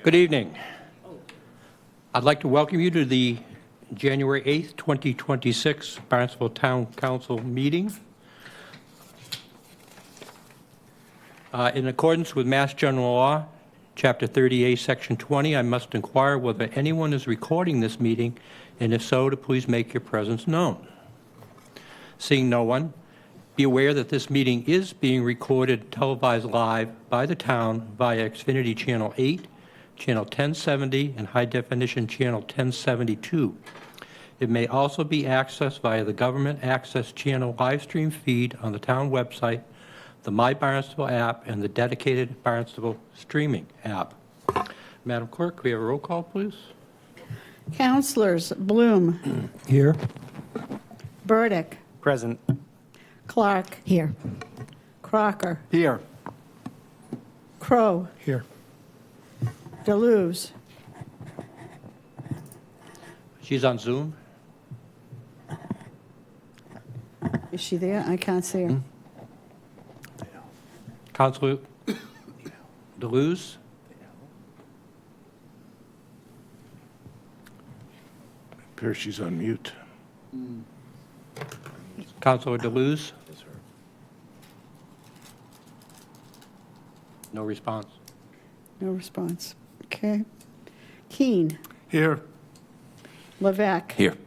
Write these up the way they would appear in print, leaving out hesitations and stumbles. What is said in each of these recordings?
Good evening. I'd like to welcome you to the January 8th, 2026 Barnstable Town Council meeting. In accordance with Mass General Law, Chapter 38, Section 20, I must inquire whether anyone is recording this meeting, and if so, to please make your presence known. Seeing no one, be aware that this meeting is being recorded, televised live by the town via Xfinity Channel 8, Channel 1070, and High Definition Channel 1072. It may also be accessed via the Government Access Channel live stream feed on the town website, the My Barnstable app, and the dedicated Barnstable streaming app. Madam Clerk, can we have a roll call, please? Councilors Bloom. Here. Burdick. Present. Clark. Here. Crocker. Here. Crow. Here. Deleuze. She's on Zoom. Is she there? I can't see her. Councilor Deleuze. Appears she's on mute. Councilor Deleuze. No response. No response. Okay. Keene. Here. Levesque. Here.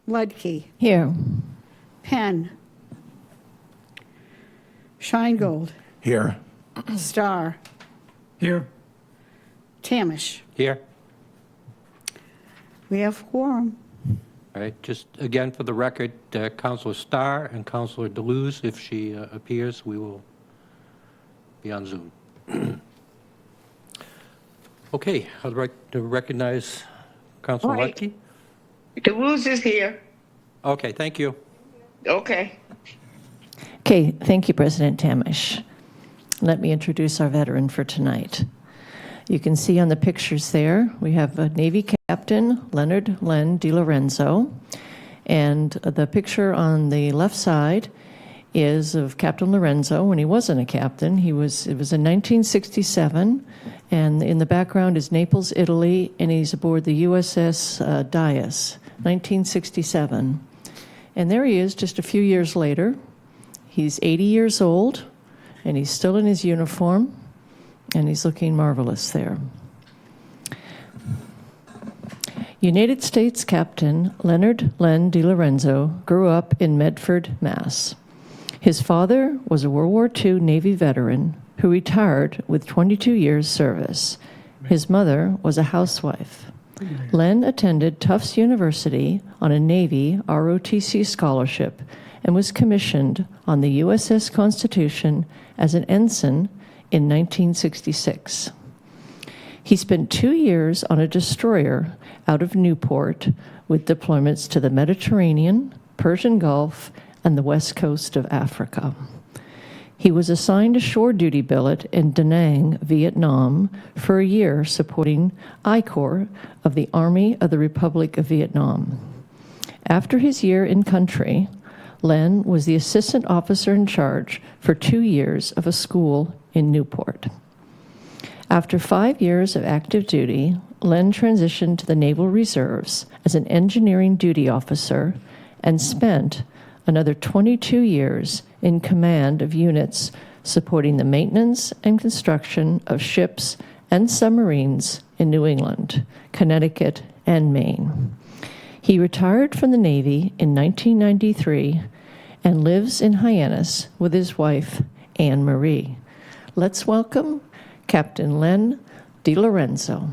Ludke. Here. Penn. Scheingold. Here. Starr. Here. Tamish. Here. We have quorum. All right, just again for the record, Councilor Starr and Councilor Deleuze, if she appears, we will be on Zoom. Okay, I'd like to recognize Councilor Right. Lutke. Deleuze is here. Okay, thank you. Okay. Okay, thank you, President Tamish. Let me introduce our veteran for tonight. You can see on the pictures there, we have a Navy Captain, Leonard Len DiLorenzo, and the picture on the left side is of Captain Lorenzo when he wasn't a captain. It was in 1967, and in the background is Naples, Italy, and he's aboard the USS Dias, 1967. And there he is just a few years later. He's 80 years old, and he's still in his uniform, and he's looking marvelous there. United States Captain Leonard Len DiLorenzo grew up in Medford, Mass. His father was a World War II Navy veteran who retired with 22 years service. His mother was a housewife. Len attended Tufts University on a Navy ROTC scholarship and was commissioned on the USS Constitution as an ensign in 1966. He spent 2 years on a destroyer out of Newport with deployments to the Mediterranean, Persian Gulf, and the west coast of Africa. He was assigned a shore duty billet in Da Nang, Vietnam, for a year supporting I Corps of the Army of the Republic of Vietnam. After his year in country, Len was the assistant officer in charge for 2 years of a school in Newport. After 5 years of active duty, Len transitioned to the Naval Reserves as an engineering duty officer and spent another 22 years in command of units supporting the maintenance and construction of ships and submarines in New England, Connecticut, and Maine. He retired from the Navy in 1993 and lives in Hyannis with his wife, Anne Marie. Let's welcome Captain Len DiLorenzo.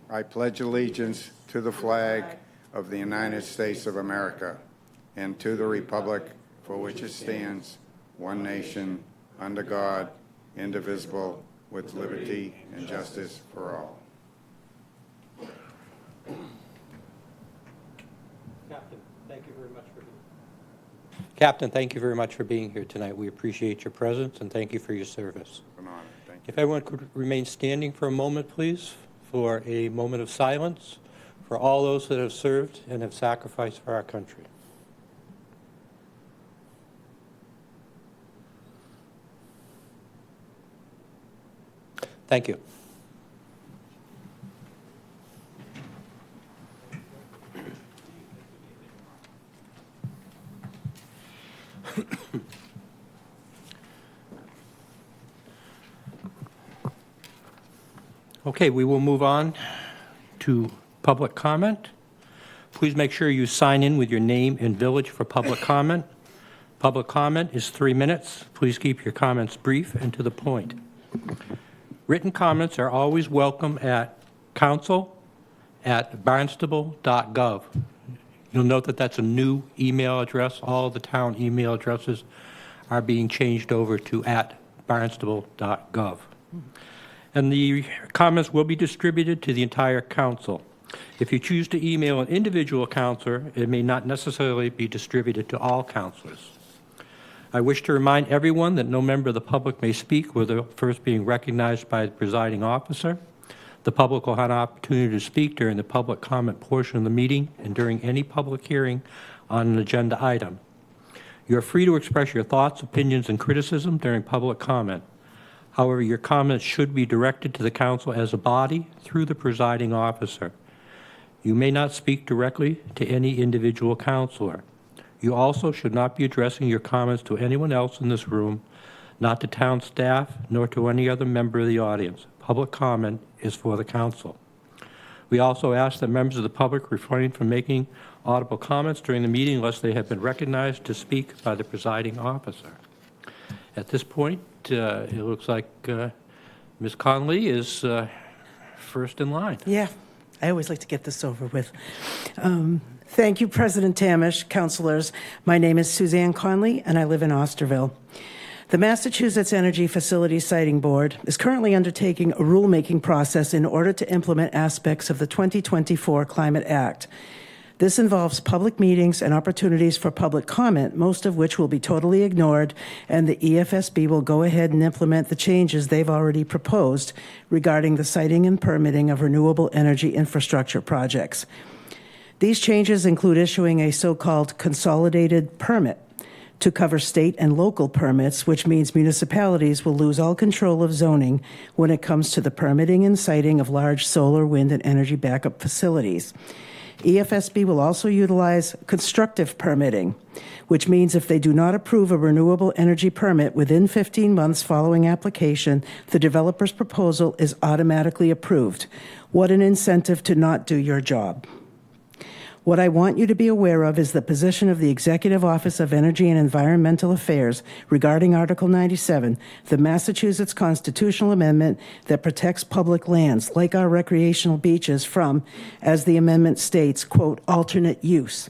I pledge allegiance to the flag of the United States of America and to the republic for which it stands, one nation, under God, indivisible, with liberty and justice for all. Captain, thank you very much for Captain, thank you very much for being here tonight. We appreciate your presence and thank you for your service. An honor. Thank you. If everyone could remain standing for a moment, please, for a moment of silence for all those that have served and have sacrificed for our country. Thank you. Okay, we will move on to public comment. Please make sure you sign in with your name and village for public comment. Public comment is 3 minutes. Please keep your comments brief and to the point. Written comments are always welcome at council@barnstable.gov. You'll note that that's a new email address. All the town email addresses are being changed over to @barnstable.gov. And the comments will be distributed to the entire council. If you choose to email an individual counselor, it may not necessarily be distributed to all counselors. I wish to remind everyone that no member of the public may speak without first being recognized by the presiding officer. The public will have an opportunity to speak during the public comment portion of the meeting and during any public hearing on an agenda item. You are free to express your thoughts, opinions, and criticism during public comment. However, your comments should be directed to the council as a body through the presiding officer. You may not speak directly to any individual counselor. You also should not be addressing your comments to anyone else in this room, not to town staff, nor to any other member of the audience. Public comment is for the council. We also ask that members of the public refrain from making audible comments during the meeting unless they have been recognized to speak by the presiding officer. At this point, it looks like Ms. Conley is first in line. Yeah, I always like to get this over with. Thank you, President Tamish, councilors. My name is Suzanne Conley, and I live in Osterville. The Massachusetts Energy Facilities Siting Board is currently undertaking a rulemaking process in order to implement aspects of the 2024 Climate Act. This involves public meetings and opportunities for public comment, most of which will be totally ignored, and the EFSB will go ahead and implement the changes they've already proposed regarding the siting and permitting of renewable energy infrastructure projects. These changes include issuing a so-called consolidated permit to cover state and local permits, which means municipalities will lose all control of zoning when it comes to the permitting and siting of large solar, wind, and energy backup facilities. EFSB will also utilize constructive permitting, which means if they do not approve a renewable energy permit within 15 months following application, the developer's proposal is automatically approved. What an incentive to not do your job. What I want you to be aware of is the position of the Executive Office of Energy and Environmental Affairs regarding Article 97, the Massachusetts constitutional amendment that protects public lands, like our recreational beaches, from, as the amendment states, quote, alternate use.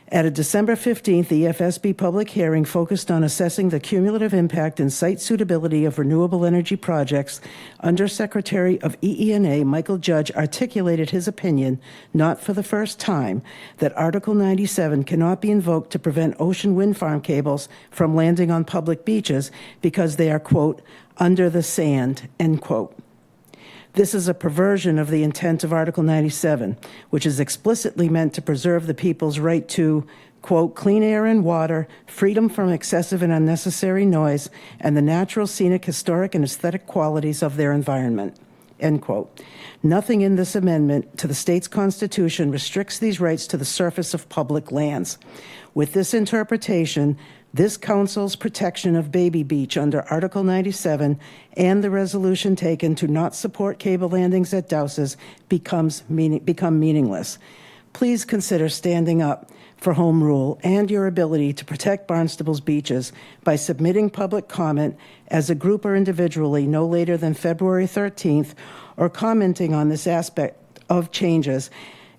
At a December 15th EFSB public hearing focused on assessing the cumulative impact and site suitability of renewable energy projects, Undersecretary of EE&A Michael Judge articulated his opinion, not for the first time, that Article 97 cannot be invoked to prevent ocean wind farm cables from landing on public beaches because they are, quote, under the sand, end quote. This is a perversion of the intent of Article 97, which is explicitly meant to preserve the people's right to, quote, clean air and water, freedom from excessive and unnecessary noise, and the natural, scenic, historic, and aesthetic qualities of their environment, end quote. Nothing in this amendment to the state's constitution restricts these rights to the surface of public lands. With this interpretation, this council's protection of Baby Beach under Article 97 and the resolution taken to not support cable landings at Douses become meaningless. Please consider standing up for home rule and your ability to protect Barnstable's beaches by submitting public comment as a group or individually no later than February 13th or commenting on this aspect of changes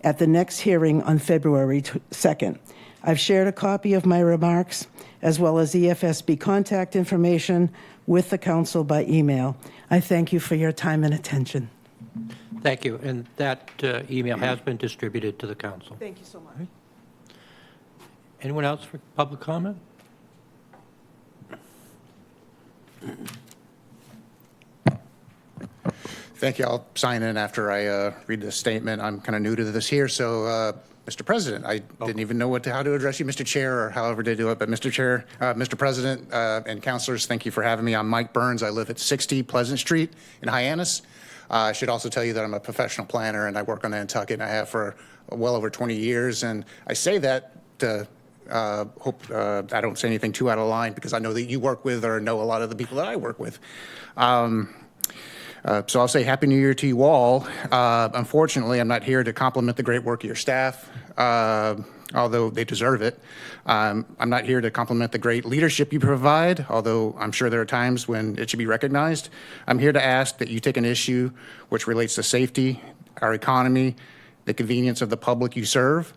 at the next hearing on February 2nd. I've shared a copy of my remarks as well as EFSB contact information with the council by email. I thank you for your time and attention. Thank you. And that email has been distributed to the council. Thank you so much. Anyone else for public comment? Thank you. I'll sign in after I read this statement. I'm kind of new to this here, so Mr. President, I didn't even know how to address you, Mr. Chair, or however to do it, but Mr. Chair, Mr. President, and councilors, thank you for having me. I'm Mike Burns. I live at 60 Pleasant Street in Hyannis. I should also tell you that I'm a professional planner, and I work on Nantucket, and I have for well over 20 years, and I say that to hope I don't say anything too out of line, because I know that you work with or know a lot of the people that I work with. So I'll say Happy New Year to you all. Unfortunately, I'm not here to compliment the great work of your staff, although they deserve it. I'm not here to compliment the great leadership you provide, although I'm sure there are times when it should be recognized. I'm here to ask that you take an issue which relates to safety, our economy, the convenience of the public you serve,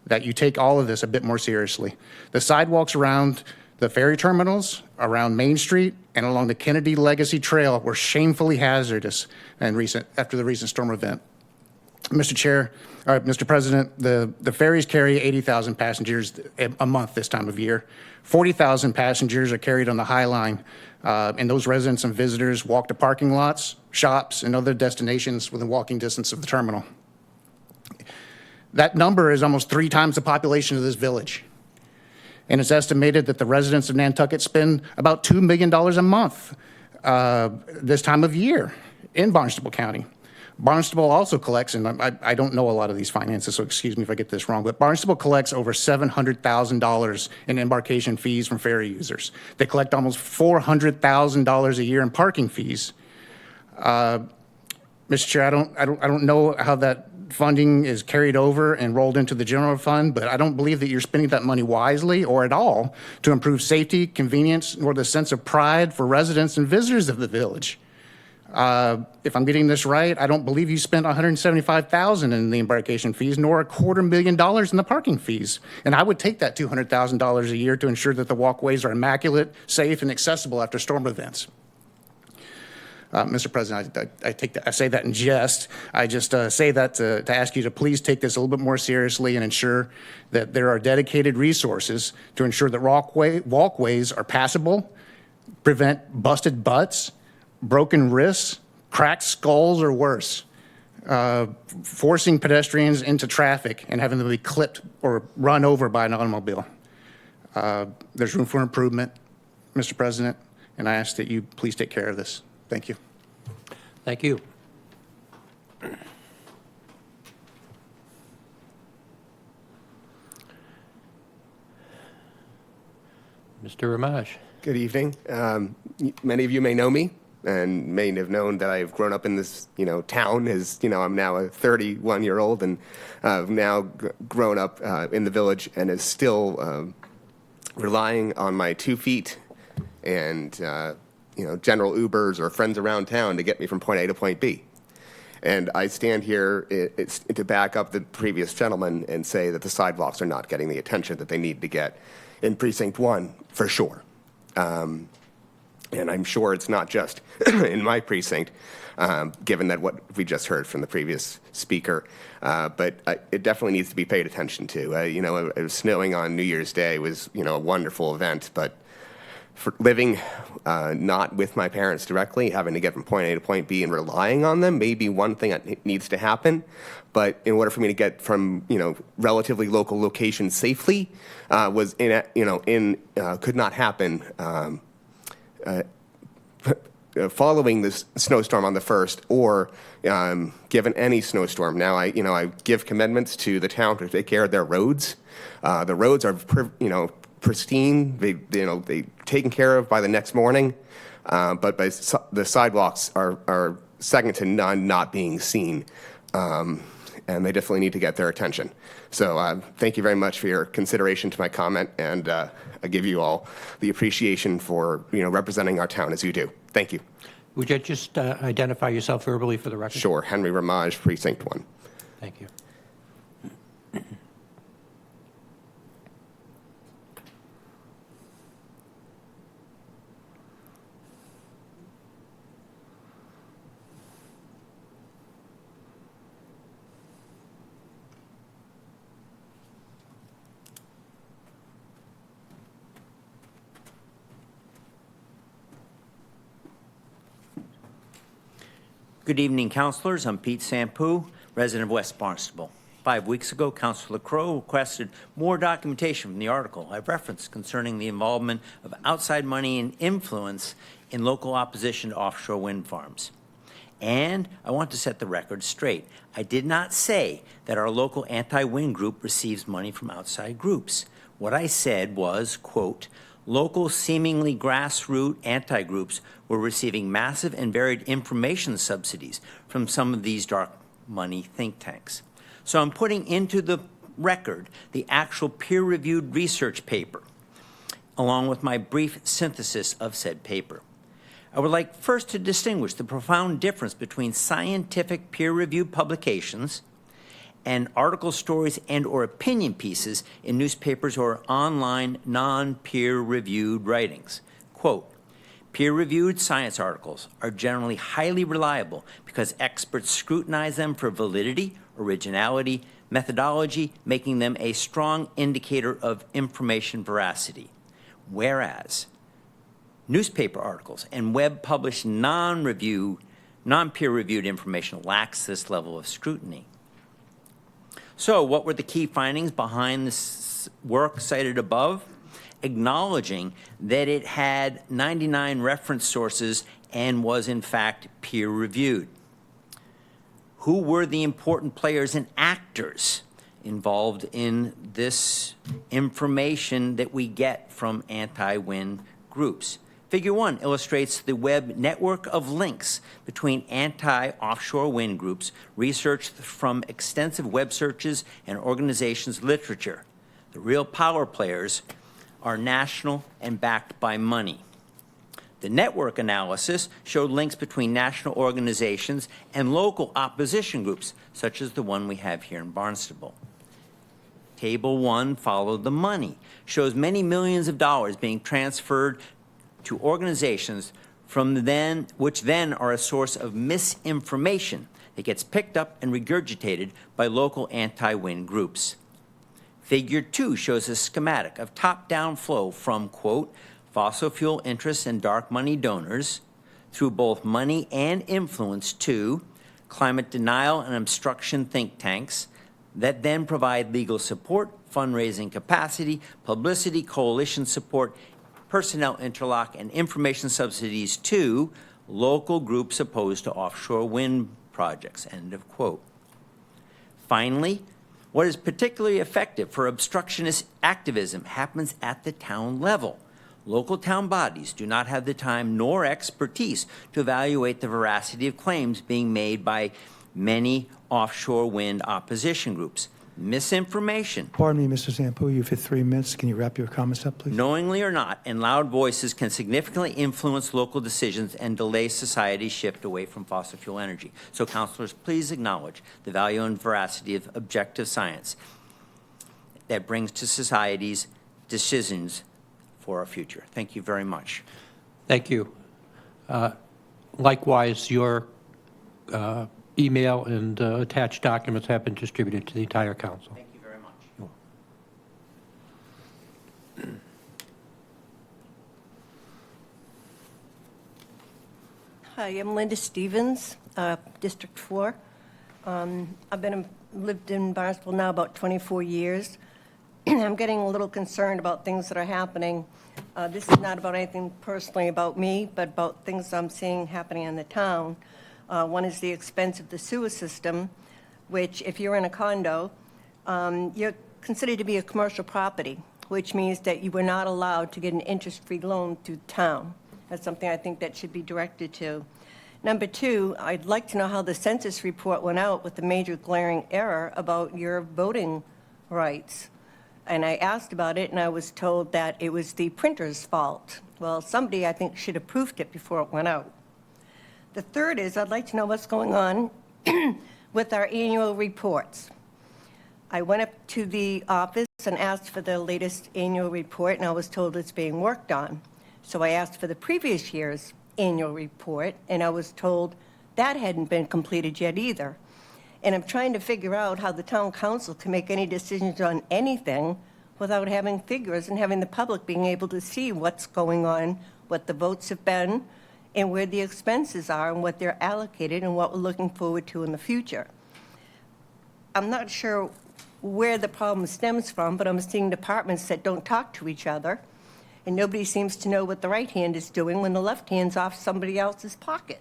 that you take all of this a bit more seriously. The sidewalks around the ferry terminals, around Main Street, and along the Kennedy Legacy Trail were shamefully hazardous after the recent storm event. Mr. President, the ferries carry 80,000 passengers a month this time of year. 40,000 passengers are carried on the High Line, and those residents and visitors walk to parking lots, shops, and other destinations within walking distance of the terminal. That number is almost 3 times the population of this village. And it's estimated that the residents of Nantucket spend about $2 million a month this time of year in Barnstable County. Barnstable also collects, and I don't know a lot of these finances, so excuse me if I get this wrong, but Barnstable collects over $700,000 in embarkation fees from ferry users. They collect almost $400,000 a year in parking fees. Mr. Chair, I don't know how that funding is carried over and rolled into the general fund, but I don't believe that you're spending that money wisely or at all to improve safety, convenience, or the sense of pride for residents and visitors of the village. If I'm getting this right, I don't believe you spent $175,000 in the embarkation fees, nor $250,000 in the parking fees. And I would take that $200,000 a year to ensure that the walkways are immaculate, safe, and accessible after storm events. Mr. President, I say that in jest. I just say that to ask you to please take this a little bit more seriously and ensure that there are dedicated resources to ensure that walkways are passable, prevent busted butts, broken wrists, cracked skulls, or worse, forcing pedestrians into traffic and having them be clipped or run over by an automobile. There's room for improvement, Mr. President, and I ask that you please take care of this. Thank you. Thank you. Mr. Ramage. Good evening. Many of you may know me and may have known that I've grown up in this, town. As I'm now a 31-year-old and I've now grown up in the village and is still relying on my 2 feet and general Ubers or friends around town to get me from point A to point B. And I stand here to back up the previous gentleman and say that the sidewalks are not getting the attention that they need to get in Precinct 1, for sure. And I'm sure it's not just in my precinct, given that what we just heard from the previous speaker, but it definitely needs to be paid attention to. It was snowing on New Year's Day was, a wonderful event, but for living not with my parents directly, having to get from point A to point B and relying on them may be one thing that needs to happen. But in order for me to get from relatively local locations safely, could not happen following this snowstorm on the 1st or given any snowstorm. Now I give commitments to the town to take care of their roads. The roads are pristine. They taken care of by the next morning, but the sidewalks are second to none, not being seen, and they definitely need to get their attention. So thank you very much for your consideration to my comment, and I give you all the appreciation for representing our town as you do. Thank you. Would you just identify yourself verbally for the record? Sure. Henry Ramage, Precinct 1. Thank you. Good evening, councilors. I'm Pete Sampu, resident of West Barnstable. 5 weeks ago, Councilor Crowe requested more documentation from the article I referenced concerning the involvement of outside money and influence in local opposition to offshore wind farms. And I want to set the record straight. I did not say that our local anti-wind group receives money from outside groups. What I said was, quote, local seemingly grassroots anti-groups were receiving massive and varied information subsidies from some of these dark money think tanks. So I'm putting into the record the actual peer-reviewed research paper, along with my brief synthesis of said paper. I would like first to distinguish the profound difference between scientific peer-reviewed publications and article stories and or opinion pieces in newspapers or online non-peer-reviewed writings. Quote, peer-reviewed science articles are generally highly reliable because experts scrutinize them for validity, originality, methodology, making them a strong indicator of information veracity. Whereas newspaper articles and web-published non-peer-reviewed information lacks this level of scrutiny. So what were the key findings behind this work cited above? Acknowledging that it had 99 reference sources and was in fact peer-reviewed. Who were the important players and actors involved in this information that we get from anti-wind groups? Figure 1 illustrates the web network of links between anti-offshore wind groups researched from extensive web searches and organizations' literature. The real power players are national and backed by money. The network analysis showed links between national organizations and local opposition groups, such as the one we have here in Barnstable. Table 1 followed the money, shows many millions of dollars being transferred to organizations which then are a source of misinformation that gets picked up and regurgitated by local anti-wind groups. Figure 2 shows a schematic of top-down flow from, quote, fossil fuel interests and dark money donors through both money and influence to climate denial and obstruction think tanks that then provide legal support, fundraising capacity, publicity, coalition support, personnel interlock, and information subsidies to local groups opposed to offshore wind projects, end of quote. Finally, what is particularly effective for obstructionist activism happens at the town level. Local town bodies do not have the time nor expertise to evaluate the veracity of claims being made by many offshore wind opposition groups. Misinformation, Pardon me, Mr. Sampu, you've hit 3 minutes. Can you wrap your comments up, please? knowingly or not, and loud voices can significantly influence local decisions and delay society's shift away from fossil fuel energy. So, councilors, please acknowledge the value and veracity of objective science that brings to society's decisions for our future. Thank you very much. Thank you. Likewise, your email and attached documents have been distributed to the entire council. Thank you very much. Hi, I'm Linda Stevens, District 4. I've lived in Barnstable now about 24 years. I'm getting a little concerned about things that are happening. This is not about anything personally about me, but about things I'm seeing happening in the town. One is the expense of the sewer system, which if you're in a condo, you're considered to be a commercial property, which means that you were not allowed to get an interest-free loan through the town. That's something I think that should be directed to. Number 2, I'd like to know how the census report went out with the major glaring error about your voting rights. And I asked about it, and I was told that it was the printer's fault. Well, somebody, I think, should have proofed it before it went out. The third is I'd like to know what's going on with our annual reports. I went up to the office and asked for the latest annual report, and I was told it's being worked on. So I asked for the previous year's annual report, and I was told that hadn't been completed yet either. And I'm trying to figure out how the town council can make any decisions on anything without having figures and having the public being able to see what's going on, what the votes have been, and where the expenses are and what they're allocated and what we're looking forward to in the future. I'm not sure where the problem stems from, but I'm seeing departments that don't talk to each other, and nobody seems to know what the right hand is doing when the left hand's off somebody else's pocket.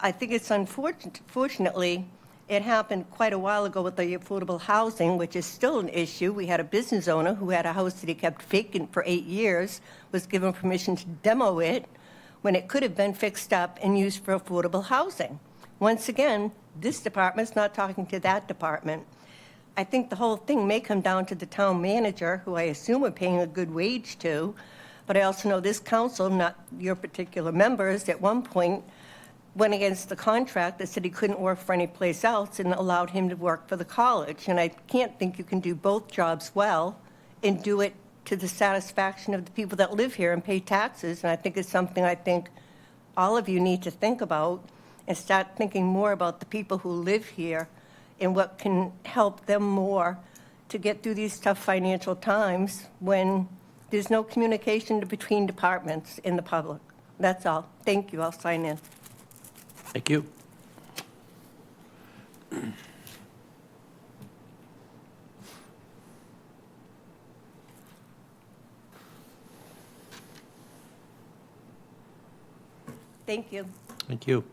I think it's unfortunately, it happened quite a while ago with the affordable housing, which is still an issue. We had a business owner who had a house that he kept vacant for 8 years, was given permission to demo it when it could have been fixed up and used for affordable housing. Once again, this department's not talking to that department. I think the whole thing may come down to the town manager, who I assume we're paying a good wage to, but I also know this council, not your particular members, at one point went against the contract that said he couldn't work for any place else and allowed him to work for the college. And I can't think you can do both jobs well and do it to the satisfaction of the people that live here and pay taxes. And I think it's something I think all of you need to think about and start thinking more about the people who live here and what can help them more to get through these tough financial times when there's no communication between departments and the public. That's all. Thank you. I'll sign in. Thank you. Thank you. Thank you.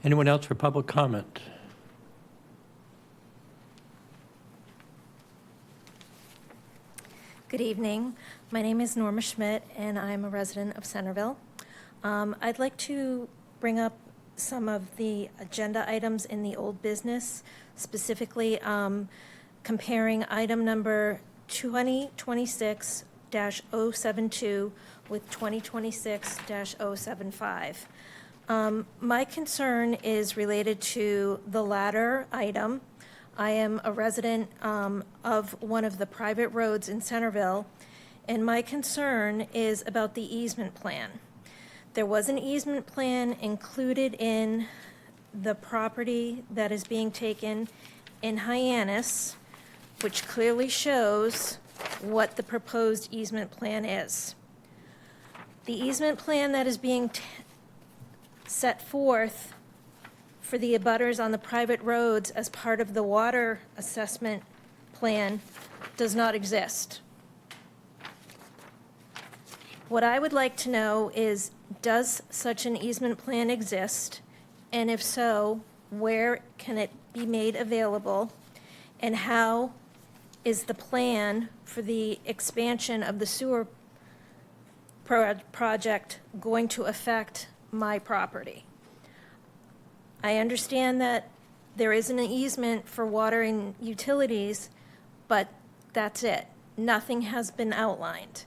Anyone else for public comment? Good evening. My name is Norma Schmidt, and I'm a resident of Centerville. I'd like to bring up some of the agenda items in the old business, specifically comparing item number 2026-072 with 2026-075. My concern is related to the latter item. I am a resident of one of the private roads in Centerville, and my concern is about the easement plan. There was an easement plan included in the property that is being taken in Hyannis, which clearly shows what the proposed easement plan is. The easement plan that is being set forth for the abutters on the private roads as part of the water assessment plan does not exist. What I would like to know is, does such an easement plan exist? And if so, where can it be made available? And how is the plan for the expansion of the sewer project going to affect my property? I understand that there is an easement for water and utilities, but that's it. Nothing has been outlined.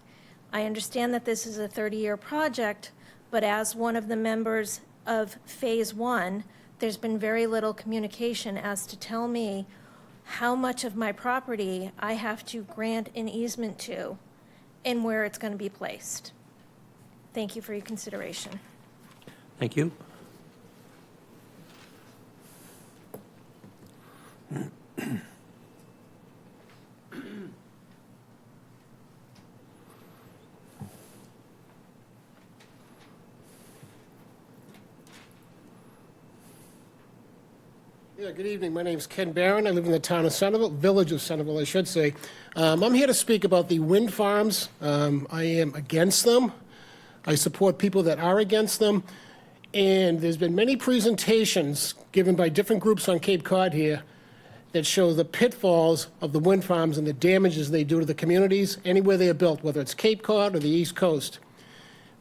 I understand that this is a 30-year project, but as one of the members of Phase 1, there's been very little communication as to tell me how much of my property I have to grant an easement to and where it's going to be placed. Thank you for your consideration. Thank you. Yeah, good evening. My name is Ken Barron. I live in the town of Centerville, village of Centerville, I should say. I'm here to speak about the wind farms. I am against them. I support people that are against them. And there's been many presentations given by different groups on Cape Cod here that show the pitfalls of the wind farms and the damages they do to the communities anywhere they are built, whether it's Cape Cod or the East Coast.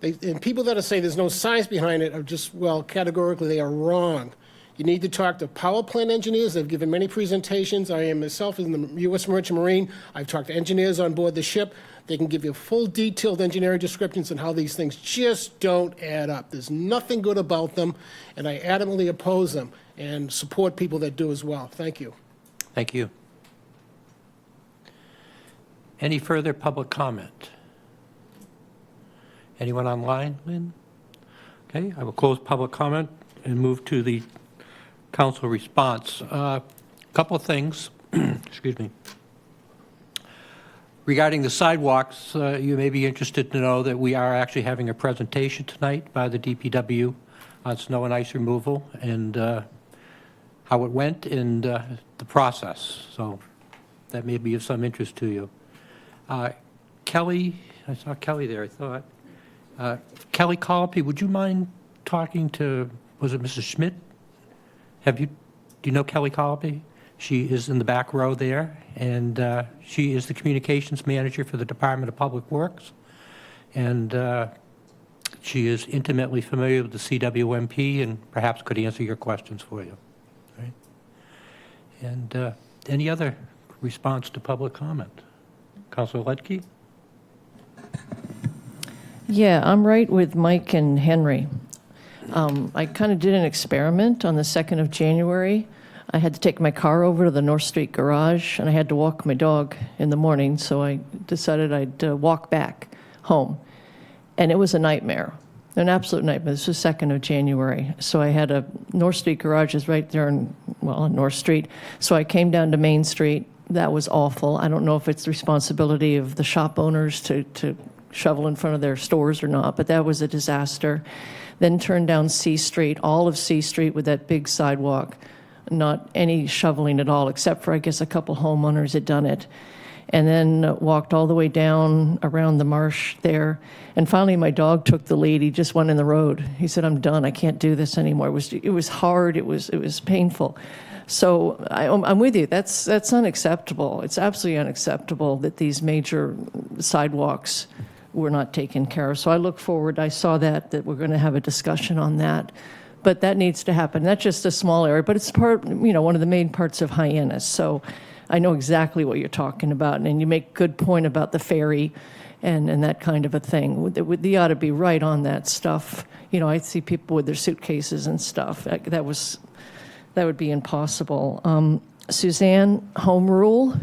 And people that are saying there's no science behind it are just, well, categorically, they are wrong. You need to talk to power plant engineers. They've given many presentations. I am myself in the U.S. Merchant Marine. I've talked to engineers on board the ship. They can give you full detailed engineering descriptions on how these things just don't add up. There's nothing good about them, and I adamantly oppose them and support people that do as well. Thank you. Thank you. Any further public comment? Anyone online, Lynn? Okay, I will close public comment and move to the council response. Couple of things. Excuse me. Regarding the sidewalks, you may be interested to know that we are actually having a presentation tonight by the DPW on snow and ice removal and how it went and the process. So that may be of some interest to you. Kelly, I saw Kelly there, I thought. Kelly Colopy, would you mind talking to, was it Mrs. Schmidt? Do you know Kelly Colopy? She is in the back row there, and she is the communications manager for the Department of Public Works. And she is intimately familiar with the CWMP and perhaps could answer your questions for you. Right? And any other response to public comment? Councilor Ledke? Yeah, I'm right with Mike and Henry. I kind of did an experiment on the 2nd of January. I had to take my car over to the North Street garage, and I had to walk my dog in the morning, so I decided I'd walk back home. And it was a nightmare, an absolute nightmare. This was 2nd of January. So I had a North Street garage is right there on North Street. So I came down to Main Street. That was awful. I don't know if it's the responsibility of the shop owners to shovel in front of their stores or not, but that was a disaster. Then turned down C Street, all of C Street with that big sidewalk. Not any shoveling at all, except for, I guess, a couple homeowners had done it. And then walked all the way down around the marsh there. And finally, my dog took the lead. He just went in the road. He said, "I'm done. I can't do this anymore." It was hard. It was painful. So I'm with you. That's unacceptable. It's absolutely unacceptable that these major sidewalks were not taken care of. So I look forward. I saw that we're going to have a discussion on that. But that needs to happen. That's just a small area, but it's one of the main parts of Hyannis. So I know exactly what you're talking about, and you make good point about the ferry and that kind of a thing. They ought to be right on that stuff. I see people with their suitcases and stuff. That would be impossible. Suzanne, home rule.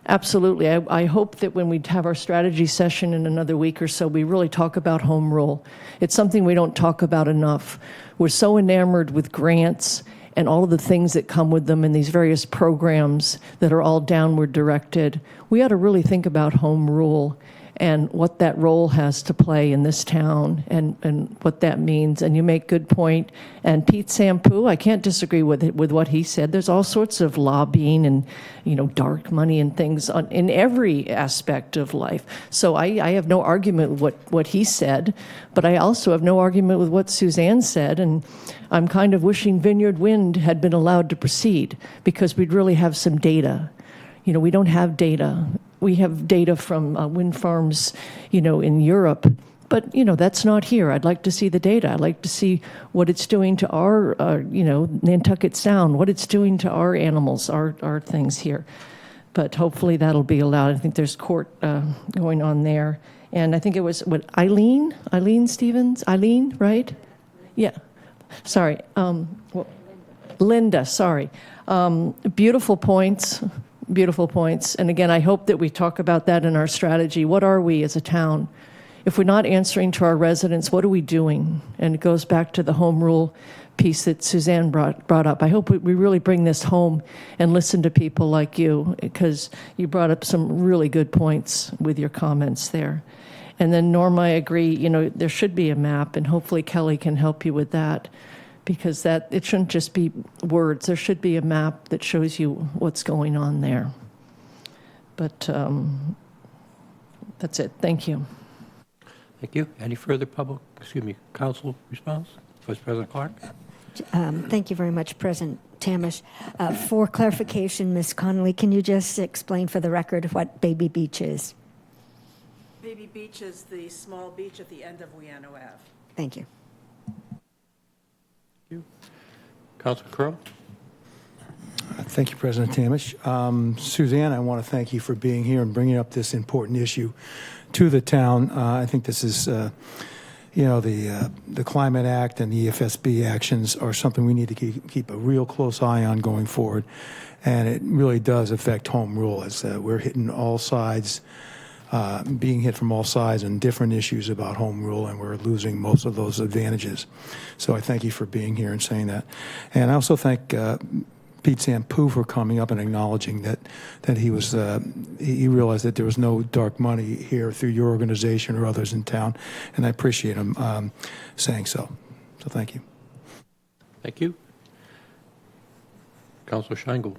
Absolutely. I hope that when we have our strategy session in another week or so, we really talk about home rule. It's something we don't talk about enough. We're so enamored with grants and all of the things that come with them and these various programs that are all downward directed. We ought to really think about home rule and what that role has to play in this town and what that means. And you make good point. And Pete Sampu, I can't disagree with what he said. There's all sorts of lobbying and, dark money and things in every aspect of life. So I have no argument with what he said, but I also have no argument with what Suzanne said. And I'm kind of wishing Vineyard Wind had been allowed to proceed because we'd really have some data. We don't have data. We have data from wind farms, in Europe, but, that's not here. I'd like to see the data. I'd like to see what it's doing to our, Nantucket Sound, what it's doing to our animals, our things here. But hopefully that'll be allowed. I think there's court going on there. And I think it was, Eileen Stevens? Eileen, right? Yeah. Sorry. Linda, sorry. Beautiful points. Beautiful points. And again, I hope that we talk about that in our strategy. What are we as a town? If we're not answering to our residents, what are we doing? And it goes back to the home rule piece that Suzanne brought up. I hope we really bring this home and listen to people like you, because you brought up some really good points with your comments there. And then, Norma, I agree, there should be a map, and hopefully Kelly can help you with that. Because it shouldn't just be words. There should be a map that shows you what's going on there. But that's it. Thank you. Thank you. Any further council response? Vice President Clark? Thank you very much, President Tamish. For clarification, Ms. Connolly, can you just explain for the record what Baby Beach is? Baby Beach is the small beach at the end of Weano Ave. Thank you. Councilor Crowe? Thank you, President Tamish. Suzanne, I want to thank you for being here and bringing up this important issue to the town. I think this is, the Climate Act and the EFSB actions are something we need to keep a real close eye on going forward. And it really does affect home rule as we're hitting all sides, being hit from all sides on different issues about home rule, and we're losing most of those advantages. So I thank you for being here and saying that. And I also thank Pete Sampu for coming up and acknowledging that he was he realized that there was no dark money here through your organization or others in town, and I appreciate him saying so. So thank you. Thank you. Councilor Scheingold.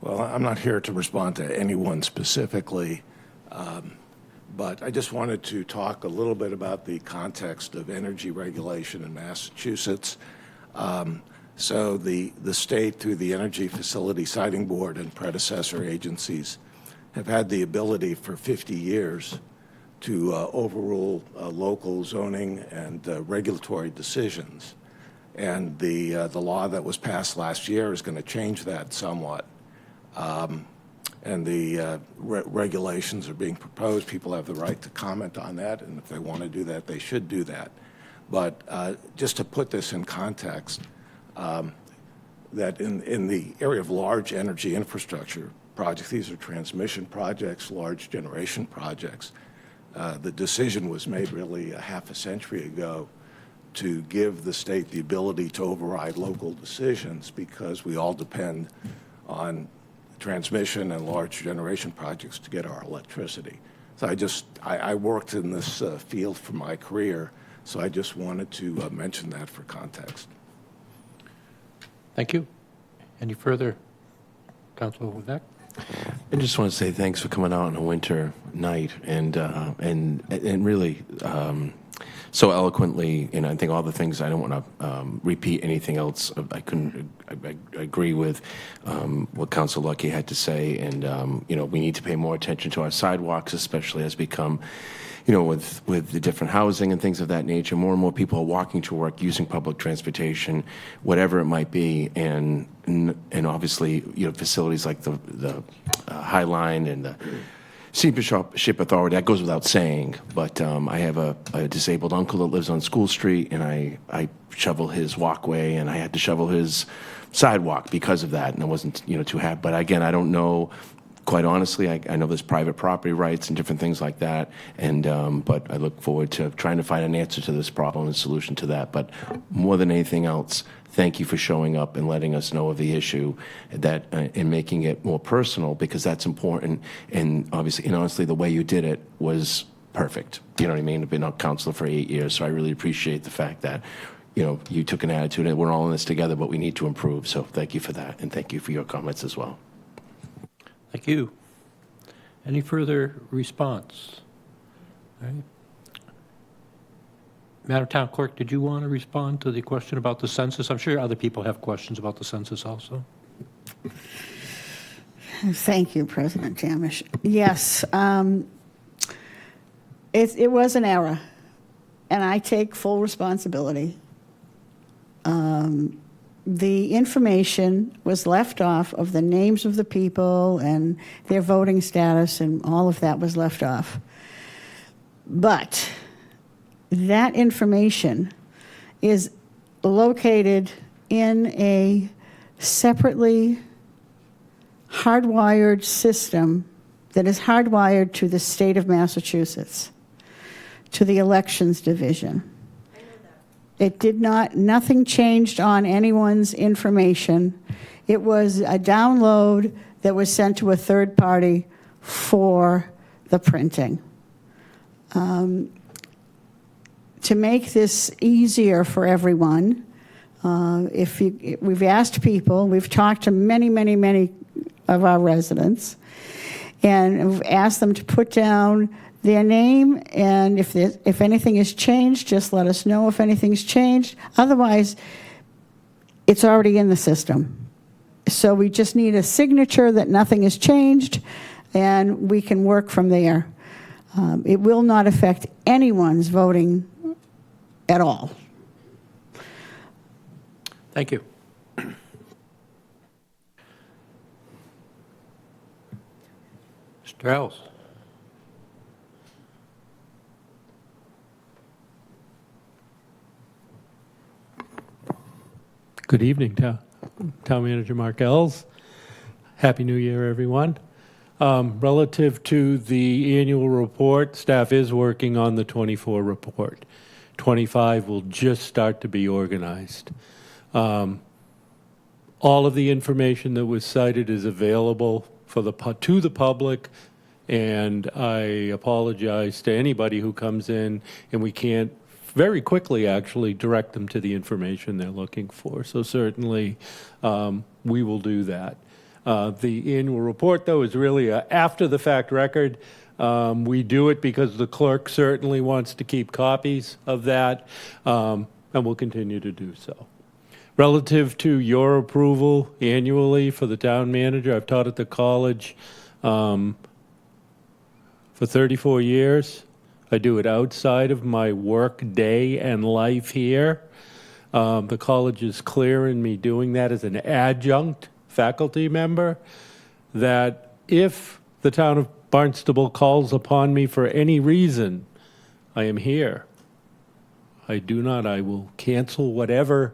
Well, I'm not here to respond to anyone specifically, but I just wanted to talk a little bit about the context of energy regulation in Massachusetts. So the state, through the Energy Facility Siting Board and predecessor agencies, have had the ability for 50 years to overrule local zoning and regulatory decisions. And the law that was passed last year is going to change that somewhat. And the regulations are being proposed. People have the right to comment on that, and if they want to do that, they should do that. But just to put this in context, that in the area of large energy infrastructure projects, these are transmission projects, large generation projects, the decision was made really a half a century ago to give the state the ability to override local decisions because we all depend on transmission and large generation projects to get our electricity. So I worked in this field for my career, so I just wanted to mention that for context. Thank you. Any further? Councilor Wivek? I just want to say thanks for coming out on a winter night and really so eloquently, and I think all the things, I don't want to repeat anything else. I agree with what Councilor Lucky had to say, and we need to pay more attention to our sidewalks, especially as we come, with the different housing and things of that nature. More and more people are walking to work, using public transportation, whatever it might be, and obviously, facilities like the High Line and the Steamship Authority, that goes without saying, but I have a disabled uncle that lives on School Street, and I shovel his walkway, and I had to shovel his sidewalk because of that, and I wasn't, too happy. But again, I don't know, quite honestly, I know there's private property rights and different things like that, and but I look forward to trying to find an answer to this problem and solution to that. But more than anything else, thank you for showing up and letting us know of the issue, that and making it more personal, because that's important. And obviously, and honestly, the way you did it was perfect. You know what I mean? I've been a counselor for 8 years, so I really appreciate the fact that you took an attitude that we're all in this together, but we need to improve. So thank you for that, and thank you for your comments as well. Thank you. Any further response? All right. Madam Town Clerk, did you want to respond to the question about the census? I'm sure other people have questions about the census also. Thank you, President Jamish. Yes, it was an error, and I take full responsibility. The information was left off of the names of the people and their voting status, and all of that was left off. But that information is located in a separately hardwired system that is hardwired to the state of Massachusetts, to the elections division. It did not, nothing changed on anyone's information. It was a download that was sent to a third party for the printing. To make this easier for everyone, we've asked people, we've talked to many of our residents, and we've asked them to put down their name, and if anything has changed, just let us know if anything's changed. Otherwise, it's already in the system. So we just need a signature that nothing has changed, and we can work from there. It will not affect anyone's voting at all. Thank you. Mr. Ells. Good evening, Town Manager Mark Ells. Happy New Year, everyone. Relative to the annual report, staff is working on the 24 report. 25 will just start to be organized. All of the information that was cited is available for to the public, and I apologize to anybody who comes in and we can't very quickly actually direct them to the information they're looking for. So certainly we will do that. The annual report, though, is really an after-the-fact record. We do it because the clerk certainly wants to keep copies of that, and we'll continue to do so. Relative to your approval annually for the town manager, I've taught at the college for 34 years. I do it outside of my work day and life here. The college is clear in me doing that as an adjunct faculty member, that if the town of Barnstable calls upon me for any reason, I am here. I will cancel whatever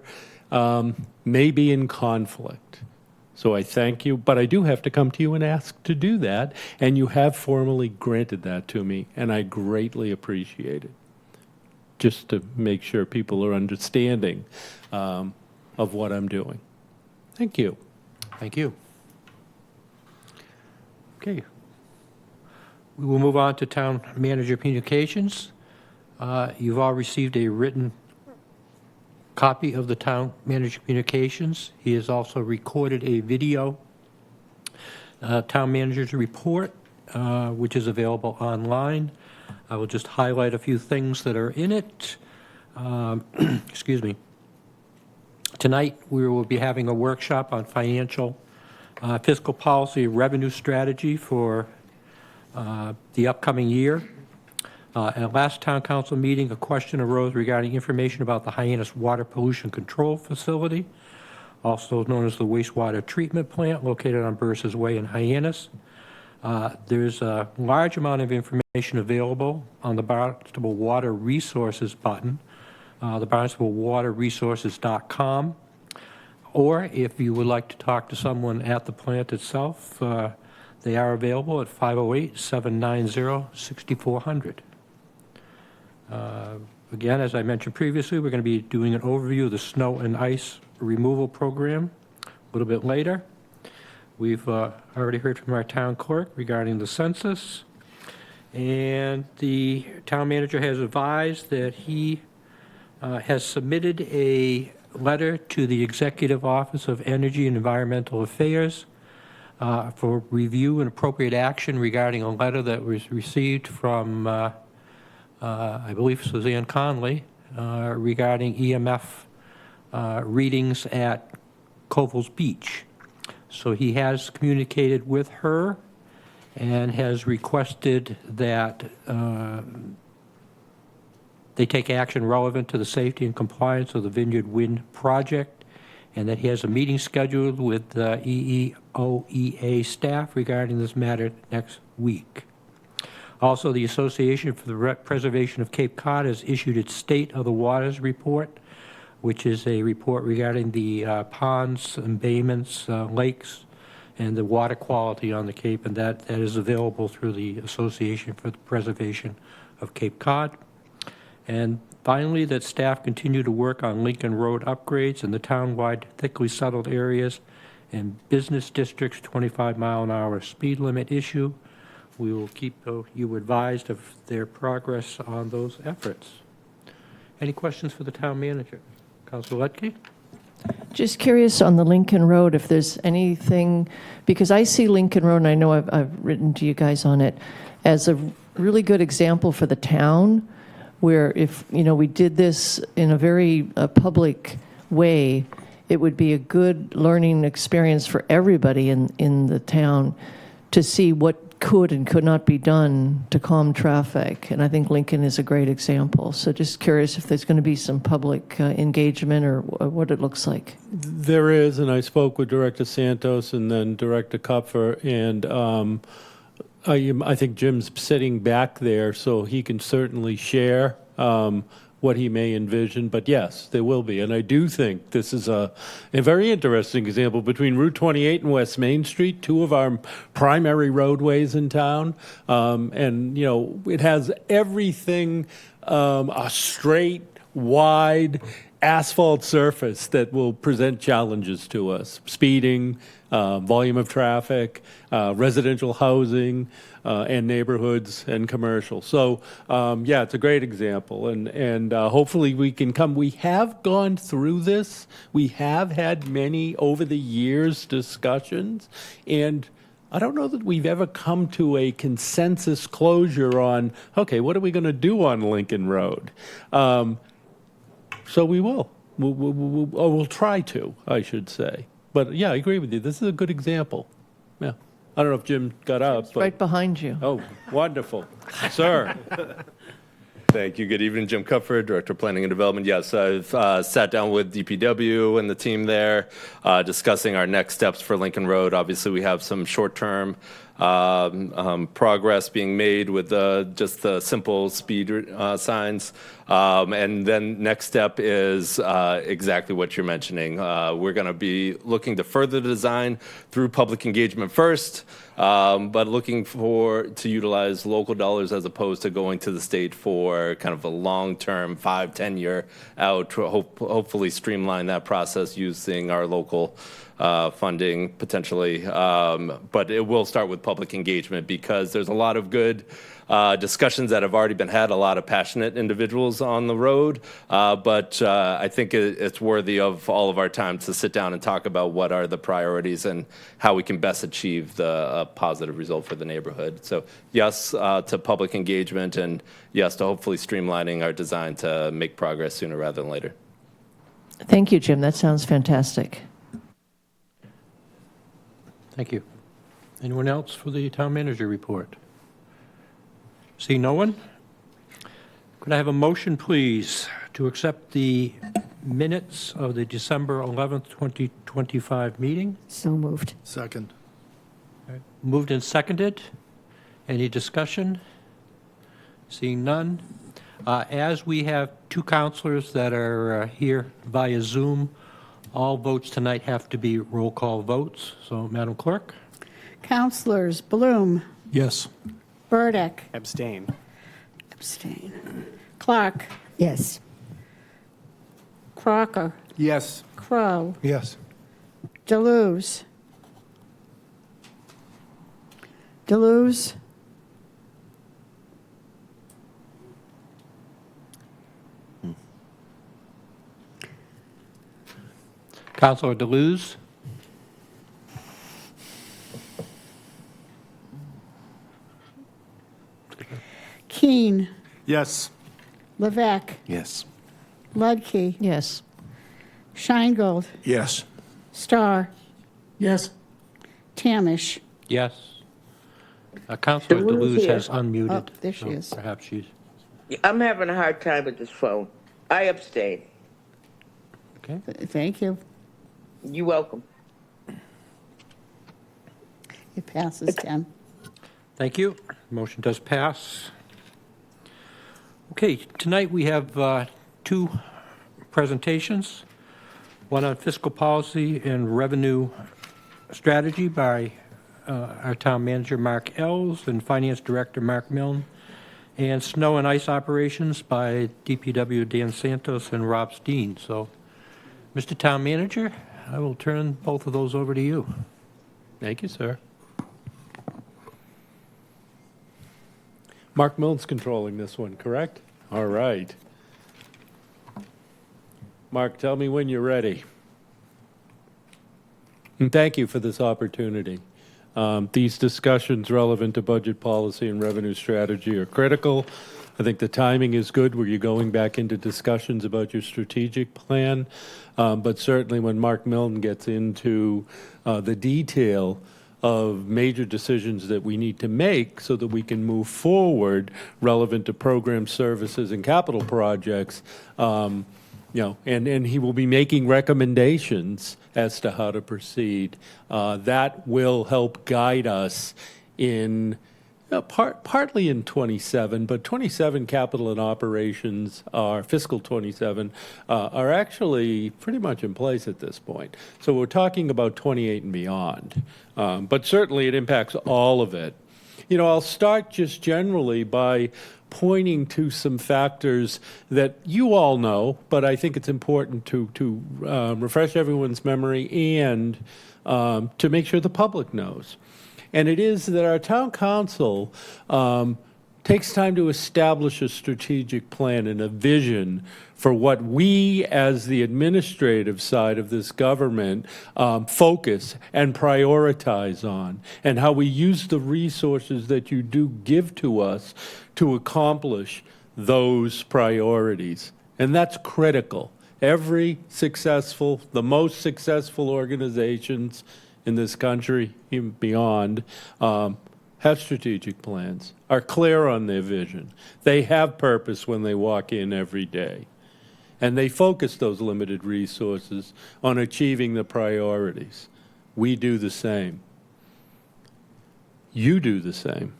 may be in conflict. So I thank you, but I do have to come to you and ask to do that, and you have formally granted that to me, and I greatly appreciate it. Just to make sure people are understanding of what I'm doing. Thank you. Thank you. Okay. We will move on to Town Manager Communications. You've all received a written copy of the Town Manager Communications. He has also recorded a video Town Manager's report, which is available online. I will just highlight a few things that are in it. Excuse me. Tonight, we will be having a workshop on financial fiscal policy revenue strategy for the upcoming year. At last town council meeting, a question arose regarding information about the Hyannis Water Pollution Control Facility, also known as the wastewater treatment plant located on Burses Way in Hyannis. There's a large amount of information available on the Barnstable Water Resources button, the barnstablewaterresources.com, or if you would like to talk to someone at the plant itself, they are available at 508-790-6400. Again, as I mentioned previously, we're going to be doing an overview of the snow and ice removal program a little bit later. We've already heard from our town clerk regarding the census, and the town manager has advised that he has submitted a letter to the Executive Office of Energy and Environmental Affairs for review and appropriate action regarding a letter that was received from I believe Suzanne Conley, regarding EMF readings at Covell's Beach. So he has communicated with her and has requested that they take action relevant to the safety and compliance of the Vineyard Wind project, and that he has a meeting scheduled with EEOEA staff regarding this matter next week. Also, the Association for the Preservation of Cape Cod has issued its State of the Waters report, which is a report regarding the ponds, embayments, lakes, and the water quality on the Cape, and that is available through the Association for the Preservation of Cape Cod. And finally, that staff continue to work on Lincoln Road upgrades in the town-wide thickly settled areas and business districts 25-mile-an-hour speed limit issue. We will keep you advised of their progress on those efforts. Any questions for the town manager? Councilor Letke? Just curious on the Lincoln Road, if there's anything, because I see Lincoln Road, and I know I've written to you guys on it, as a really good example for the town, where if, we did this in a very public way, it would be a good learning experience for everybody in the town to see what could and could not be done to calm traffic. And I think Lincoln is a great example. So just curious if there's going to be some public engagement or what it looks like. There is, and I spoke with Director Santos and then Director Kupfer, and I think Jim's sitting back there, so he can certainly share what he may envision. But yes, there will be. And I do think this is a very interesting example between Route 28 and West Main Street, two of our primary roadways in town. And, it has everything, a straight, wide, asphalt surface that will present challenges to us. Speeding, volume of traffic, residential housing, and neighborhoods and commercial. So, yeah, it's a great example. And hopefully we can come. We have gone through this. We have had many over the years discussions. And I don't know that we've ever come to a consensus closure on, okay, what are we going to do on Lincoln Road? So we will. We'll try to, I should say. But yeah, I agree with you. This is a good example. Yeah. I don't know if Jim got up. It's right behind you. Oh, wonderful. Sir. Thank you. Good evening, Jim Cufford, Director of Planning and Development. Yes, I've sat down with DPW and the team there, discussing our next steps for Lincoln Road. Obviously, we have some short-term progress being made with just the simple speed signs. And then next step is exactly what you're mentioning. We're going to be looking to further design through public engagement first, but looking to utilize local dollars as opposed to going to the state for kind of a long-term 5-10 year out to hopefully streamline that process using our local funding potentially. But it will start with public engagement because there's a lot of good discussions that have already been had, a lot of passionate individuals on the road. But I think it's worthy of all of our time to sit down and talk about what are the priorities and how we can best achieve the positive result for the neighborhood. So yes to public engagement, and yes to hopefully streamlining our design to make progress sooner rather than later. Thank you, Jim. That sounds fantastic. Thank you. Anyone else for the town manager report? See no one? Could I have a motion, please, to accept the minutes of the December 11th, 2025 meeting? So moved. Second. Moved and seconded. Any discussion? Seeing none. As we have two counselors that are here via Zoom, all votes tonight have to be roll call votes. So, Madam Clerk? Councilors Bloom, Yes. Burdick, Abstain. Clark, Yes. Crocker, Yes. Crow, Yes. Deleuze. Deleuze, Councilor Deleuze? Keene, Yes. Levesque, Yes. Ludke, Yes. Scheingold, Yes. Starr, Yes. Tamish. Yes. Councilor Deleuze Deleuze here. has unmuted. Oh, there she so is. Perhaps she's, I'm having a hard time with this phone. I abstain. okay. Thank you. You're welcome. It passes 10. Thank you. Motion does pass. Okay, tonight we have two presentations, one on fiscal policy and revenue strategy by our town manager, Mark Ells, and finance director, Mark Milne, and snow and ice operations by DPW Dan Santos and Rob Steen. So, Mr. Town Manager, I will turn both of those over to you. Thank you, sir. Mark Milne's controlling this one, correct? All right. Mark, tell me when you're ready. And thank you for this opportunity. These discussions relevant to budget policy and revenue strategy are critical. I think the timing is good where you're going back into discussions about your strategic plan. But certainly when Mark Milne gets into the detail of major decisions that we need to make so that we can move forward relevant to program services and capital projects, and he will be making recommendations as to how to proceed. That will help guide us in partly in 27, but 27 capital and operations are fiscal 27 are actually pretty much in place at this point. So we're talking about 28 and beyond, but certainly it impacts all of it. I'll start just generally by pointing to some factors that you all know, but I think it's important to refresh everyone's memory and to make sure the public knows. And it is that our town council takes time to establish a strategic plan and a vision for what we, as the administrative side of this government, focus and prioritize on, and how we use the resources that you do give to us to accomplish those priorities. And that's critical. Every successful, the most successful organizations in this country, even beyond, have strategic plans, are clear on their vision. They have purpose when they walk in every day. And they focus those limited resources on achieving the priorities. We do the same. You do the same.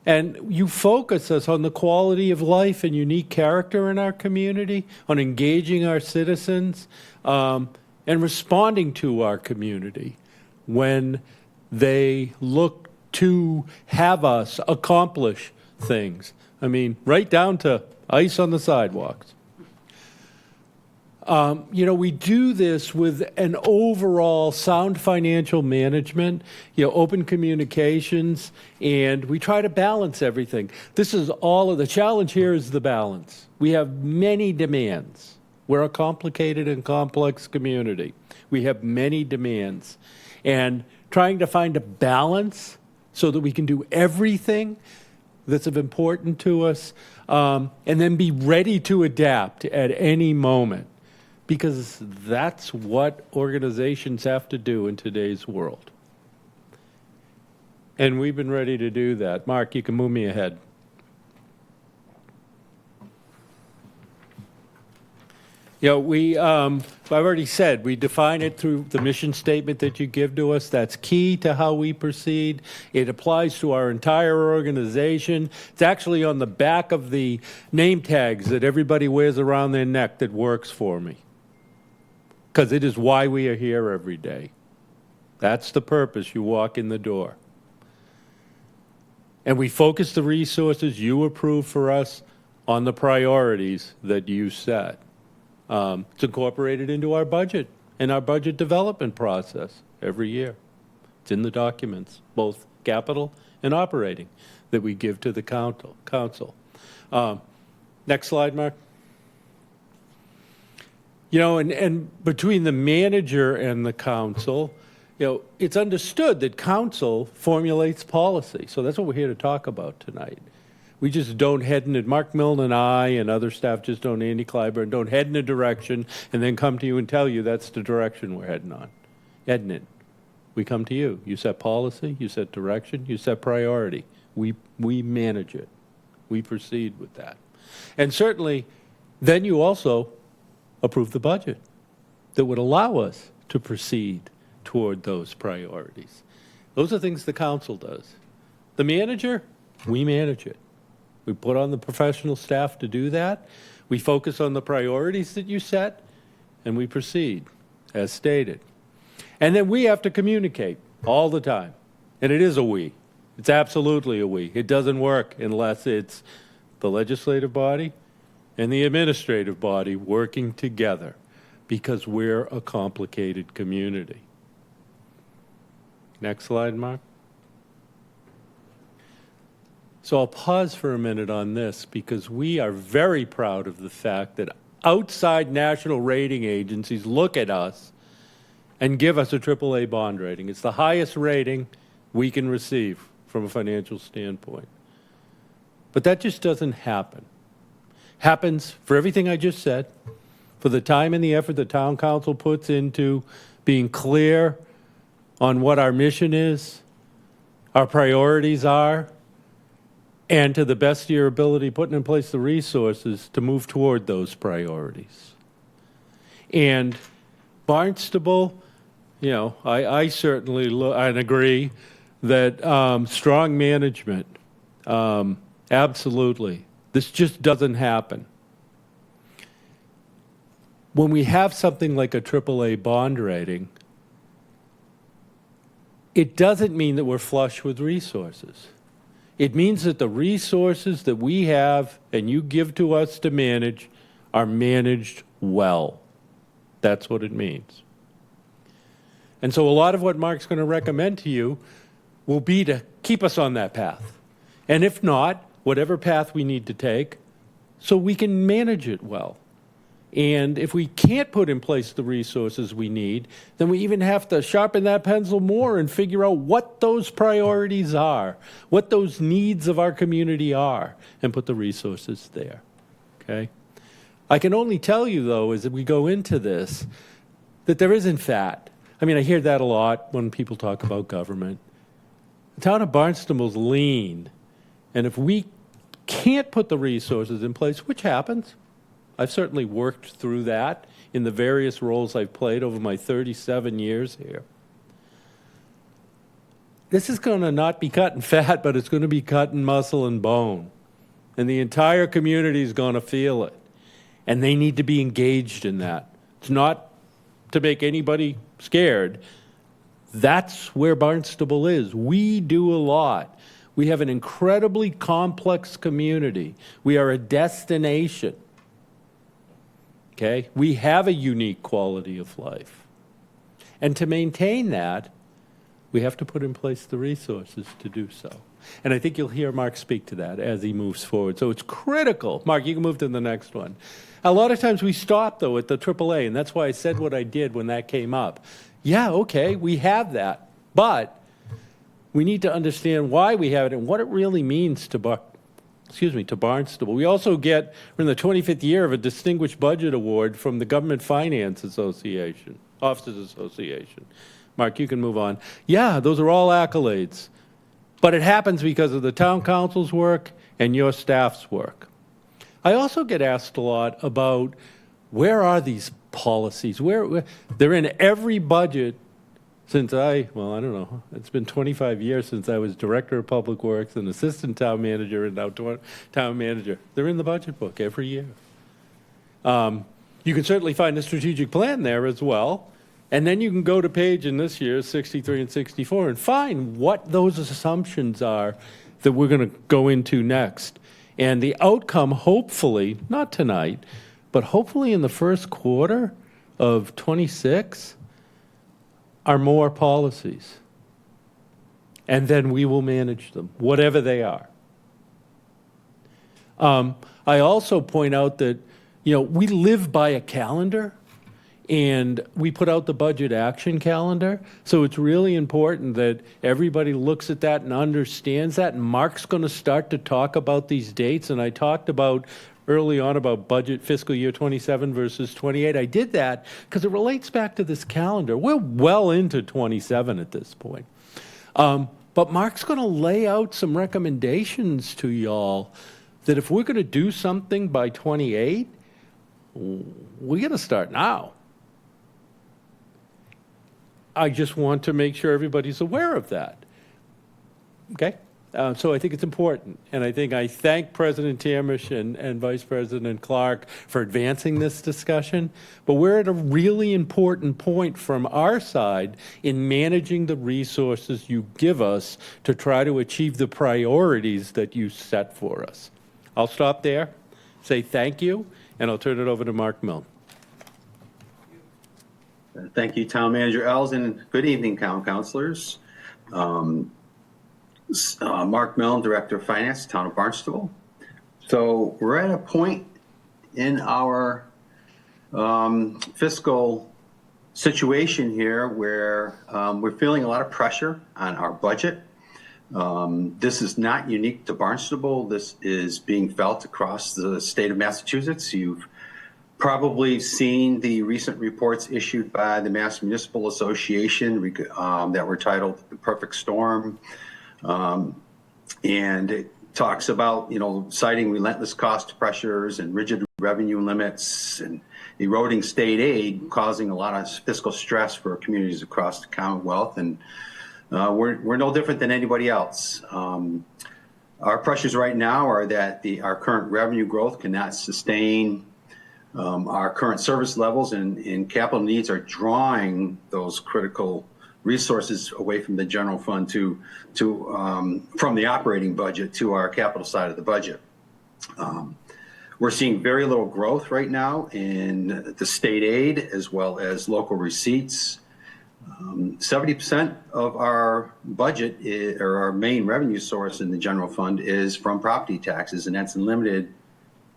And you focus us on the quality of life and unique character in our community, on engaging our citizens, and responding to our community when they look to have us accomplish things. I mean, right down to ice on the sidewalks. We do this with an overall sound financial management, open communications, and we try to balance everything. This is all of the challenge here is the balance. We have many demands. We're a complicated and complex community. We have many demands. And trying to find a balance so that we can do everything that's of importance to us, and then be ready to adapt at any moment, because that's what organizations have to do in today's world. And we've been ready to do that. Mark, you can move me ahead. I've already said, we define it through the mission statement that you give to us. That's key to how we proceed. It applies to our entire organization. It's actually on the back of the name tags that everybody wears around their neck that works for me. Because it is why we are here every day. That's the purpose. You walk in the door. And we focus the resources you approve for us on the priorities that you set. It's incorporated into our budget and our budget development process every year. It's in the documents, both capital and operating, that we give to the council. Next slide, Mark. And between the manager and the council, it's understood that council formulates policy. So that's what we're here to talk about tonight. We just don't head in it. Mark Milne and I and other staff just don't, Andy Clyburn, don't head in a direction and then come to you and tell you that's the direction we're heading in. We come to you. You set policy, you set direction, you set priority. We manage it. We proceed with that. And certainly, then you also approve the budget that would allow us to proceed toward those priorities. Those are things the council does. The manager, we manage it. We put on the professional staff to do that. We focus on the priorities that you set, and we proceed, as stated. And then we have to communicate all the time. And it is a we. It's absolutely a we. It doesn't work unless it's the legislative body and the administrative body working together, because we're a complicated community. Next slide, Mark. So I'll pause for a minute on this, because we are very proud of the fact that outside national rating agencies look at us and give us a AAA bond rating. It's the highest rating we can receive from a financial standpoint. But that just doesn't happen. Happens for everything I just said, for the time and the effort the town council puts into being clear on what our mission is, our priorities are, and to the best of your ability, putting in place the resources to move toward those priorities. And Barnstable, I certainly look and agree that strong management, absolutely. This just doesn't happen. When we have something like a AAA bond rating, it doesn't mean that we're flush with resources. It means that the resources that we have and you give to us to manage are managed well. That's what it means. And so a lot of what Mark's going to recommend to you will be to keep us on that path. And if not, whatever path we need to take, so we can manage it well. And if we can't put in place the resources we need, then we even have to sharpen that pencil more and figure out what those priorities are, what those needs of our community are, and put the resources there, okay? I can only tell you, though, as we go into this, that there isn't fat. I mean, I hear that a lot when people talk about government. The town of Barnstable's lean, and if we can't put the resources in place, which happens, I've certainly worked through that in the various roles I've played over my 37 years here. This is going to not be cut in fat, but it's going to be cut in muscle and bone. And the entire community is going to feel it. And they need to be engaged in that. It's not to make anybody scared. That's where Barnstable is. We do a lot. We have an incredibly complex community. We are a destination. Okay? We have a unique quality of life. And to maintain that, we have to put in place the resources to do so. And I think you'll hear Mark speak to that as he moves forward. So it's critical. Mark, you can move to the next one. A lot of times we stop, though, at the AAA, and that's why I said what I did when that came up. Yeah, okay, we have that. But we need to understand why we have it and what it really means to Barnstable. We also we're in the 25th year of a Distinguished Budget Award from the Government Finance Association, Officers Association. Mark, you can move on. Yeah, those are all accolades. But it happens because of the town council's work and your staff's work. I also get asked a lot about where are these policies? They're in every budget since I don't know, it's been 25 years since I was Director of Public Works and Assistant Town Manager and now Town Manager. They're in the budget book every year. You can certainly find a strategic plan there as well. And then you can go to page in this year, 63 and 64, and find what those assumptions are that we're going to go into next. And the outcome, hopefully, not tonight, but hopefully in the first quarter of 26, are more policies. And then we will manage them, whatever they are. I also point out that, we live by a calendar, and we put out the budget action calendar. So it's really important that everybody looks at that and understands that. And Mark's going to start to talk about these dates. And I talked about early on about budget fiscal year 27 versus 28. I did that because it relates back to this calendar. We're well into 27 at this point. But Mark's going to lay out some recommendations to y'all that if we're going to do something by 28, we got to start now. I just want to make sure everybody's aware of that. Okay? So I think it's important. And I thank President Tamish and Vice President Clark for advancing this discussion. But we're at a really important point from our side in managing the resources you give us to try to achieve the priorities that you set for us. I'll stop there, say thank you, and I'll turn it over to Mark Milne. Thank you, Town Manager Ells, and good evening, Town Councilors. Mark Milne, Director of Finance, Town of Barnstable. So we're at a point in our fiscal situation here where we're feeling a lot of pressure on our budget. This is not unique to Barnstable. This is being felt across the state of Massachusetts. You've probably seen the recent reports issued by the Mass Municipal Association that were titled The Perfect Storm. And it talks about, citing relentless cost pressures and rigid revenue limits and eroding state aid, causing a lot of fiscal stress for communities across the Commonwealth. And we're no different than anybody else. Our pressures right now are that our current revenue growth cannot sustain our current service levels, and capital needs are drawing those critical resources away from the general fund from the operating budget to our capital side of the budget. We're seeing very little growth right now in the state aid as well as local receipts. 70% of our budget or our main revenue source in the general fund is from property taxes, and that's limited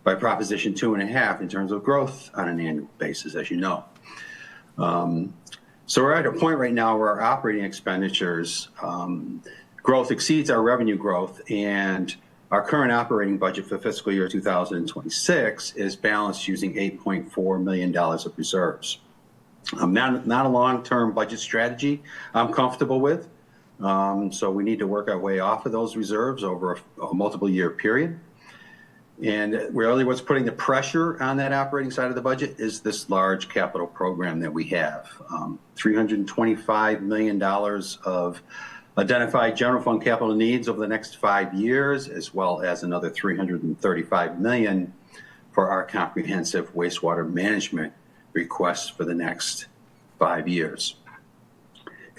by Proposition 2.5 in terms of growth on an annual basis, as you know. So we're at a point right now where our operating expenditures growth exceeds our revenue growth, and our current operating budget for fiscal year 2026 is balanced using $8.4 million of reserves. Not a long-term budget strategy I'm comfortable with, so we need to work our way off of those reserves over a multiple-year period. And really what's putting the pressure on that operating side of the budget is this large capital program that we have. $325 million of identified general fund capital needs over the next 5 years, as well as another $335 million for our comprehensive wastewater management requests for the next 5 years.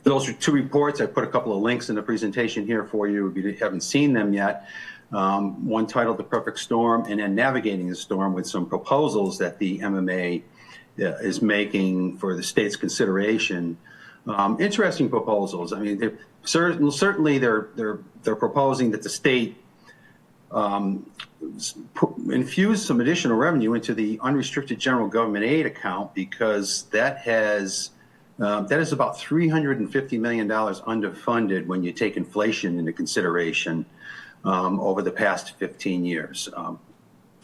Those are two reports. I put a couple of links in the presentation here for you if you haven't seen them yet. One titled The Perfect Storm, and then Navigating the Storm, with some proposals that the MMA is making for the state's consideration. Interesting proposals. I mean, certainly they're proposing that the state infuse some additional revenue into the unrestricted general government aid account, because that is about $350 million underfunded when you take inflation into consideration over the past 15 years.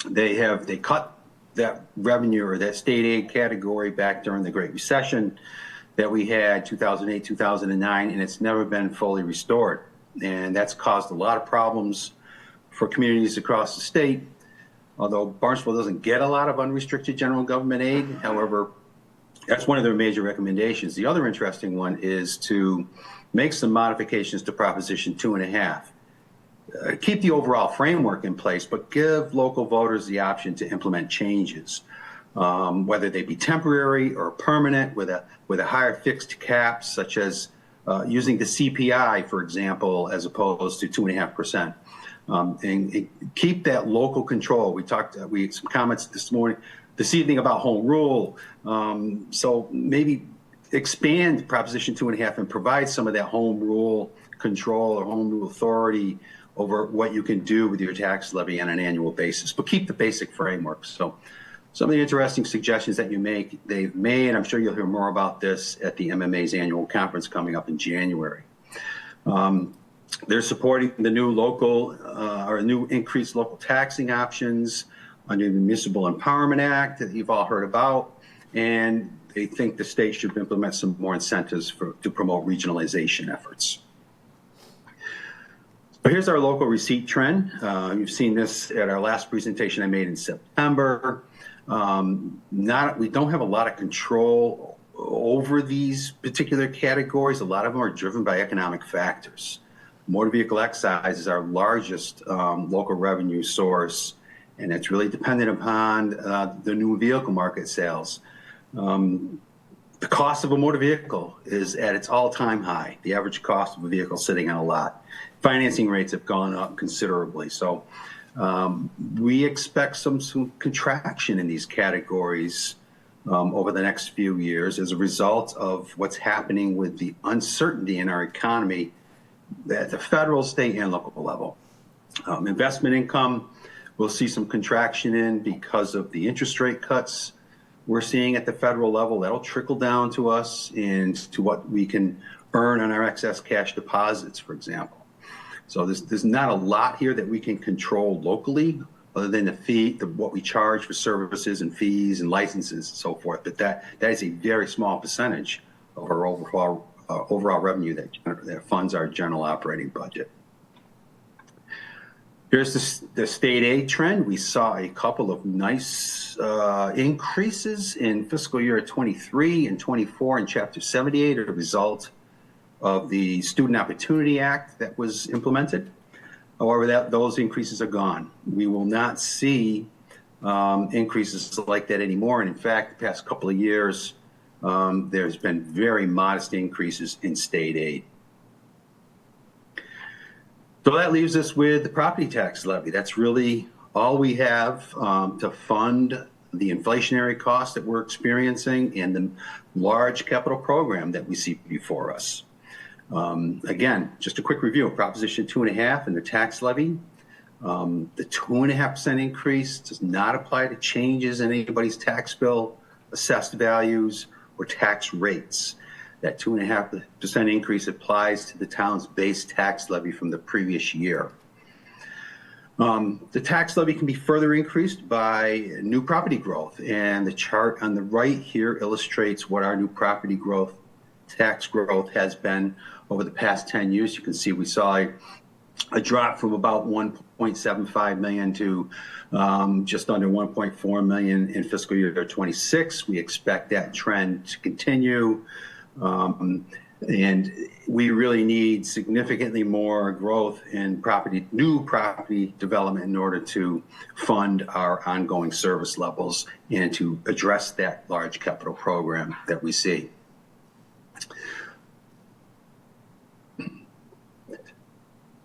They cut that revenue or that state aid category back during the Great Recession that we had 2008, 2009, and it's never been fully restored. And that's caused a lot of problems for communities across the state. Although Barnstable doesn't get a lot of unrestricted general government aid, however, that's one of their major recommendations. The other interesting one is to make some modifications to Proposition 2.5. Keep the overall framework in place, but give local voters the option to implement changes, whether they be temporary or permanent, with a higher fixed cap, such as using the CPI, for example, as opposed to 2.5%. And keep that local control. We had some comments this evening about home rule. So maybe expand Proposition 2.5 and provide some of that home rule control or home rule authority over what you can do with your tax levy on an annual basis, but keep the basic framework. So some of the interesting suggestions that they've made, I'm sure you'll hear more about this at the MMA's annual conference coming up in January. They're supporting the new new increased local taxing options under the Municipal Empowerment Act that you've all heard about, and they think the state should implement some more incentives to promote regionalization efforts. But here's our local receipt trend. You've seen this at our last presentation I made in September. We don't have a lot of control over these particular categories. A lot of them are driven by economic factors. Motor vehicle excise is our largest local revenue source, and it's really dependent upon the new vehicle market sales. The cost of a motor vehicle is at its all-time high. The average cost of a vehicle sitting on a lot. Financing rates have gone up considerably. So we expect some contraction in these categories over the next few years as a result of what's happening with the uncertainty in our economy at the federal, state, and local level. Investment income, we'll see some contraction in because of the interest rate cuts we're seeing at the federal level. That'll trickle down to us and to what we can earn on our excess cash deposits, for example. So there's not a lot here that we can control locally, other than what we charge for services and fees and licenses and so forth. But that is a very small percentage of our overall revenue that funds our general operating budget. Here's the state aid trend. We saw a couple of nice increases in fiscal year 23 and 24 in Chapter 78 as a result of the Student Opportunity Act that was implemented. However, those increases are gone. We will not see increases like that anymore. And in fact, the past couple of years, there's been very modest increases in state aid. So that leaves us with the property tax levy. That's really all we have to fund the inflationary costs that we're experiencing and the large capital program that we see before us. Again, just a quick review of Proposition 2.5 and the tax levy. The 2.5% increase does not apply to changes in anybody's tax bill, assessed values, or tax rates. That 2.5% increase applies to the town's base tax levy from the previous year. The tax levy can be further increased by new property growth, and the chart on the right here illustrates what our new property growth, tax growth has been over the past 10 years. You can see we saw a drop from about 1.75 million to just under 1.4 million in fiscal year 26. We expect that trend to continue. And we really need significantly more growth in new property development in order to fund our ongoing service levels and to address that large capital program that we see.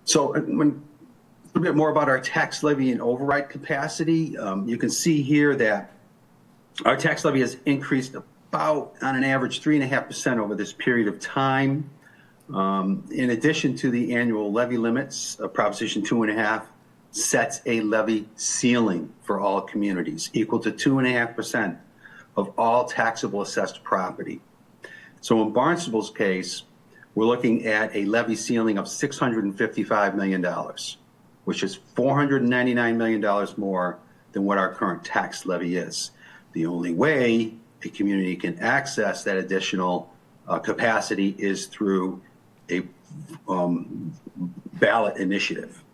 So a little bit more about our tax levy and override capacity. You can see here that our tax levy has increased about, on an average, 3.5% over this period of time. In addition to the annual levy limits, Proposition 2.5 sets a levy ceiling for all communities, equal to 2.5% of all taxable assessed property. So in Barnstable's case, we're looking at a levy ceiling of $655 million, which is $499 million more than what our current tax levy is. The only way a community can access that additional capacity is through a ballot initiative.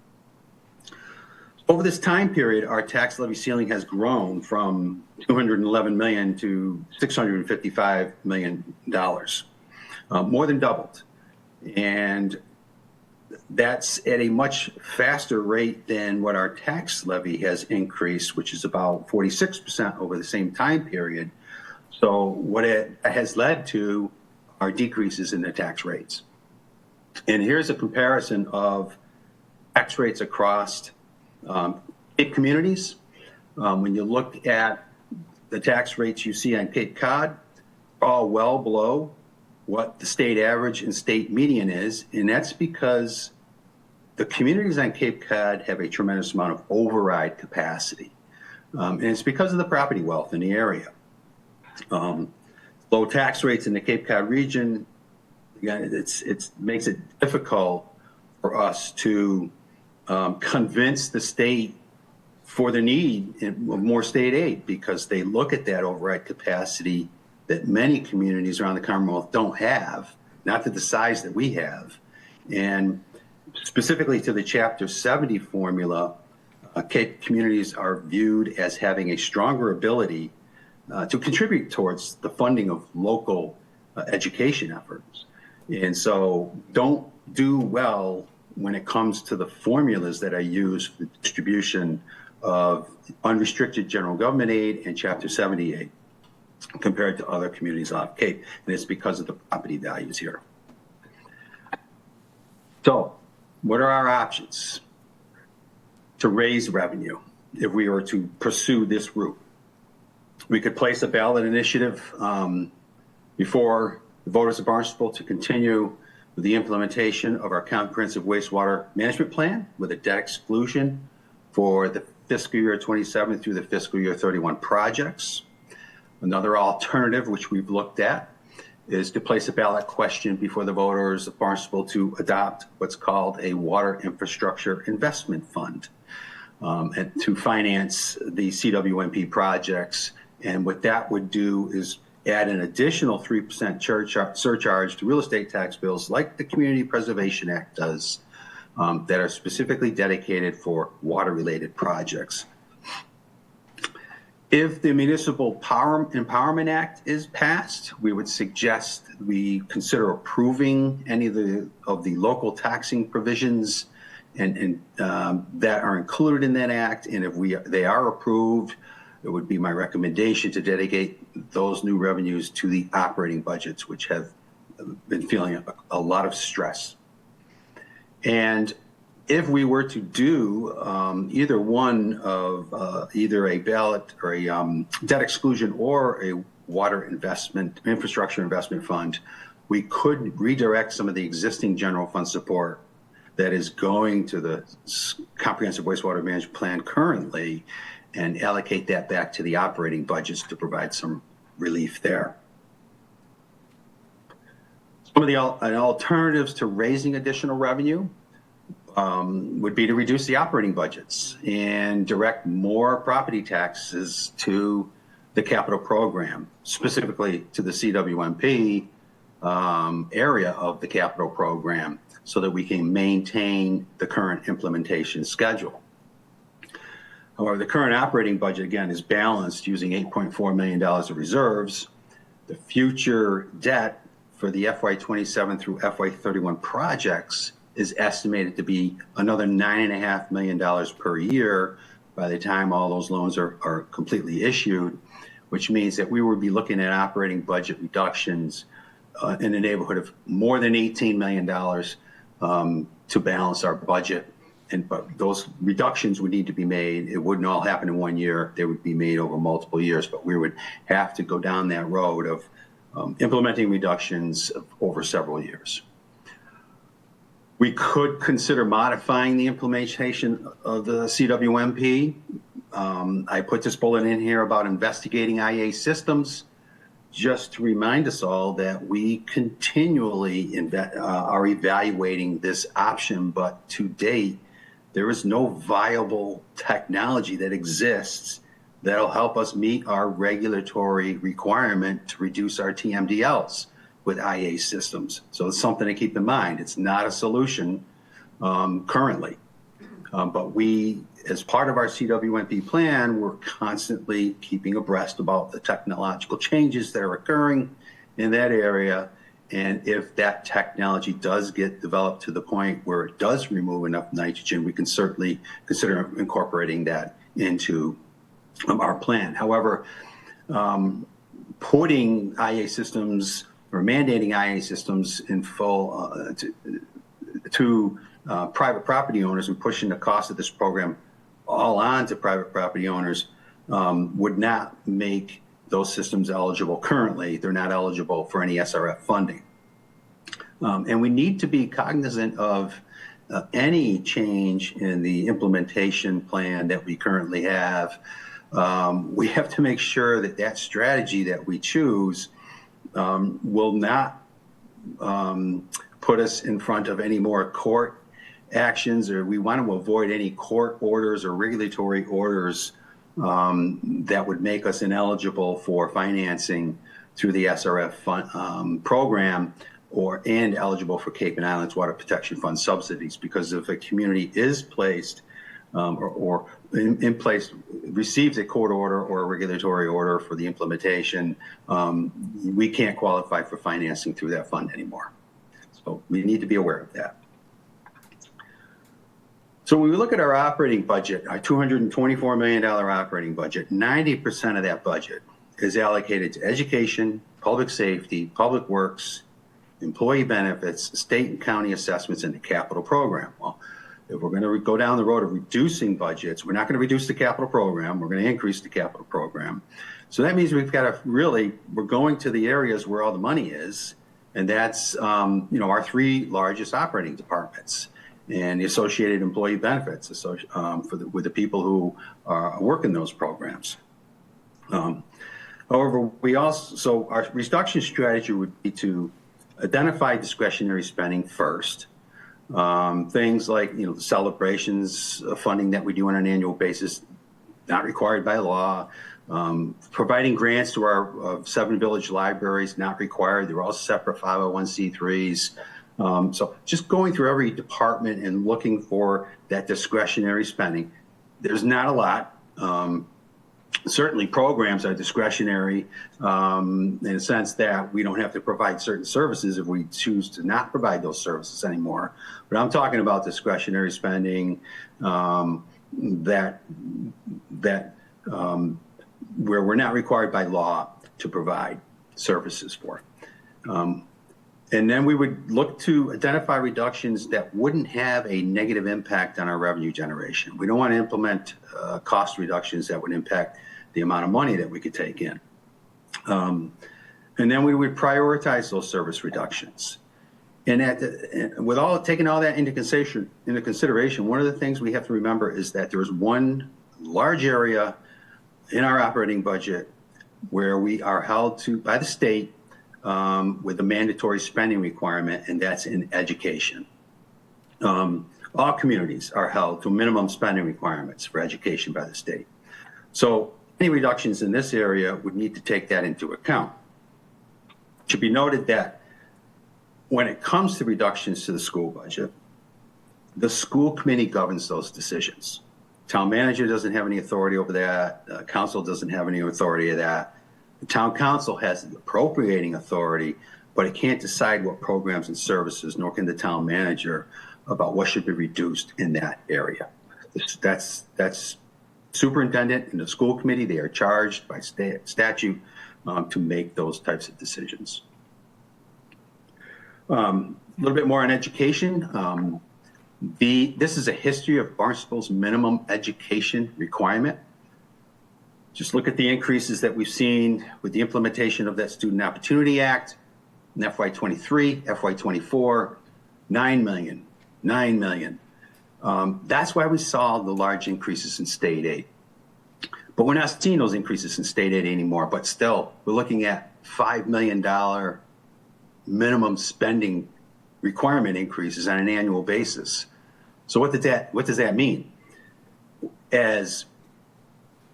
Over this time period, our tax levy ceiling has grown from $211 million to $655 million, more than doubled. And that's at a much faster rate than what our tax levy has increased, which is about 46% over the same time period. So what it has led to are decreases in the tax rates. And here's a comparison of tax rates across Cape communities. When you look at the tax rates you see on Cape Cod, all well below what the state average and state median is, and that's because the communities on Cape Cod have a tremendous amount of override capacity. And it's because of the property wealth in the area. Low tax rates in the Cape Cod region, again, it makes it difficult for us to convince the state for the need of more state aid, because they look at that override capacity that many communities around the Commonwealth don't have, not to the size that we have. And specifically to the Chapter 70 formula, Cape communities are viewed as having a stronger ability to contribute towards the funding of local education efforts. And so don't do well when it comes to the formulas that are used for the distribution of unrestricted general government aid and Chapter 70 aid compared to other communities off Cape. And it's because of the property values here. So what are our options to raise revenue if we were to pursue this route? We could place a ballot initiative before the voters of Barnstable to continue with the implementation of our comprehensive wastewater management plan with a debt exclusion for the fiscal year 27 through the fiscal year 31 projects. Another alternative, which we've looked at, is to place a ballot question before the voters of Barnstable to adopt what's called a water infrastructure investment fund and to finance the CWMP projects. And what that would do is add an additional 3% surcharge to real estate tax bills like the Community Preservation Act does, that are specifically dedicated for water-related projects. If the Municipal Power Empowerment Act is passed, we would suggest we consider approving any of the local taxing provisions and that are included in that act. And if they are approved, it would be my recommendation to dedicate those new revenues to the operating budgets, which have been feeling a lot of stress. And if we were to do either one of either a ballot or a debt exclusion or a water investment, infrastructure investment fund, we could redirect some of the existing general fund support that is going to the comprehensive wastewater management plan currently and allocate that back to the operating budgets to provide some relief there. Some of the alternatives to raising additional revenue would be to reduce the operating budgets and direct more property taxes to the capital program, specifically to the CWMP area of the capital program, so that we can maintain the current implementation schedule. However, the current operating budget, again, is balanced using $8.4 million of reserves. The future debt for the FY27 through FY31 projects is estimated to be another $9.5 million per year by the time all those loans are completely issued, which means that we would be looking at operating budget reductions in the neighborhood of more than $18 million to balance our budget. But those reductions would need to be made. It wouldn't all happen in one year. They would be made over multiple years, but we would have to go down that road of implementing reductions over several years. We could consider modifying the implementation of the CWMP. I put this bullet in here about investigating IA systems, just to remind us all that we continually are evaluating this option, but to date, there is no viable technology that exists that'll help us meet our regulatory requirement to reduce our TMDLs with IA systems. So it's something to keep in mind. It's not a solution currently, but we, as part of our CWMP plan, we're constantly keeping abreast about the technological changes that are occurring in that area. And if that technology does get developed to the point where it does remove enough nitrogen, we can certainly consider incorporating that into our plan. However, putting IA systems or mandating IA systems in full to private property owners and pushing the cost of this program all on to private property owners would not make those systems eligible currently. They're not eligible for any SRF funding. And we need to be cognizant of any change in the implementation plan that we currently have. We have to make sure that that strategy that we choose will not put us in front of any more court actions, or we want to avoid any court orders or regulatory orders that would make us ineligible for financing through the SRF program and eligible for Cape and Islands Water Protection Fund subsidies. Because if a community is placed or in place, receives a court order or a regulatory order for the implementation, we can't qualify for financing through that fund anymore. So we need to be aware of that. So when we look at our operating budget, our $224 million operating budget, 90% of that budget is allocated to education, public safety, public works, employee benefits, state and county assessments, and the capital program. Well, if we're going to go down the road of reducing budgets, we're not going to reduce the capital program. We're going to increase the capital program. So that means we've got to really, we're going to the areas where all the money is, and that's our three largest operating departments and the associated employee benefits with the people who work in those programs. However, our reduction strategy would be to identify discretionary spending first. Things like the celebrations funding that we do on an annual basis, not required by law. Providing grants to our 7 village libraries, not required. They're all separate 501c3s. So just going through every department and looking for that discretionary spending. There's not a lot. Certainly programs are discretionary in a sense that we don't have to provide certain services if we choose to not provide those services anymore. But I'm talking about discretionary spending that where we're not required by law to provide services for. And then we would look to identify reductions that wouldn't have a negative impact on our revenue generation. We don't want to implement cost reductions that would impact the amount of money that we could take in. And then we would prioritize those service reductions. And with taking all that into consideration, one of the things we have to remember is that there is one large area in our operating budget where we are held to by the state with a mandatory spending requirement, and that's in education. All communities are held to minimum spending requirements for education by the state. So any reductions in this area would need to take that into account. It should be noted that when it comes to reductions to the school budget, the school committee governs those decisions. Town manager doesn't have any authority over that. Council doesn't have any authority of that. The town council has the appropriating authority, but it can't decide what programs and services, nor can the town manager about what should be reduced in that area. That's superintendent and the school committee. They are charged by statute to make those types of decisions. A little bit more on education. This is a history of Barnstable's minimum education requirement. Just look at the increases that we've seen with the implementation of that Student Opportunity Act in FY23, FY24, 9 million, 9 million. That's why we saw the large increases in state aid. But we're not seeing those increases in state aid anymore, but still, we're looking at $5 million minimum spending requirement increases on an annual basis. So what does that mean? As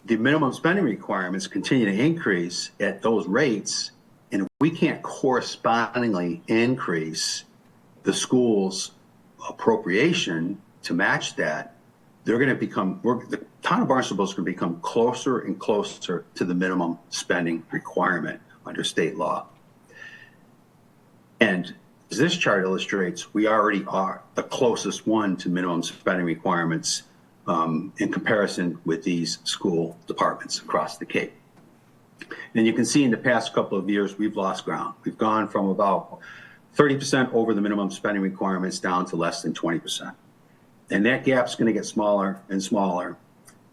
the minimum spending requirements continue to increase at those rates, and if we can't correspondingly increase the school's appropriation to match that, they're going to become, the town of Barnstable is going to become closer and closer to the minimum spending requirement under state law. And as this chart illustrates, we already are the closest one to minimum spending requirements in comparison with these school departments across the Cape. And you can see in the past couple of years, we've lost ground. We've gone from about 30% over the minimum spending requirements down to less than 20%. And that gap's going to get smaller and smaller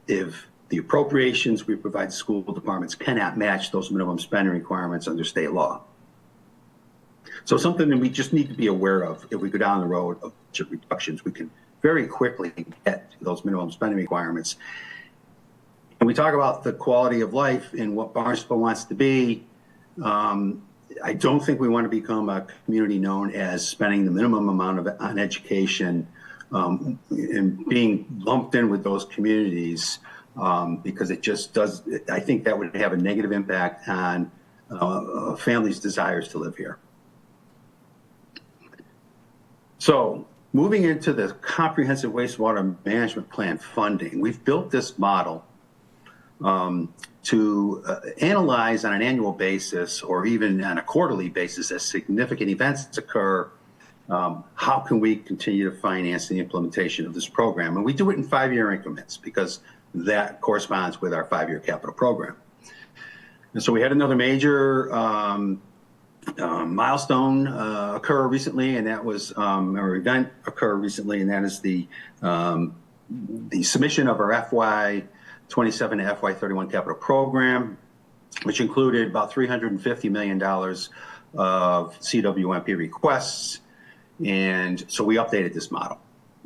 if the appropriations we provide to school departments cannot match those minimum spending requirements under state law. So something that we just need to be aware of if we go down the road of budget reductions, we can very quickly get to those minimum spending requirements. And we talk about the quality of life and what Barnstable wants to be. I don't think we want to become a community known as spending the minimum amount on education and being lumped in with those communities because it just does, I think that would have a negative impact on families' desires to live here. So moving into the comprehensive wastewater management plan funding, we've built this model to analyze on an annual basis or even on a quarterly basis as significant events occur, how can we continue to finance the implementation of this program? And we do it in 5-year increments because that corresponds with our 5-year capital program. And so we had another major milestone occur recently, and that was, or event occur recently, and that is the submission of our FY27 to FY31 capital program, which included about $350 million of CWMP requests. And so we updated this model.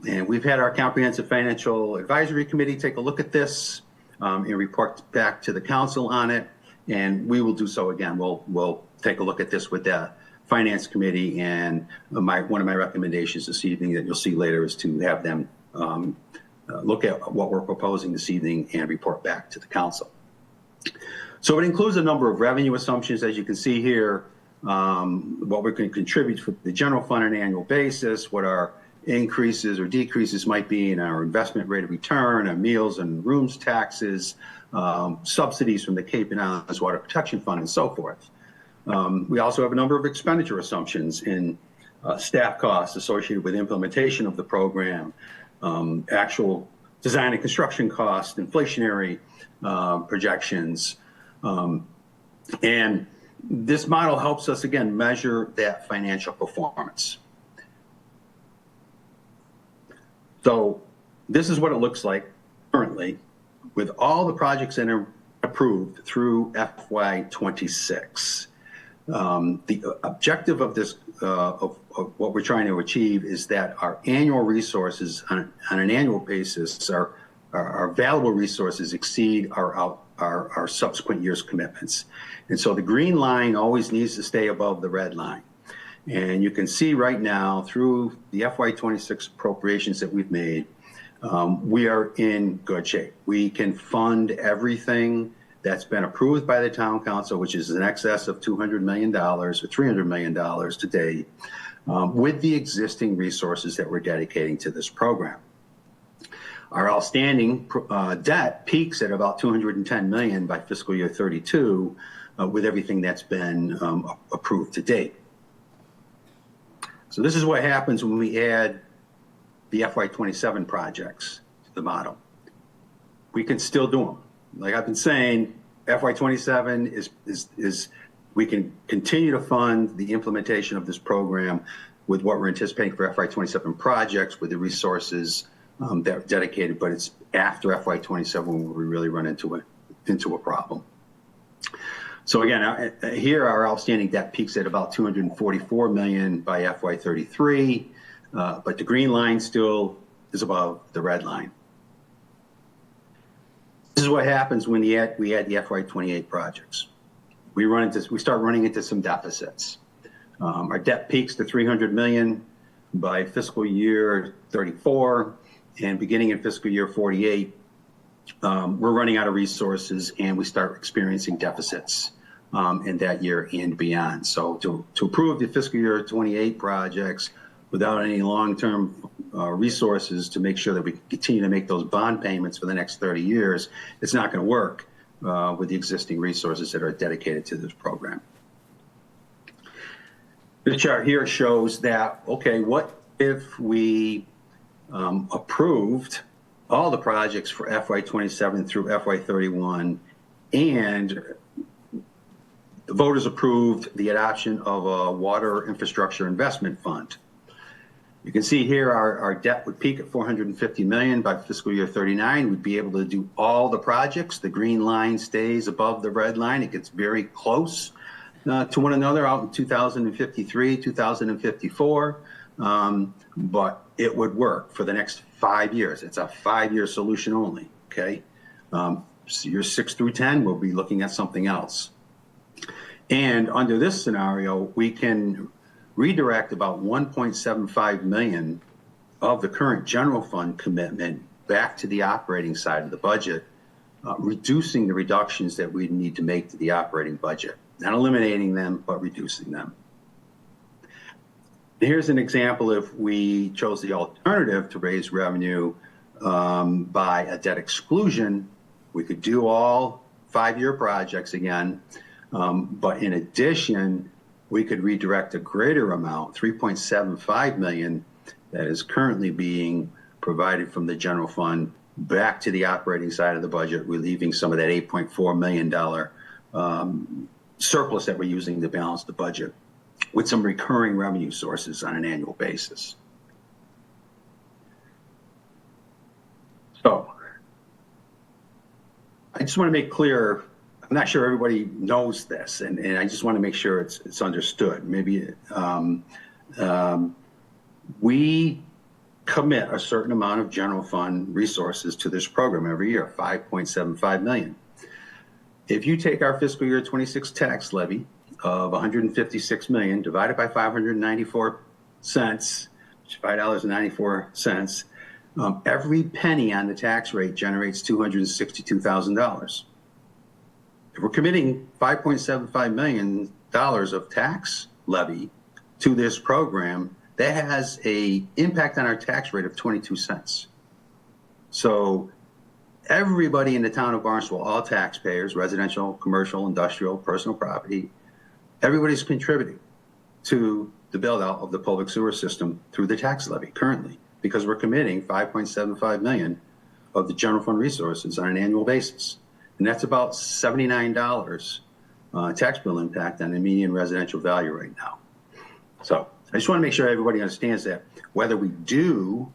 And we've had our Comprehensive Financial Advisory Committee take a look at this and report back to the council on it. And we will do so again. We'll take a look at this with the Finance Committee. And one of my recommendations this evening that you'll see later is to have them look at what we're proposing this evening and report back to the council. So it includes a number of revenue assumptions, as you can see here, what we can contribute for the general fund on an annual basis, what our increases or decreases might be in our investment rate of return, our meals and rooms taxes, subsidies from the Cape and Islands Water Protection Fund, and so forth. We also have a number of expenditure assumptions in staff costs associated with implementation of the program, actual design and construction costs, inflationary projections, And this model helps us, again, measure that financial performance. So this is what it looks like currently with all the projects that are approved through FY26. The objective of this, of what we're trying to achieve, is that our annual resources on an annual basis, our available resources exceed our subsequent year's commitments. And so the green line always needs to stay above the red line. And you can see right now through the FY26 appropriations that we've made, we are in good shape. We can fund everything that's been approved by the town council, which is in excess of $200 million or $300 million today, with the existing resources that we're dedicating to this program. Our outstanding debt peaks at about $210 million by fiscal year 32, with everything that's been approved to date. So this is what happens when we add the FY27 projects to the model. We can still do them. Like I've been saying, FY27 is we can continue to fund the implementation of this program with what we're anticipating for FY27 projects with the resources that are dedicated, but it's after FY27 when we really run into a problem. So again, here our outstanding debt peaks at about $244 million by FY33, but the green line still is above the red line. This is what happens when we add the FY28 projects. We start running into some deficits. Our debt peaks to $300 million by fiscal year 34, and beginning in fiscal year 48, we're running out of resources and we start experiencing deficits in that year and beyond. So to approve the fiscal year 28 projects without any long-term resources to make sure that we continue to make those bond payments for the next 30 years, it's not going to work with the existing resources that are dedicated to this program. This chart here shows that, okay, what if we approved all the projects for FY27 through FY31 and the voters approved the adoption of a water infrastructure investment fund? You can see here our debt would peak at $450 million by fiscal year 39. We'd be able to do all the projects. The green line stays above the red line. It gets very close to one another out in 2053, 2054, but it would work for the next 5 years. It's a 5-year solution only, okay? So years 6 through 10, we'll be looking at something else. And under this scenario, we can redirect about $1.75 million of the current general fund commitment back to the operating side of the budget, reducing the reductions that we need to make to the operating budget. Not eliminating them, but reducing them. Here's an example if we chose the alternative to raise revenue by a debt exclusion. We could do all 5-year projects again, but in addition, we could redirect a greater amount, $3.75 million, that is currently being provided from the general fund back to the operating side of the budget, relieving some of that $8.4 million surplus that we're using to balance the budget with some recurring revenue sources on an annual basis. So I just want to make clear, I'm not sure everybody knows this, and I just want to make sure it's understood. Maybe we commit a certain amount of general fund resources to this program every year, $5.75 million. If you take our fiscal year 26 tax levy of $156 million divided by 594 cents, which is $5.94, every penny on the tax rate generates $262,000. If we're committing $5.75 million of tax levy to this program, that has an impact on our tax rate of 22 cents. So everybody in the town of Barnstable, all taxpayers, residential, commercial, industrial, personal property, everybody's contributing to the build out of the public sewer system through the tax levy currently, because we're committing $5.75 million of the general fund resources on an annual basis. And that's about $79 tax bill impact on the median residential value right now. So I just want to make sure everybody understands that whether we do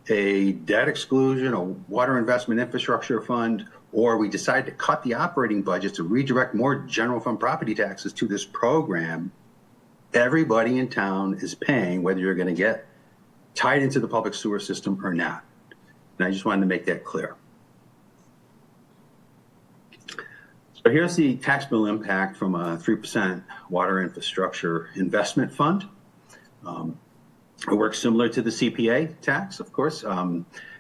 a debt exclusion, a water investment infrastructure fund, or we decide to cut the operating budget to redirect more general fund property taxes to this program, everybody in town is paying whether you're going to get tied into the public sewer system or not. And I just wanted to make that clear. So here's the tax bill impact from a 3% water infrastructure investment fund. It works similar to the CPA tax, of course.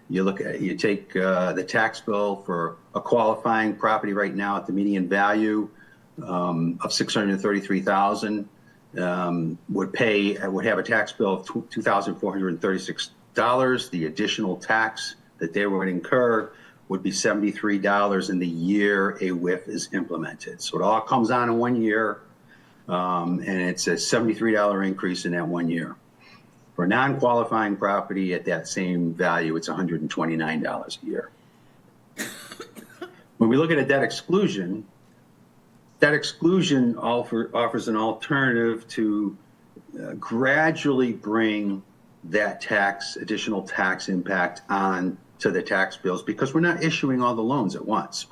You take the tax bill for a qualifying property right now at the median value of $633,000 would have a tax bill of $2,436. The additional tax that they would incur would be $73 in the year a WIF is implemented. So it all comes on in 1 year, and it's a $73 increase in that 1 year. For a non-qualifying property at that same value, it's $129 a year. When we look at a debt exclusion offers an alternative to gradually bring that additional tax impact on to the tax bills, because we're not issuing all the loans at once.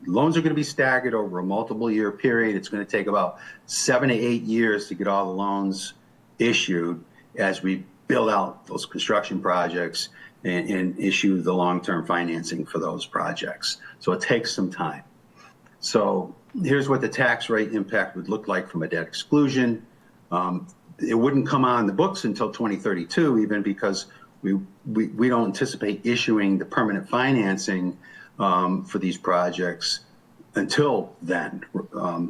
Loans are going to be staggered over a multiple year period. It's going to take about 7 to 8 years to get all the loans issued as we build out those construction projects and issue the long-term financing for those projects. So it takes some time. So here's what the tax rate impact would look like from a debt exclusion. It wouldn't come on the books until 2032, even because we don't anticipate issuing the permanent financing for these projects until then.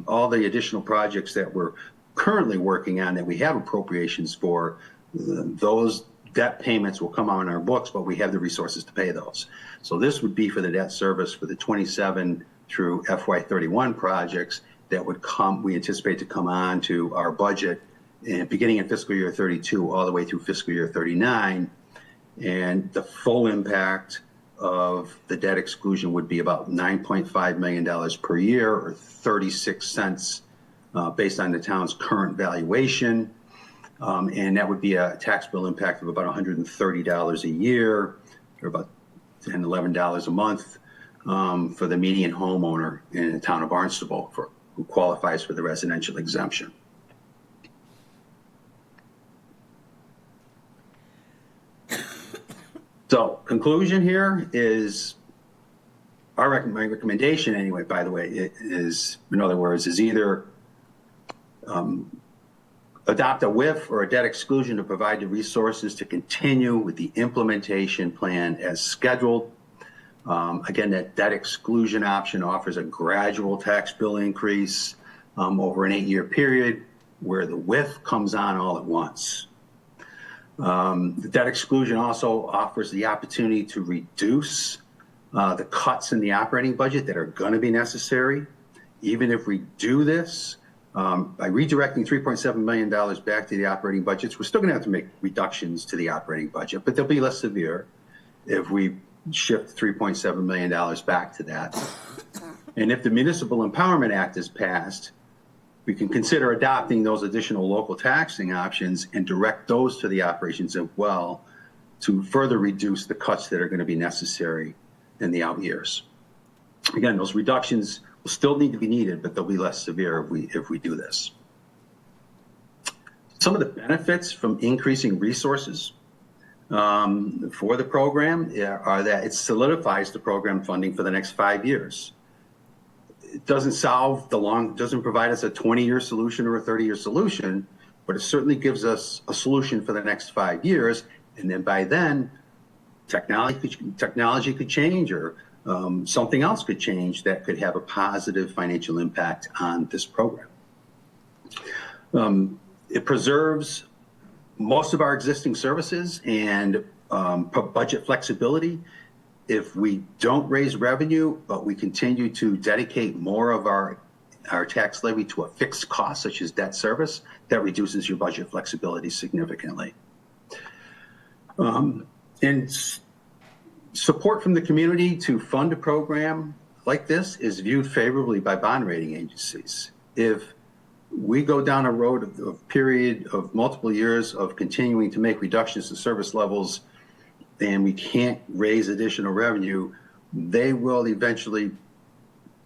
All the additional projects that we're currently working on that we have appropriations for, those debt payments will come on our books, but we have the resources to pay those. So this would be for the debt service for the 27 through FY31 projects that we anticipate to come on to our budget beginning in fiscal year 32 all the way through fiscal year 39. And the full impact of the debt exclusion would be about $9.5 million per year, or 36 cents based on the town's current valuation. And that would be a tax bill impact of about $130 a year, or about $10, $11 a month for the median homeowner in the town of Barnstable who qualifies for the residential exemption. So conclusion here is my recommendation anyway, by the way, is, in other words, is either adopt a WIF or a debt exclusion to provide the resources to continue with the implementation plan as scheduled. Again, that debt exclusion option offers a gradual tax bill increase over an 8-year period, where the WIF comes on all at once. The debt exclusion also offers the opportunity to reduce the cuts in the operating budget that are going to be necessary. Even if we do this, by redirecting $3.7 million back to the operating budgets, we're still going to have to make reductions to the operating budget, but they'll be less severe if we shift $3.7 million back to that. And if the Municipal Empowerment Act is passed, we can consider adopting those additional local taxing options and direct those to the operations as well to further reduce the cuts that are going to be necessary in the out years. Again, those reductions will still need to be needed, but they'll be less severe if we do this. Some of the benefits from increasing resources for the program are that it solidifies the program funding for the next 5 years. It doesn't doesn't provide us a 20-year solution or a 30-year solution, but it certainly gives us a solution for the next 5 years. And then by then, technology could change, or something else could change that could have a positive financial impact on this program. It preserves most of our existing services and budget flexibility. If we don't raise revenue, but we continue to dedicate more of our tax levy to a fixed cost, such as debt service, that reduces your budget flexibility significantly. And support from the community to fund a program like this is viewed favorably by bond rating agencies. If we go down a road of period of multiple years of continuing to make reductions to service levels and we can't raise additional revenue, they will eventually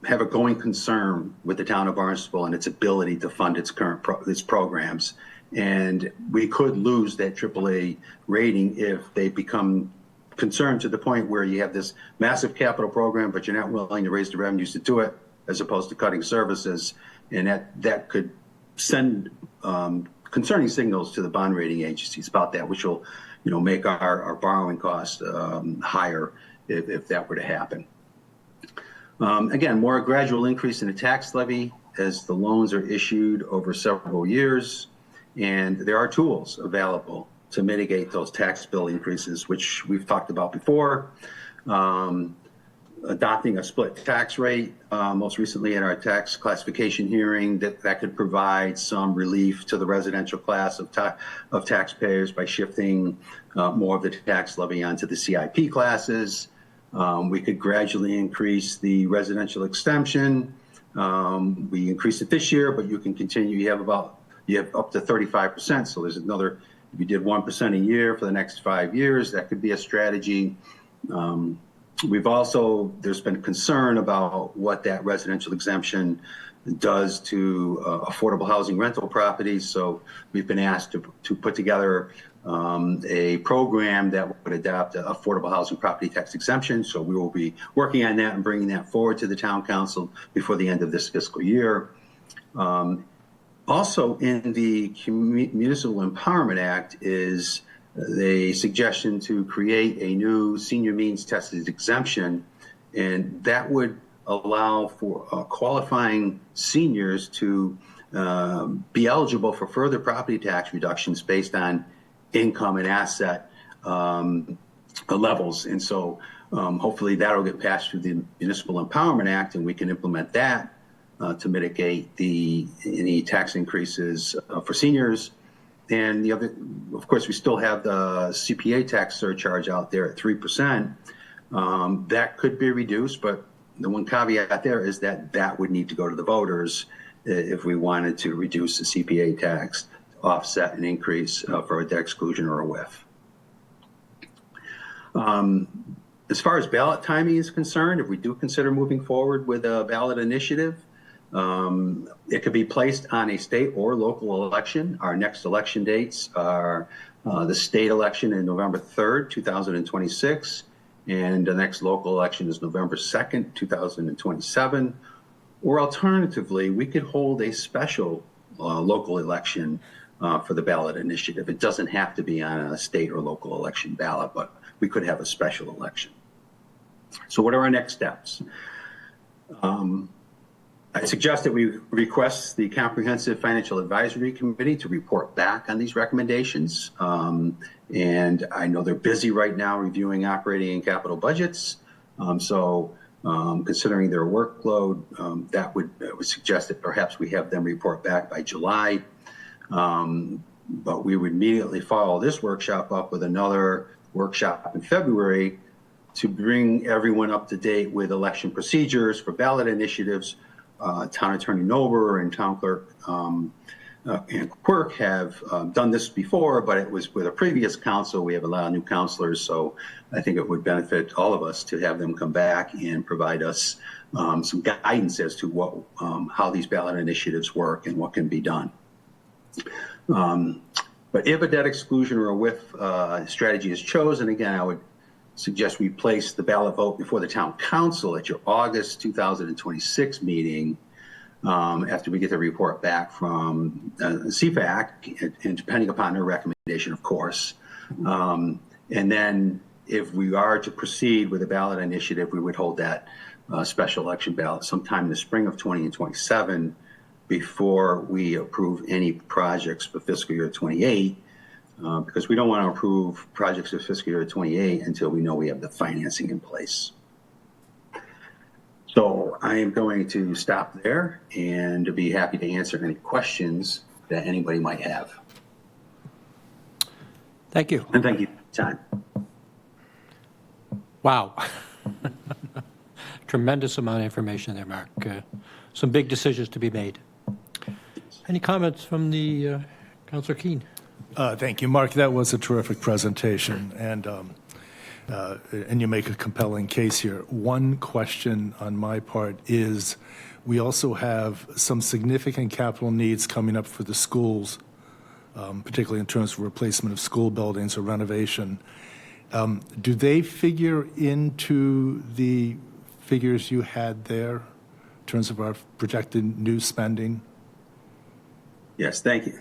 have a going concern with the town of Barnstable and its ability to fund its current its programs. And we could lose that AAA rating if they become concerned to the point where you have this massive capital program, but you're not willing to raise the revenues to do it, as opposed to cutting services. And that could send concerning signals to the bond rating agencies about that, which will, make our borrowing costs higher if that were to happen. Again, more gradual increase in the tax levy as the loans are issued over several years. And there are tools available to mitigate those tax bill increases, which we've talked about before. Adopting a split tax rate, most recently in our tax classification hearing, that could provide some relief to the residential class of taxpayers by shifting more of the tax levy onto the CIP classes. We could gradually increase the residential exemption. We increased it this year, but you can continue. You have up to 35%. So there's another, if you did 1% a year for the next 5 years, that could be a strategy. There's been concern about what that residential exemption does to affordable housing rental properties. So we've been asked to put together a program that would adopt an affordable housing property tax exemption. So we will be working on that and bringing that forward to the town council before the end of this fiscal year. Also in the Municipal Empowerment Act is the suggestion to create a new senior means tested exemption, and that would allow for qualifying seniors to be eligible for further property tax reductions based on income and asset levels. And so hopefully that'll get passed through the Municipal Empowerment Act, and we can implement that to mitigate any tax increases for seniors. And the other, of course, we still have the CPA tax surcharge out there at 3%. That could be reduced, but the one caveat there is that would need to go to the voters if we wanted to reduce the CPA tax to offset an increase for a debt exclusion or a WIF. As far as ballot timing is concerned, if we do consider moving forward with a ballot initiative, it could be placed on a state or local election. Our next election dates are the state election in November 3rd, 2026, and the next local election is November 2nd, 2027. Or alternatively, we could hold a special local election for the ballot initiative. It doesn't have to be on a state or local election ballot, but we could have a special election. So what are our next steps? I suggest that we request the Comprehensive Financial Advisory Committee to report back on these recommendations. And I know they're busy right now reviewing operating and capital budgets. Considering their workload, that would suggest that perhaps we have them report back by July. But we would immediately follow this workshop up with another workshop in February to bring everyone up to date with election procedures for ballot initiatives. Town Attorney Nober and Town Clerk and Quirk have done this before, but it was with a previous council. We have a lot of new councilors, so I think it would benefit all of us to have them come back and provide us some guidance as to how these ballot initiatives work and what can be done. But if a debt exclusion or a WIF strategy is chosen, again, I would suggest we place the ballot vote before the town council at your August 2026 meeting after we get the report back from CFAC, and depending upon their recommendation, of course. And then if we are to proceed with a ballot initiative, we would hold that special election ballot sometime in the spring of 2027 before we approve any projects for fiscal year 28. Because we don't want to approve projects for fiscal year 28 until we know we have the financing in place. So I am going to stop there and be happy to answer any questions that anybody might have. Thank you. And thank you for your time. Wow. tremendous amount of information there, Mark. Some big decisions to be made. Any comments from the Councilor Keene? Thank you, Mark. That was a terrific presentation, and you make a compelling case here. One question on my part is, we also have some significant capital needs coming up for the schools, particularly in terms of replacement of school buildings or renovation. Do they figure into the figures you had there in terms of our projected new spending? Yes, thank you.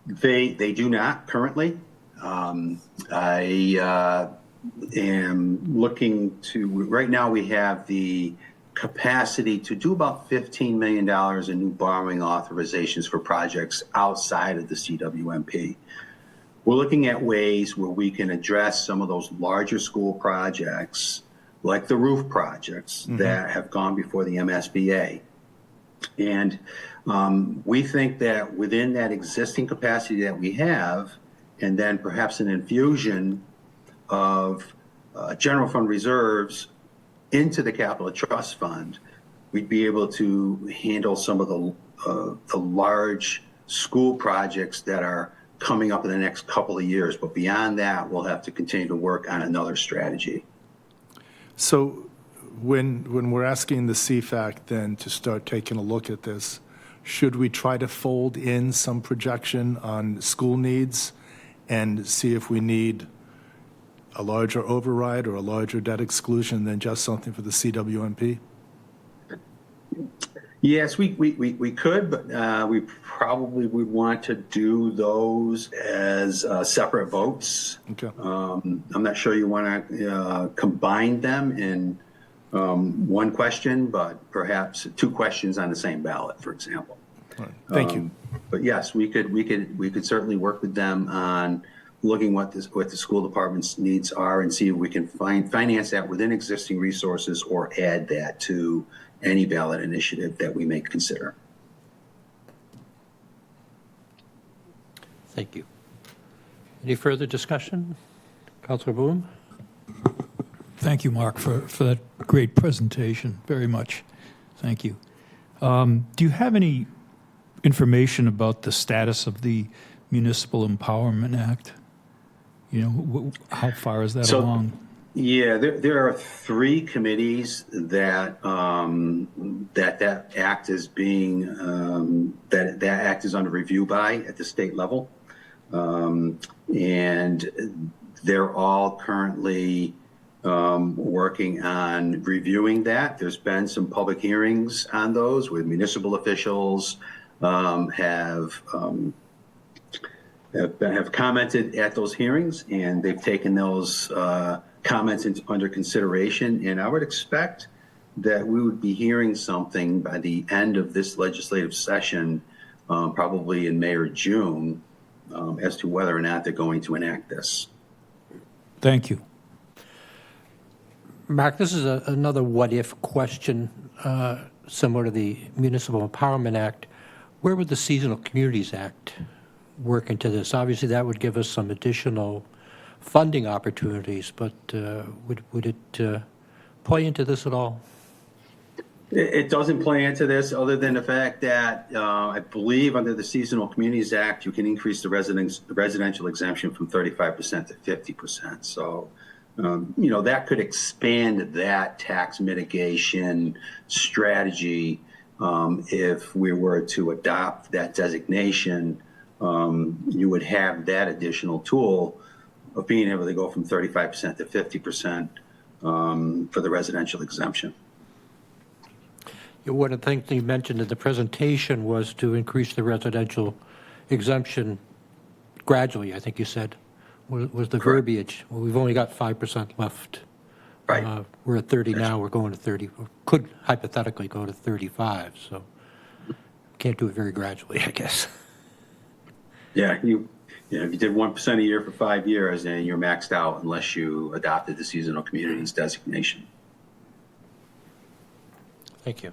They do not currently. I am looking to, right now we have the capacity to do about $15 million in new borrowing authorizations for projects outside of the CWMP. We're looking at ways where we can address some of those larger school projects, like the roof projects that have gone before the MSBA. And we think that within that existing capacity that we have, and then perhaps an infusion of general fund reserves into the capital trust fund, we'd be able to handle some of the large school projects that are coming up in the next couple of years. But beyond that, we'll have to continue to work on another strategy. So when we're asking the CFAC then to start taking a look at this, should we try to fold in some projection on school needs and see if we need a larger override or a larger debt exclusion than just something for the CWMP? Yes, we could, but we probably would want to do those as separate votes. Okay. I'm not sure you want to combine them in one question, but perhaps two questions on the same ballot, for example. All right. Thank you. But yes, we could certainly work with them on looking what the school department's needs are and see if we can finance that within existing resources or add that to any ballot initiative that we may consider. Thank you. Any further discussion? Councilor Boone? Thank you, Mark, for that great presentation, very much. Thank you. Do you have any information about the status of the Municipal Empowerment Act? You know, how far is that along? Yeah, there are three committees that that act is being that act is under review by at the state level, and they're all currently working on reviewing that. There's been some public hearings on those where municipal officials have commented at those hearings, and they've taken those comments under consideration. And I would expect that we would be hearing something by the end of this legislative session, probably in May or June, as to whether or not they're going to enact this. Thank you. Mark, this is another what-if question, similar to the Municipal Empowerment Act. Where would the Seasonal Communities Act work into this? Obviously, that would give us some additional funding opportunities, but would it play into this at all? It doesn't play into this, other than the fact that I believe under the Seasonal Communities Act, you can increase the residential exemption from 35% to 50%. So, that could expand that tax mitigation strategy if we were to adopt that designation. You would have that additional tool of being able to go from 35% to 50% for the residential exemption. One of the things you mentioned in the presentation was to increase the residential exemption gradually, I think you said, was the verbiage. Well, we've only got 5% left. Right. We're at 30 now, we're going to 30, could hypothetically go to 35, so can't do it very gradually, I guess. Yeah, if you did 1% a year for 5 years, then you're maxed out unless you adopted the Seasonal Communities designation. Thank you.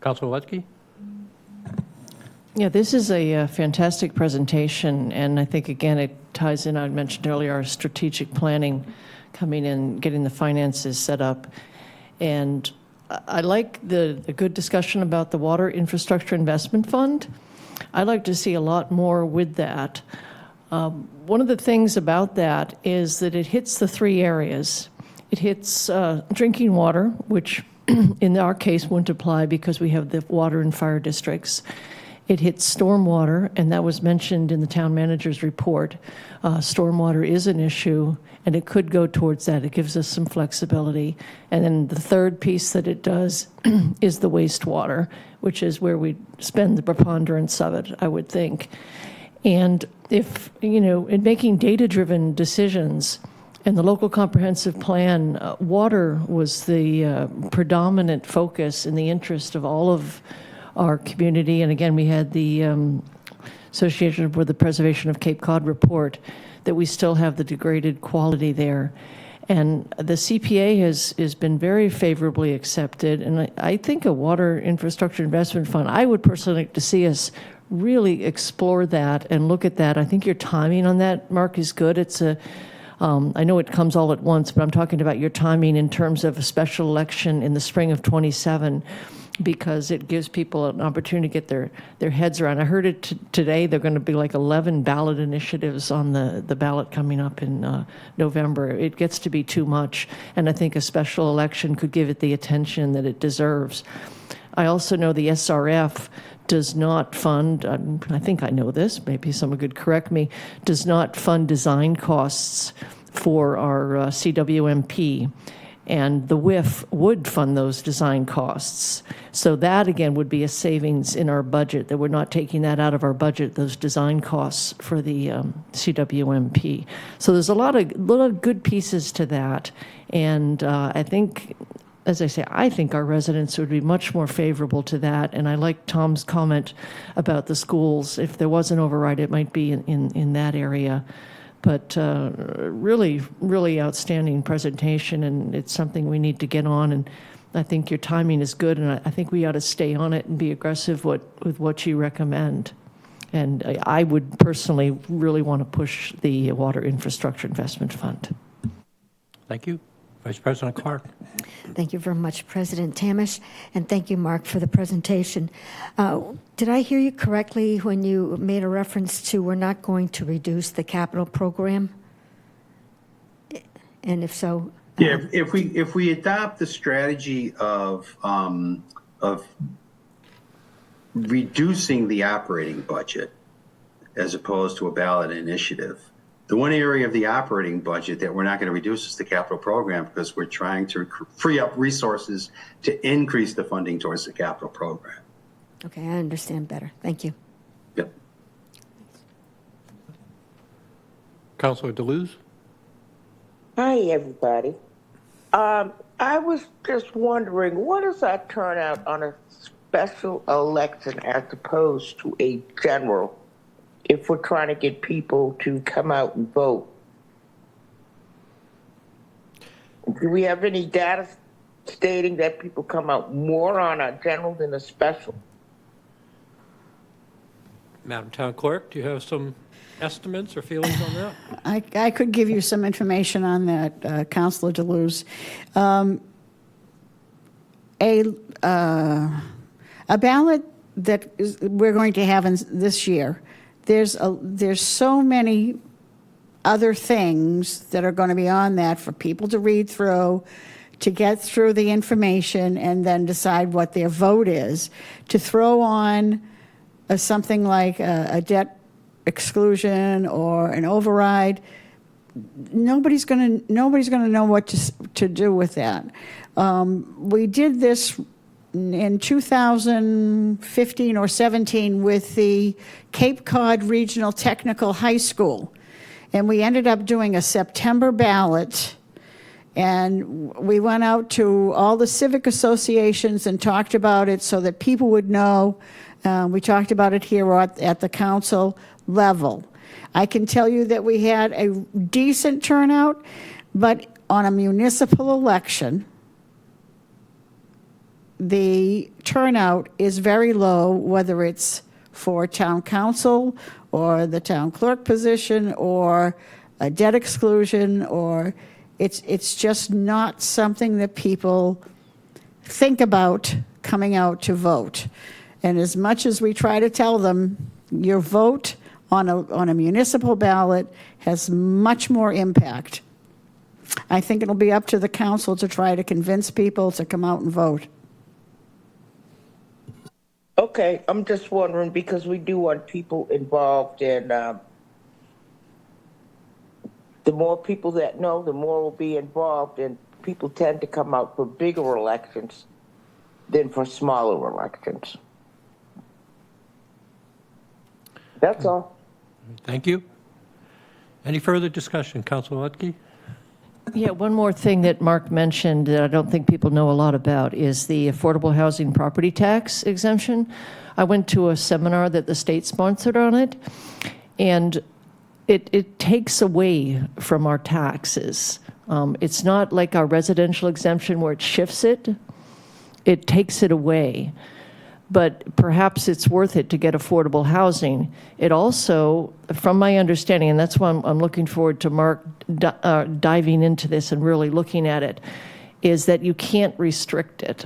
Councilor Lutzke? Yeah, this is a fantastic presentation, and I think, again, it ties in, I mentioned earlier, our strategic planning coming in, getting the finances set up. And I like the good discussion about the Water Infrastructure Investment Fund. I'd like to see a lot more with that. One of the things about that is that it hits the three areas. It hits drinking water, which in our case wouldn't apply because we have the water and fire districts. It hits stormwater, and that was mentioned in the town manager's report. Stormwater is an issue, and it could go towards that. It gives us some flexibility. And then the third piece that it does is the wastewater, which is where we spend the preponderance of it, I would think. And if, in making data-driven decisions, and the local comprehensive plan, water was the predominant focus in the interest of all of our community. And again, we had the Association for the Preservation of Cape Cod report that we still have the degraded quality there. And the CPA has been very favorably accepted. And I think a water infrastructure investment fund, I would personally like to see us really explore that and look at that. I think your timing on that, Mark, is good. It's I know it comes all at once, but I'm talking about your timing in terms of a special election in the spring of '27, because it gives people an opportunity to get their heads around. I heard it today. There are going to be like 11 ballot initiatives on the ballot coming up in November. It gets to be too much, and I think a special election could give it the attention that it deserves. I also know the SRF does not fund, I think I know this, maybe someone could correct me, does not fund design costs for our CWMP. And the WIF would fund those design costs. So that, again, would be a savings in our budget, that we're not taking that out of our budget, those design costs for the CWMP. So there's a lot of good pieces to that. And I think, as I say, I think our residents would be much more favorable to that. And I like Tom's comment about the schools. If there was an override, it might be in that area. But really, really outstanding presentation, and it's something we need to get on. And I think your timing is good, and I think we ought to stay on it and be aggressive with what you recommend. And I would personally really want to push the Water Infrastructure Investment Fund. Thank you. Vice President Clark. Thank you very much, President Tamish, and thank you, Mark, for the presentation. Did I hear you correctly when you made a reference to we're not going to reduce the capital program? And if so, yeah, if we adopt the strategy of reducing the operating budget as opposed to a ballot initiative, the one area of the operating budget that we're not going to reduce is the capital program, because we're trying to free up resources to increase the funding towards the capital program. Okay, I understand better. Thank you. Yep. Councilor Deleuze. Hi, everybody. I was just wondering, what is our turnout on a special election as opposed to a general, if we're trying to get people to come out and vote? Do we have any data stating that people come out more on a general than a special? Madam Town Clerk, do you have some estimates or feelings on that? I could give you some information on that, Councilor Deleuze. A ballot that we're going to have this year, there's so many other things that are going to be on that for people to read through, to get through the information, and then decide what their vote is. To throw on something like a debt exclusion or an override, nobody's going to know what to do with that. We did this in 2015 or 17 with the Cape Cod Regional Technical High School, and we ended up doing a September ballot, and we went out to all the civic associations and talked about it so that people would know. We talked about it here at the council level. I can tell you that we had a decent turnout, but on a municipal election, the turnout is very low, whether it's for town council or the town clerk position or a debt exclusion, or it's just not something that people think about coming out to vote. And as much as we try to tell them, your vote on a municipal ballot has much more impact. I think it'll be up to the council to try to convince people to come out and vote. Okay, I'm just wondering because we do want people involved, and the more people that know, the more will be involved, and people tend to come out for bigger elections than for smaller elections. That's all. Thank you. Any further discussion? Councilor Lutke? Yeah, one more thing that Mark mentioned that I don't think people know a lot about is the affordable housing property tax exemption. I went to a seminar that the state sponsored on it, and it takes away from our taxes. It's not like our residential exemption where it shifts it. It takes it away. But perhaps it's worth it to get affordable housing. It also, from my understanding, and that's why I'm looking forward to Mark diving into this and really looking at it, is that you can't restrict it,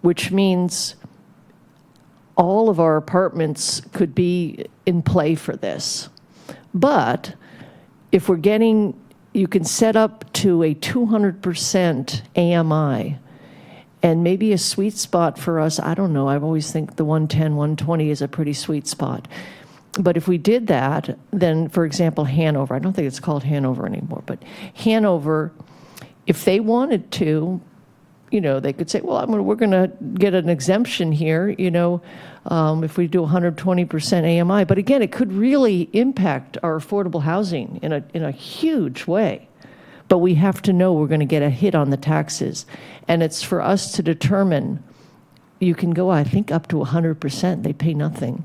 which means all of our apartments could be in play for this. But if we're getting, you can set up to a 200% AMI, and maybe a sweet spot for us, I don't know, I always think the 110, 120 is a pretty sweet spot. But if we did that, then, for example, Hanover, I don't think it's called Hanover anymore, but Hanover, if they wanted to, you know, they could say, well, we're going to get an exemption here, you know, if we do 120% AMI. But again, it could really impact our affordable housing in a huge way. But we have to know we're going to get a hit on the taxes. And it's for us to determine, you can go, I think, up to 100%, they pay nothing.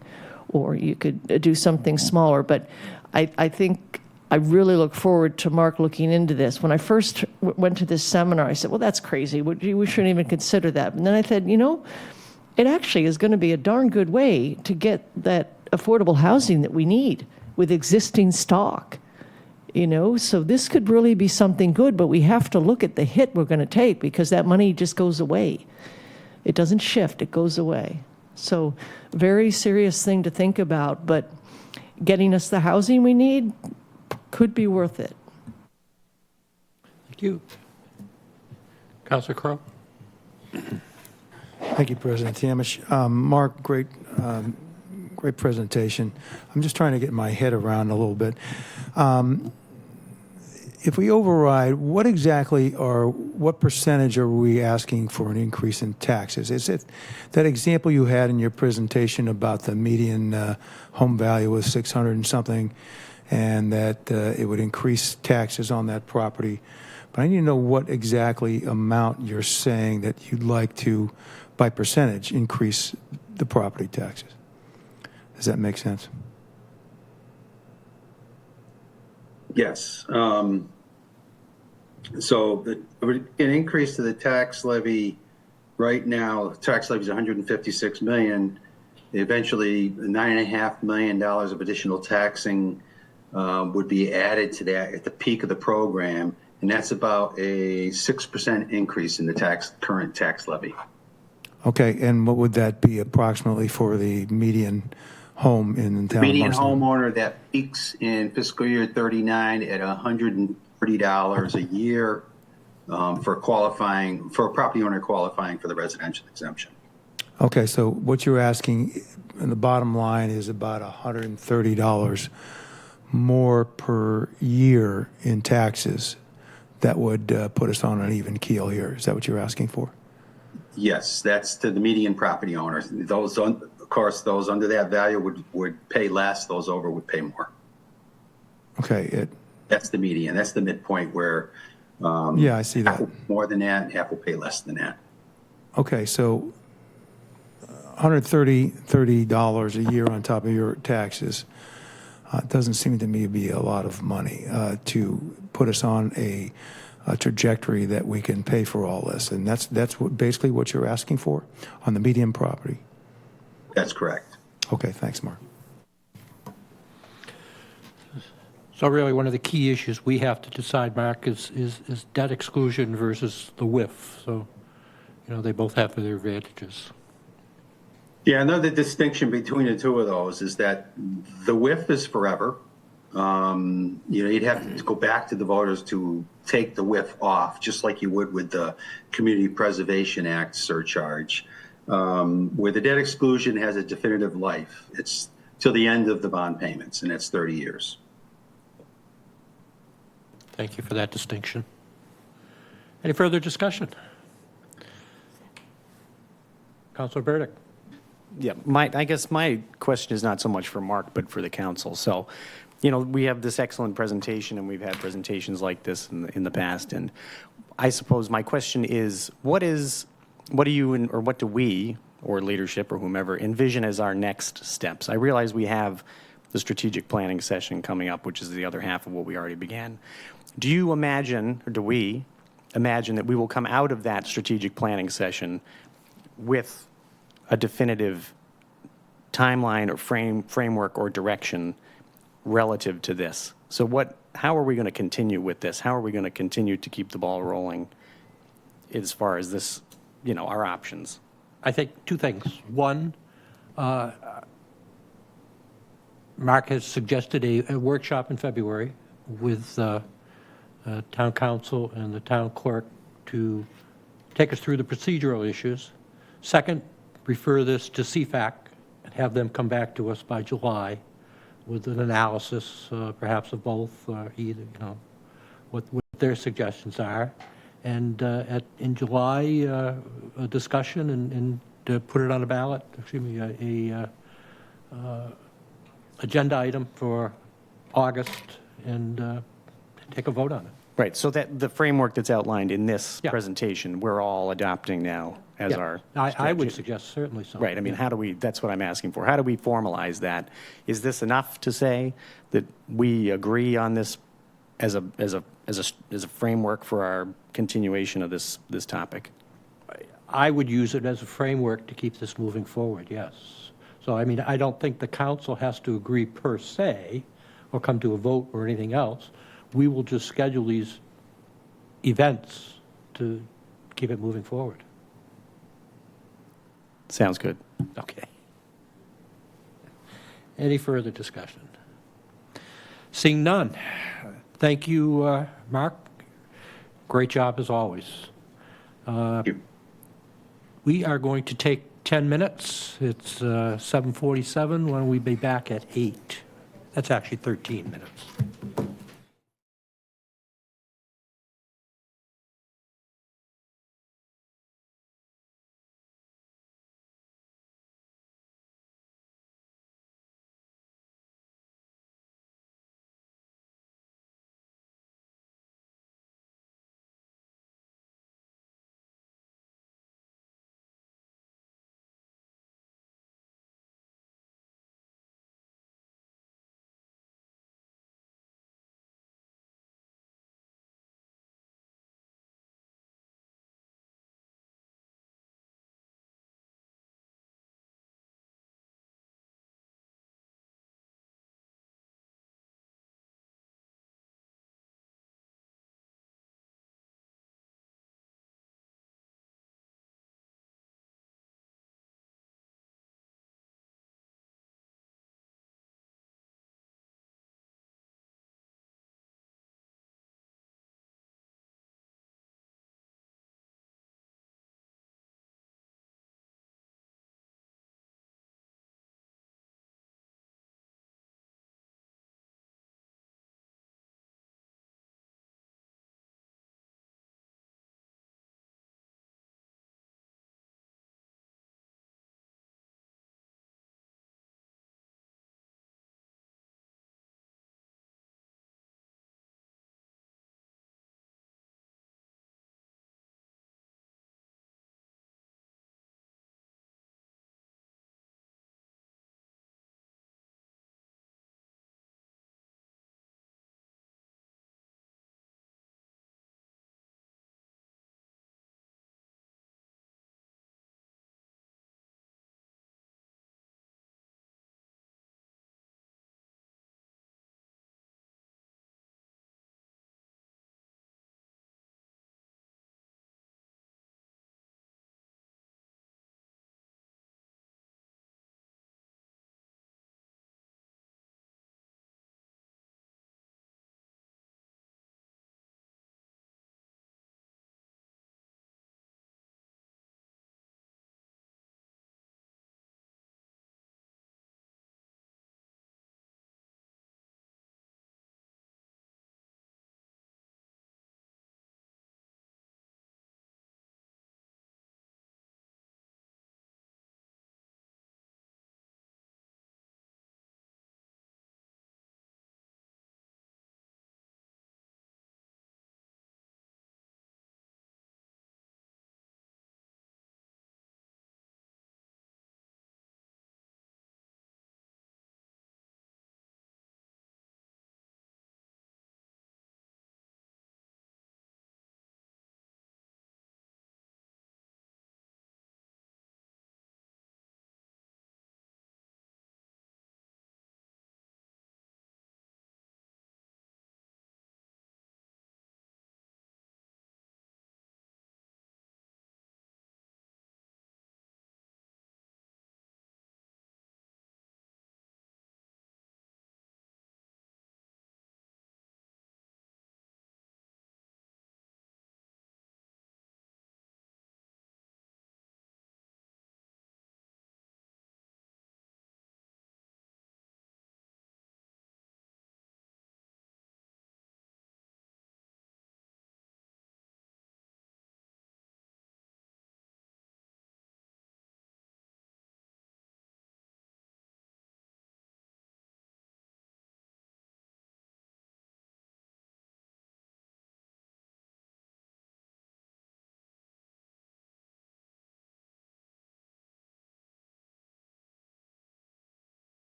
Or you could do something smaller. But I think I really look forward to Mark looking into this. When I first went to this seminar, I said, well, that's crazy. We shouldn't even consider that. And then I said, you know, it actually is going to be a darn good way to get that affordable housing that we need with existing stock. You know, so this could really be something good, but we have to look at the hit we're going to take because that money just goes away. It doesn't shift, it goes away. So very serious thing to think about, but getting us the housing we need could be worth it. Thank you. Councilor Crowe? Thank you, President Tamish. Mark, great presentation. I'm just trying to get my head around a little bit. If we override, what percentage are we asking for an increase in taxes? Is it that example you had in your presentation about the median home value was 600 and something, and that it would increase taxes on that property? But I need to know what exactly amount you're saying that you'd like to, by percentage, increase the property taxes. Does that make sense? Yes. So an increase to the tax levy right now, tax levy is 156 million. Eventually, $9.5 million of additional taxing would be added to that at the peak of the program, and that's about a 6% increase in the current tax levy. Okay, and what would that be approximately for the median home in the town? Median homeowner that peaks in fiscal year 39 at $130 a year for a property owner qualifying for the residential exemption. Okay, so what you're asking, and the bottom line is about $130 more per year in taxes. That would put us on an even keel here. Is that what you're asking for? Yes, that's to the median property owners. Those, of course, those under that value would pay less. Those over would pay more. Okay. That's the median. That's the midpoint where yeah, I see that. More than that, half will pay less than that. Okay, so $130 a year on top of your taxes doesn't seem to me to be a lot of money to put us on a trajectory that we can pay for all this. And that's basically what you're asking for on the median property. That's correct. Okay, thanks, Mark. So really, one of the key issues we have to decide, Mark, is debt exclusion versus the WIF. So they both have their advantages. Yeah, another distinction between the two of those is that the WIF is forever. You'd have to go back to the voters to take the WIF off, just like you would with the Community Preservation Act surcharge, where the debt exclusion has a definitive life. It's till the end of the bond payments, and that's 30 years. Thank you for that distinction. Any further discussion? Councilor Burdick. Yeah, I guess my question is not so much for Mark, but for the council. So, we have this excellent presentation, and we've had presentations like this in the past. And I suppose my question is, what do you, or what do we, or leadership, or whomever, envision as our next steps? I realize we have the strategic planning session coming up, which is the other half of what we already began. Do you imagine, or do we imagine that we will come out of that strategic planning session with a definitive timeline or framework or direction relative to this? So how are we going to continue with this? How are we going to continue to keep the ball rolling as far as this, our options? I think two things. One, Mark has suggested a workshop in February with town council and the town clerk to take us through the procedural issues. Second, refer this to CFAC and have them come back to us by July with an analysis, perhaps of both, either, what their suggestions are. And in July, a discussion and to put it on a ballot, agenda item for August and take a vote on it. Right, so that the framework that's outlined in this presentation, we're all adopting now as our I would suggest certainly so. Right, I mean, that's what I'm asking for. How do we formalize that? Is this enough to say that we agree on this as a framework for our continuation of this topic? I would use it as a framework to keep this moving forward, yes. So, I don't think the council has to agree per se or come to a vote or anything else. We will just schedule these events to keep it moving forward. Sounds good. Okay. Any further discussion? Seeing none. Thank you, Mark. Great job as always. We are going to take 10 minutes. It's 7:47. When we be back at 8? That's actually 13 minutes.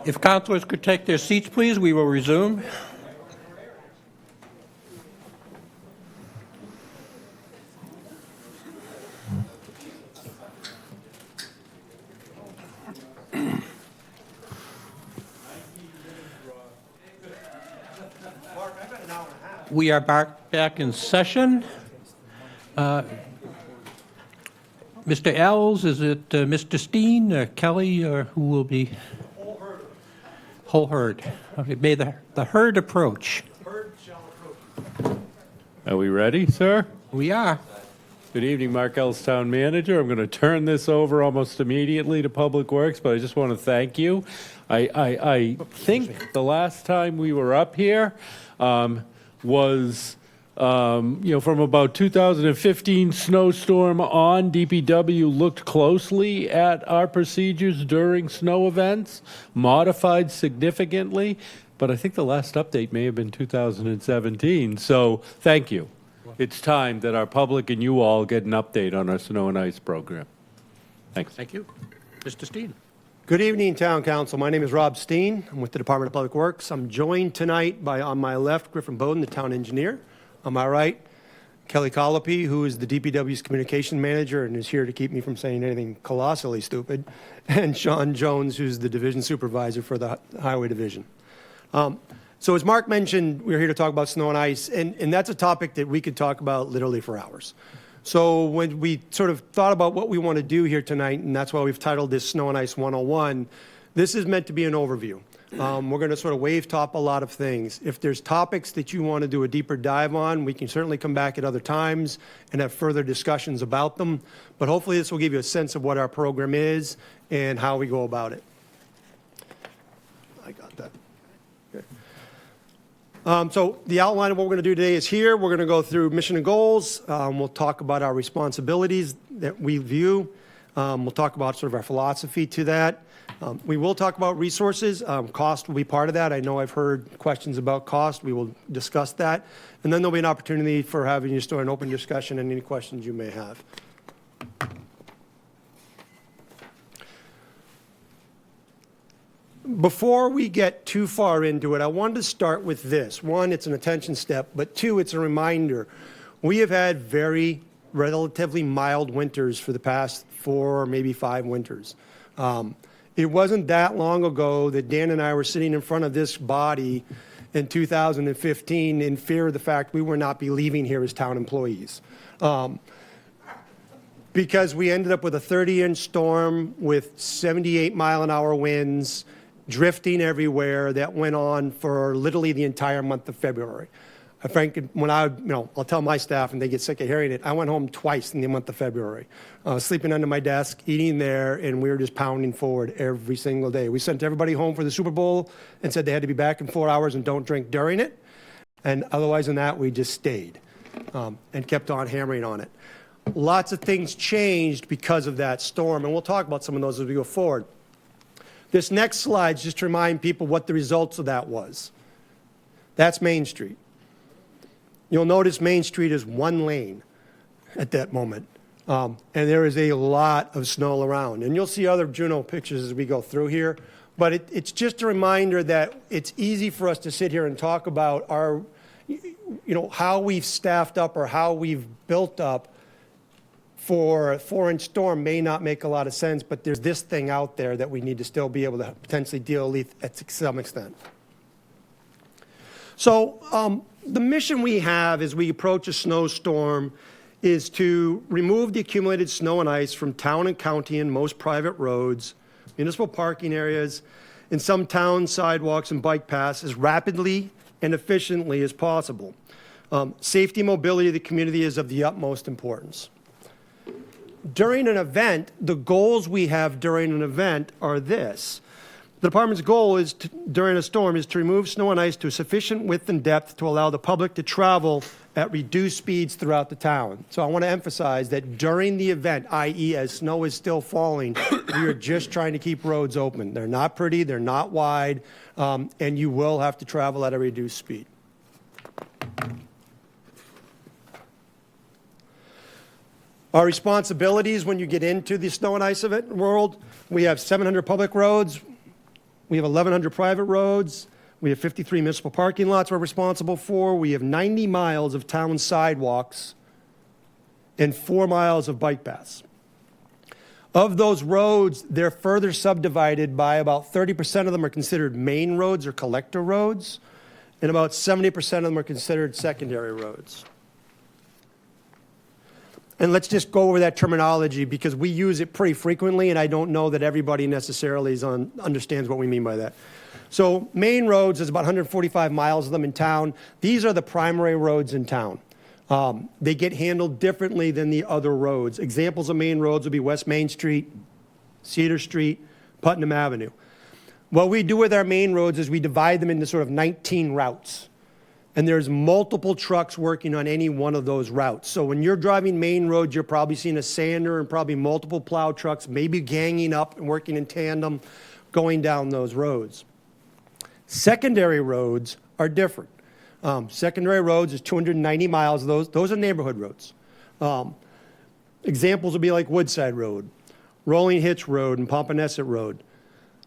If councilors could take their seats, please, we will resume. We are back in session. Mr. Ells, is it Mr. Steen, Kelly, or who will be? Whole herd. Okay, may the herd approach. Are we ready, sir? We are. Good evening, Mark Ells, Town Manager. I'm going to turn this over almost immediately to Public Works, but I just want to thank you. I think the last time we were up here was from about 2015 snowstorm on. DPW looked closely at our procedures during snow events, modified significantly, but I think the last update may have been 2017. So thank you. It's time that our public and you all get an update on our snow and ice program. Thanks. Thank you. Mr. Steen. Good evening, Town Council. My name is Rob Steen. I'm with the Department of Public Works. I'm joined tonight by, on my left, Griffin Bowden, the Town Engineer. On my right, Kelly Colopy, who is the DPW's Communication Manager and is here to keep me from saying anything colossally stupid, and Sean Jones, who's the Division Supervisor for the Highway Division. So as Mark mentioned, we're here to talk about snow and ice, and that's a topic that we could talk about literally for hours. So when we sort of thought about what we want to do here tonight, and that's why we've titled this Snow and Ice 101, this is meant to be an overview. We're going to sort of wave top a lot of things. If there's topics that you want to do a deeper dive on, we can certainly come back at other times and have further discussions about them. But hopefully this will give you a sense of what our program is and how we go about it. I got that. Okay. So the outline of what we're going to do today is here. We're going to go through mission and goals. We'll talk about our responsibilities that we view. We'll talk about sort of our philosophy to that. We will talk about resources. Cost will be part of that. I know I've heard questions about cost. We will discuss that. And then there'll be an opportunity for having just an open discussion and any questions you may have. Before we get too far into it, I wanted to start with this. One, it's an attention step, but two, it's a reminder. We have had very relatively mild winters for the past 4 or maybe 5 winters. It wasn't that long ago that Dan and I were sitting in front of this body in 2015 in fear of the fact we would not be leaving here as town employees. Because we ended up with a 30-inch storm with 78-mile-an-hour winds, drifting everywhere that went on for literally the entire month of February. Frankly, when I'll tell my staff and they get sick of hearing it, I went home twice in the month of February, sleeping under my desk, eating there, and we were just pounding forward every single day. We sent everybody home for the Super Bowl and said they had to be back in 4 hours and don't drink during it. And otherwise than that, we just stayed and kept on hammering on it. Lots of things changed because of that storm, and we'll talk about some of those as we go forward. This next slide is just to remind people what the results of that was. That's Main Street. You'll notice Main Street is 1 lane at that moment. And there is a lot of snow around. And you'll see other Juno pictures as we go through here. But it's just a reminder that it's easy for us to sit here and talk about our, how we've staffed up or how we've built up for a 4-inch storm may not make a lot of sense, but there's this thing out there that we need to still be able to potentially deal with at some extent. So the mission we have as we approach a snowstorm is to remove the accumulated snow and ice from town and county and most private roads, municipal parking areas, and some town sidewalks and bike paths as rapidly and efficiently as possible. Safety and mobility of the community is of the utmost importance. During an event, the goals we have during an event are this. The department's goal is during a storm is to remove snow and ice to a sufficient width and depth to allow the public to travel at reduced speeds throughout the town. So I want to emphasize that during the event, i.e. as snow is still falling, we are just trying to keep roads open. They're not pretty, they're not wide, and you will have to travel at a reduced speed. Our responsibilities when you get into the snow and ice event world, we have 700 public roads, We have 1,100 private roads. We have 53 municipal parking lots we're responsible for. We have 90 miles of town sidewalks and 4 miles of bike paths. Of those roads, they're further subdivided by about 30% of them are considered main roads or collector roads, and about 70% of them are considered secondary roads. And let's just go over that terminology because we use it pretty frequently, and I don't know that everybody necessarily understands what we mean by that. So main roads, there's about 145 miles of them in town. These are the primary roads in town. They get handled differently than the other roads. Examples of main roads would be West Main Street, Cedar Street, Putnam Avenue. What we do with our main roads is we divide them into sort of 19 routes. And there's multiple trucks working on any one of those routes. So when you're driving main roads, you're probably seeing a sander and probably multiple plow trucks, maybe ganging up and working in tandem, going down those roads. Secondary roads are different. Secondary roads is 290 miles. Those are neighborhood roads. Examples would be like Woodside Road, Rolling Hitch Road, and Pompanesett Road.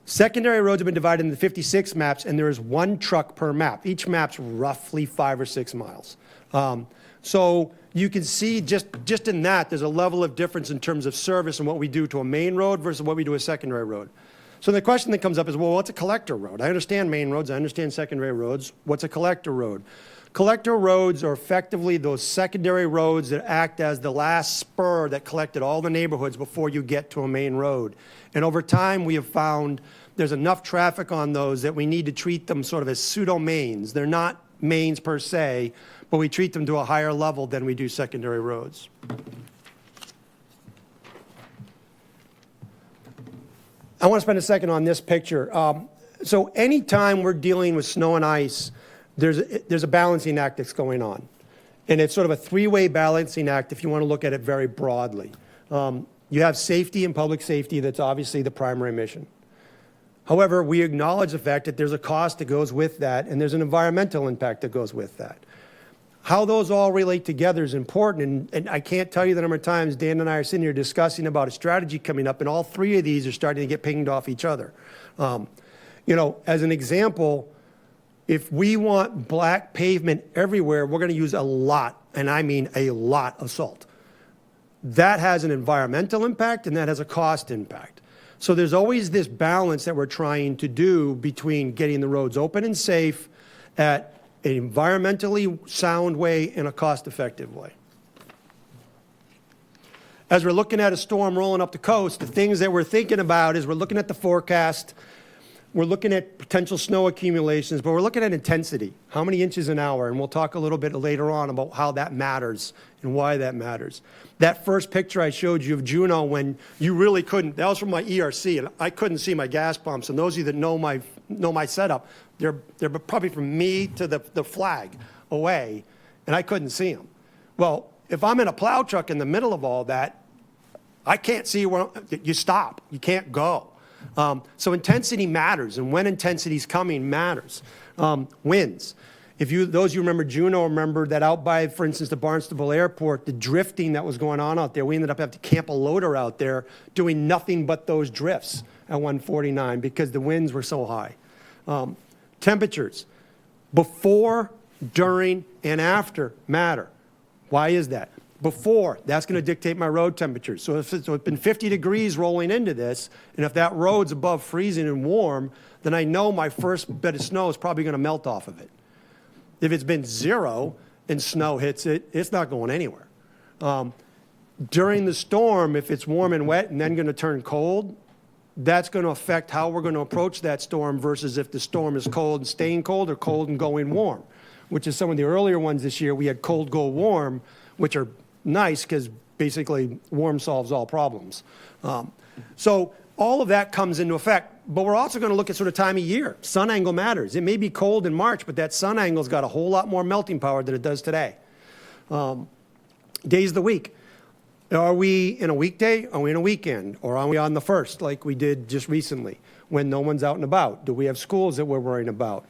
Secondary roads have been divided into 56 maps, and there is 1 truck per map. Each map's roughly 5 or 6 miles. So you can see just in that, there's a level of difference in terms of service and what we do to a main road versus what we do to a secondary road. So the question that comes up is, well, what's a collector road? I understand main roads. I understand secondary roads. What's a collector road? Collector roads are effectively those secondary roads that act as the last spur that collected all the neighborhoods before you get to a main road. And over time, we have found there's enough traffic on those that we need to treat them sort of as pseudo-mains. They're not mains per se, but we treat them to a higher level than we do secondary roads. I want to spend a second on this picture. So anytime we're dealing with snow and ice, there's a balancing act that's going on. And it's sort of a three-way balancing act if you want to look at it very broadly. You have safety and public safety. That's obviously the primary mission. However, we acknowledge the fact that there's a cost that goes with that, and there's an environmental impact that goes with that. How those all relate together is important, and I can't tell you the number of times Dan and I are sitting here discussing about a strategy coming up, and all three of these are starting to get pinged off each other. As an example, if we want black pavement everywhere, we're going to use a lot, and I mean a lot, of salt. That has an environmental impact, and that has a cost impact. So there's always this balance that we're trying to do between getting the roads open and safe at an environmentally sound way and a cost-effective way. As we're looking at a storm rolling up the coast, the things that we're thinking about is we're looking at the forecast, we're looking at potential snow accumulations, but we're looking at intensity, how many inches an hour, and we'll talk a little bit later on about how that matters and why that matters. That first picture I showed you of Juneau when you really couldn't, that was from my ERC, and I couldn't see my gas pumps, and those of you that know my setup, they're probably from me to the flag away, and I couldn't see them. Well, if I'm in a plow truck in the middle of all that, I can't see where you stop. You can't go. So intensity matters, and when intensity is coming matters. Winds. Those of you remember Juneau, remember that out by, for instance, the Barnstable Airport, the drifting that was going on out there, we ended up having to camp a loader out there doing nothing but those drifts at 149 because the winds were so high. Temperatures. Before, during, and after matter. Why is that? Before, that's going to dictate my road temperature. So if it's been 50 degrees rolling into this, and if that road's above freezing and warm, then I know my first bit of snow is probably going to melt off of it. If it's been 0 and snow hits it, it's not going anywhere. During the storm, if it's warm and wet and then going to turn cold, that's going to affect how we're going to approach that storm versus if the storm is cold and staying cold or cold and going warm, which is some of the earlier ones this year. We had cold go warm, which are nice because basically warm solves all problems. So all of that comes into effect, but we're also going to look at sort of time of year. Sun angle matters. It may be cold in March, but that sun angle's got a whole lot more melting power than it does today. Days of the week. Are we in a weekday? Are we in a weekend? Or are we on the first like we did just recently when no one's out and about? Do we have schools that we're worrying about?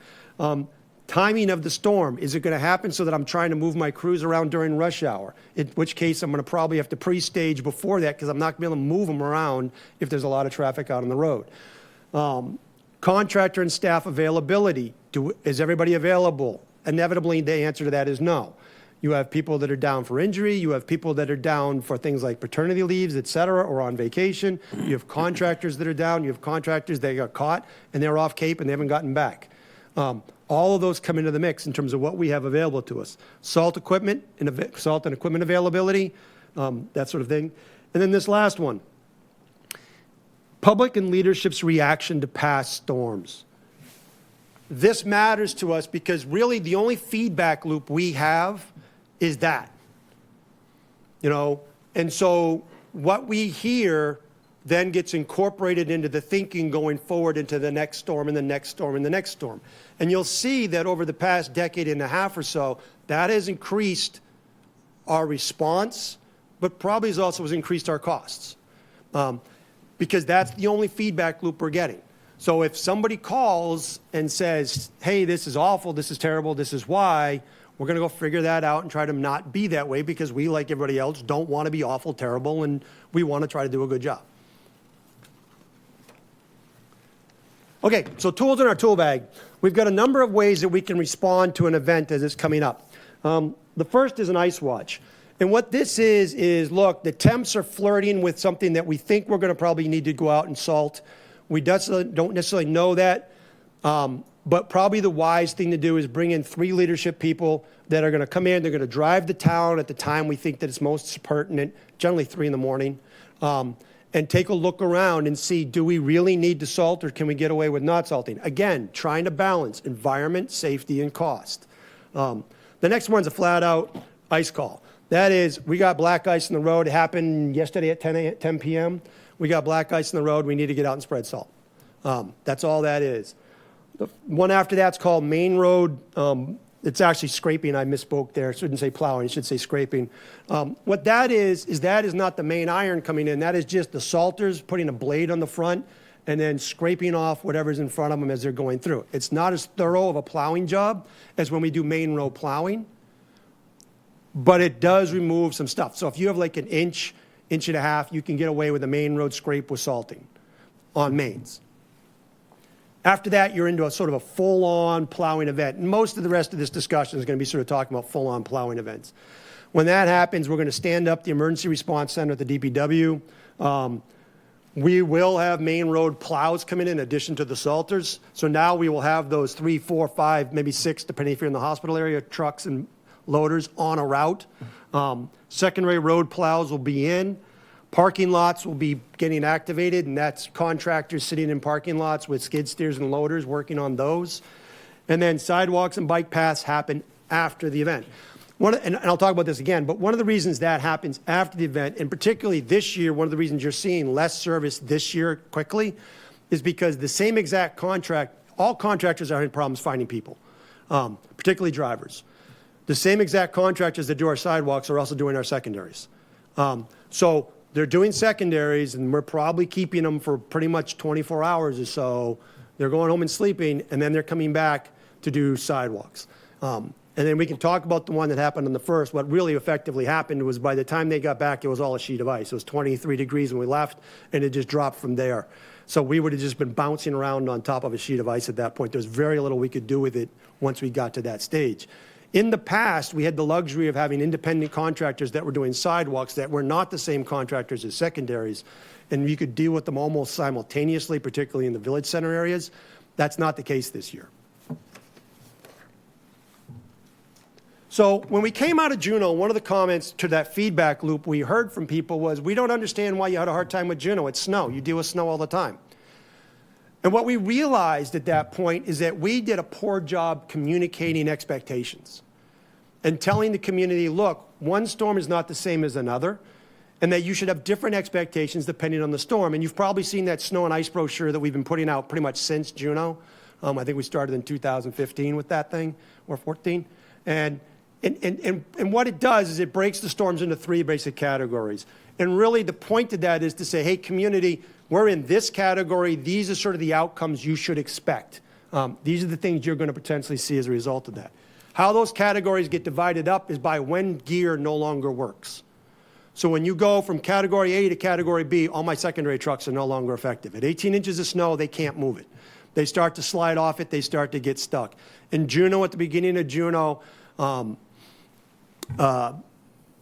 Timing of the storm. Is it going to happen so that I'm trying to move my crews around during rush hour? In which case I'm going to probably have to pre-stage before that because I'm not going to be able to move them around if there's a lot of traffic out on the road. Contractor and staff availability. Is everybody available? Inevitably, the answer to that is no. You have people that are down for injury. You have people that are down for things like paternity leaves, et cetera, or on vacation. You have contractors that are down. You have contractors that got caught and they're off Cape and they haven't gotten back. All of those come into the mix in terms of what we have available to us. Salt equipment and salt and equipment availability, that sort of thing. And then this last one, public and leadership's reaction to past storms. This matters to us because really the only feedback loop we have is that, and so what we hear then gets incorporated into the thinking going forward into the next storm and the next storm and the next storm. And you'll see that over the past decade and a half or so, that has increased our response, but probably has also increased our costs, because that's the only feedback loop we're getting. So if somebody calls and says, hey, this is awful, this is terrible, this is why, we're going to go figure that out and try to not be that way because we, like everybody else, don't want to be awful, terrible, and we want to try to do a good job. Okay, so tools in our tool bag. We've got a number of ways that we can respond to an event as it's coming up. The first is an ice watch. And what this is look, the temps are flirting with something that we think we're going to probably need to go out and salt. We don't necessarily know that, but probably the wise thing to do is bring in 3 leadership people that are going to come in. They're going to drive the town at the time we think that it's most pertinent, generally 3 in the morning, and take a look around and see, do we really need to salt or can we get away with not salting? Again, trying to balance environment, safety, and cost. The next one's a flat-out ice call. That is, we got black ice in the road. It happened yesterday at 10 p.m. We got black ice in the road. We need to get out and spread salt. That's all that is. The one after that's called main road. It's actually scraping. I misspoke there. I shouldn't say plowing. I should say scraping. What that is not the main iron coming in. That is just the salters putting a blade on the front and then scraping off whatever's in front of them as they're going through. It's not as thorough of a plowing job as when we do main road plowing, but it does remove some stuff. So if you have like an inch and a half, you can get away with a main road scrape with salting on mains. After that, you're into a sort of a full-on plowing event. And most of the rest of this discussion is going to be sort of talking about full-on plowing events. When that happens, we're going to stand up the Emergency Response Center at the DPW. We will have main road plows coming in addition to the salters. So now we will have those 3, 4, 5, maybe 6, depending if you're in the hospital area, trucks and loaders on a route. Secondary road plows will be in. Parking lots will be getting activated, and that's contractors sitting in parking lots with skid steers and loaders working on those. And then sidewalks and bike paths happen after the event. And I'll talk about this again, but one of the reasons that happens after the event, and particularly this year, one of the reasons you're seeing less service this year quickly, is because the same exact contract, all contractors are having problems finding people, particularly drivers. The same exact contractors that do our sidewalks are also doing our secondaries. So they're doing secondaries, and we're probably keeping them for pretty much 24 hours or so. They're going home and sleeping, and then they're coming back to do sidewalks. And then we can talk about the one that happened on the first. What really effectively happened was by the time they got back, it was all a sheet of ice. It was 23 degrees when we left, and it just dropped from there. So we would have just been bouncing around on top of a sheet of ice at that point. There was very little we could do with it once we got to that stage. In the past, we had the luxury of having independent contractors that were doing sidewalks that were not the same contractors as secondaries, and you could deal with them almost simultaneously, particularly in the village center areas. That's not the case this year. So when we came out of Juneau, one of the comments to that feedback loop we heard from people was, we don't understand why you had a hard time with Juneau. It's snow. You deal with snow all the time. And what we realized at that point is that we did a poor job communicating expectations and telling the community, look, one storm is not the same as another, and that you should have different expectations depending on the storm. And you've probably seen that snow and ice brochure that we've been putting out pretty much since Juneau. I think we started in 2015 with that thing, or 14. And what it does is it breaks the storms into 3 basic categories. And really the point of that is to say, hey, community, we're in this category. These are sort of the outcomes you should expect. These are the things you're going to potentially see as a result of that. How those categories get divided up is by when gear no longer works. So when you go from category A to category B, all my secondary trucks are no longer effective. At 18 inches of snow, they can't move it. They start to slide off it. They start to get stuck. In Juneau, at the beginning of Juneau, Bob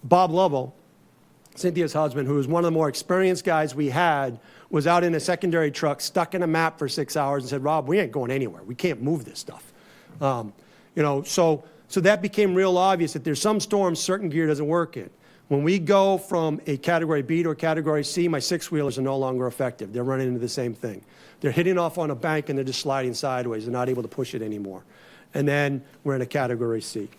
Lovell, Cynthia's husband, who was one of the more experienced guys we had, was out in a secondary truck, stuck in a map for 6 hours and said, Rob, we ain't going anywhere. We can't move this stuff. So that became real obvious that there's some storms certain gear doesn't work in. When we go from a Category B to a Category C, my six-wheelers are no longer effective. They're running into the same thing. They're hitting off on a bank and they're just sliding sideways. They're not able to push it anymore. And then we're in a Category C.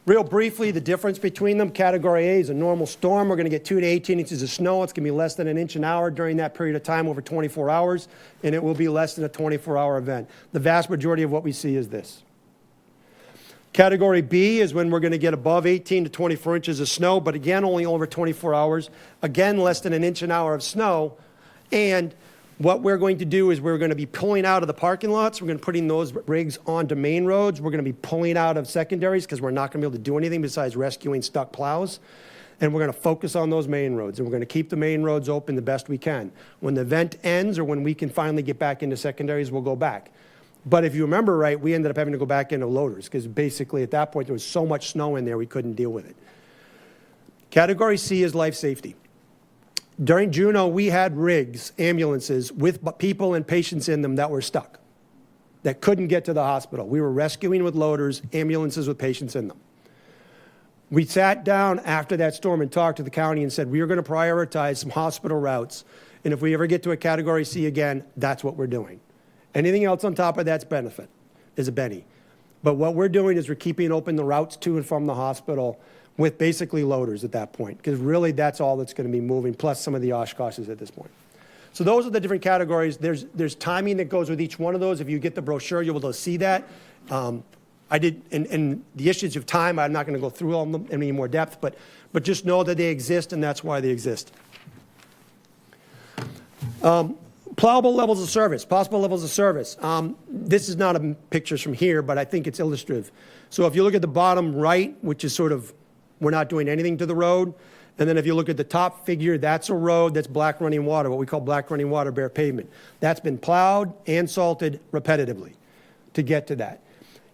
Real briefly, the difference between them, Category A is a normal storm. We're going to get 2 to 18 inches of snow. It's going to be less than an inch an hour during that period of time over 24 hours, and it will be less than a 24-hour event. The vast majority of what we see is this. Category B is when we're going to get above 18 to 24 inches of snow, but again, only over 24 hours. Again, less than an inch an hour of snow. And what we're going to do is we're going to be pulling out of the parking lots. We're going to be putting those rigs onto main roads. We're going to be pulling out of secondaries because we're not going to be able to do anything besides rescuing stuck plows. And we're going to focus on those main roads. And we're going to keep the main roads open the best we can. When the event ends or when we can finally get back into secondaries, we'll go back. But if you remember right, we ended up having to go back into loaders because basically at that point there was so much snow in there we couldn't deal with it. Category C is life safety. During Juneau, we had rigs, ambulances, with people and patients in them that were stuck, that couldn't get to the hospital. We were rescuing with loaders, ambulances with patients in them. We sat down after that storm and talked to the county and said, we are going to prioritize some hospital routes, and if we ever get to a Category C again, that's what we're doing. Anything else on top of that's benefit, is a Benny. But what we're doing is we're keeping open the routes to and from the hospital with basically loaders at that point, because really that's all that's going to be moving, plus some of the Oshkoshes at this point. So those are the different categories. There's timing that goes with each one of those. If you get the brochure, you'll be able to see that. I did, and the issues of time, I'm not going to go through all of them in any more depth, but just know that they exist, and that's why they exist. Plowable levels of service, possible levels of service. This is not a pictures from here, but I think it's illustrative. So if you look at the bottom right, which is sort of, we're not doing anything to the road, and then if you look at the top figure, that's a road that's black running water, what we call black running water, bare pavement. That's been plowed and salted repetitively to get to that.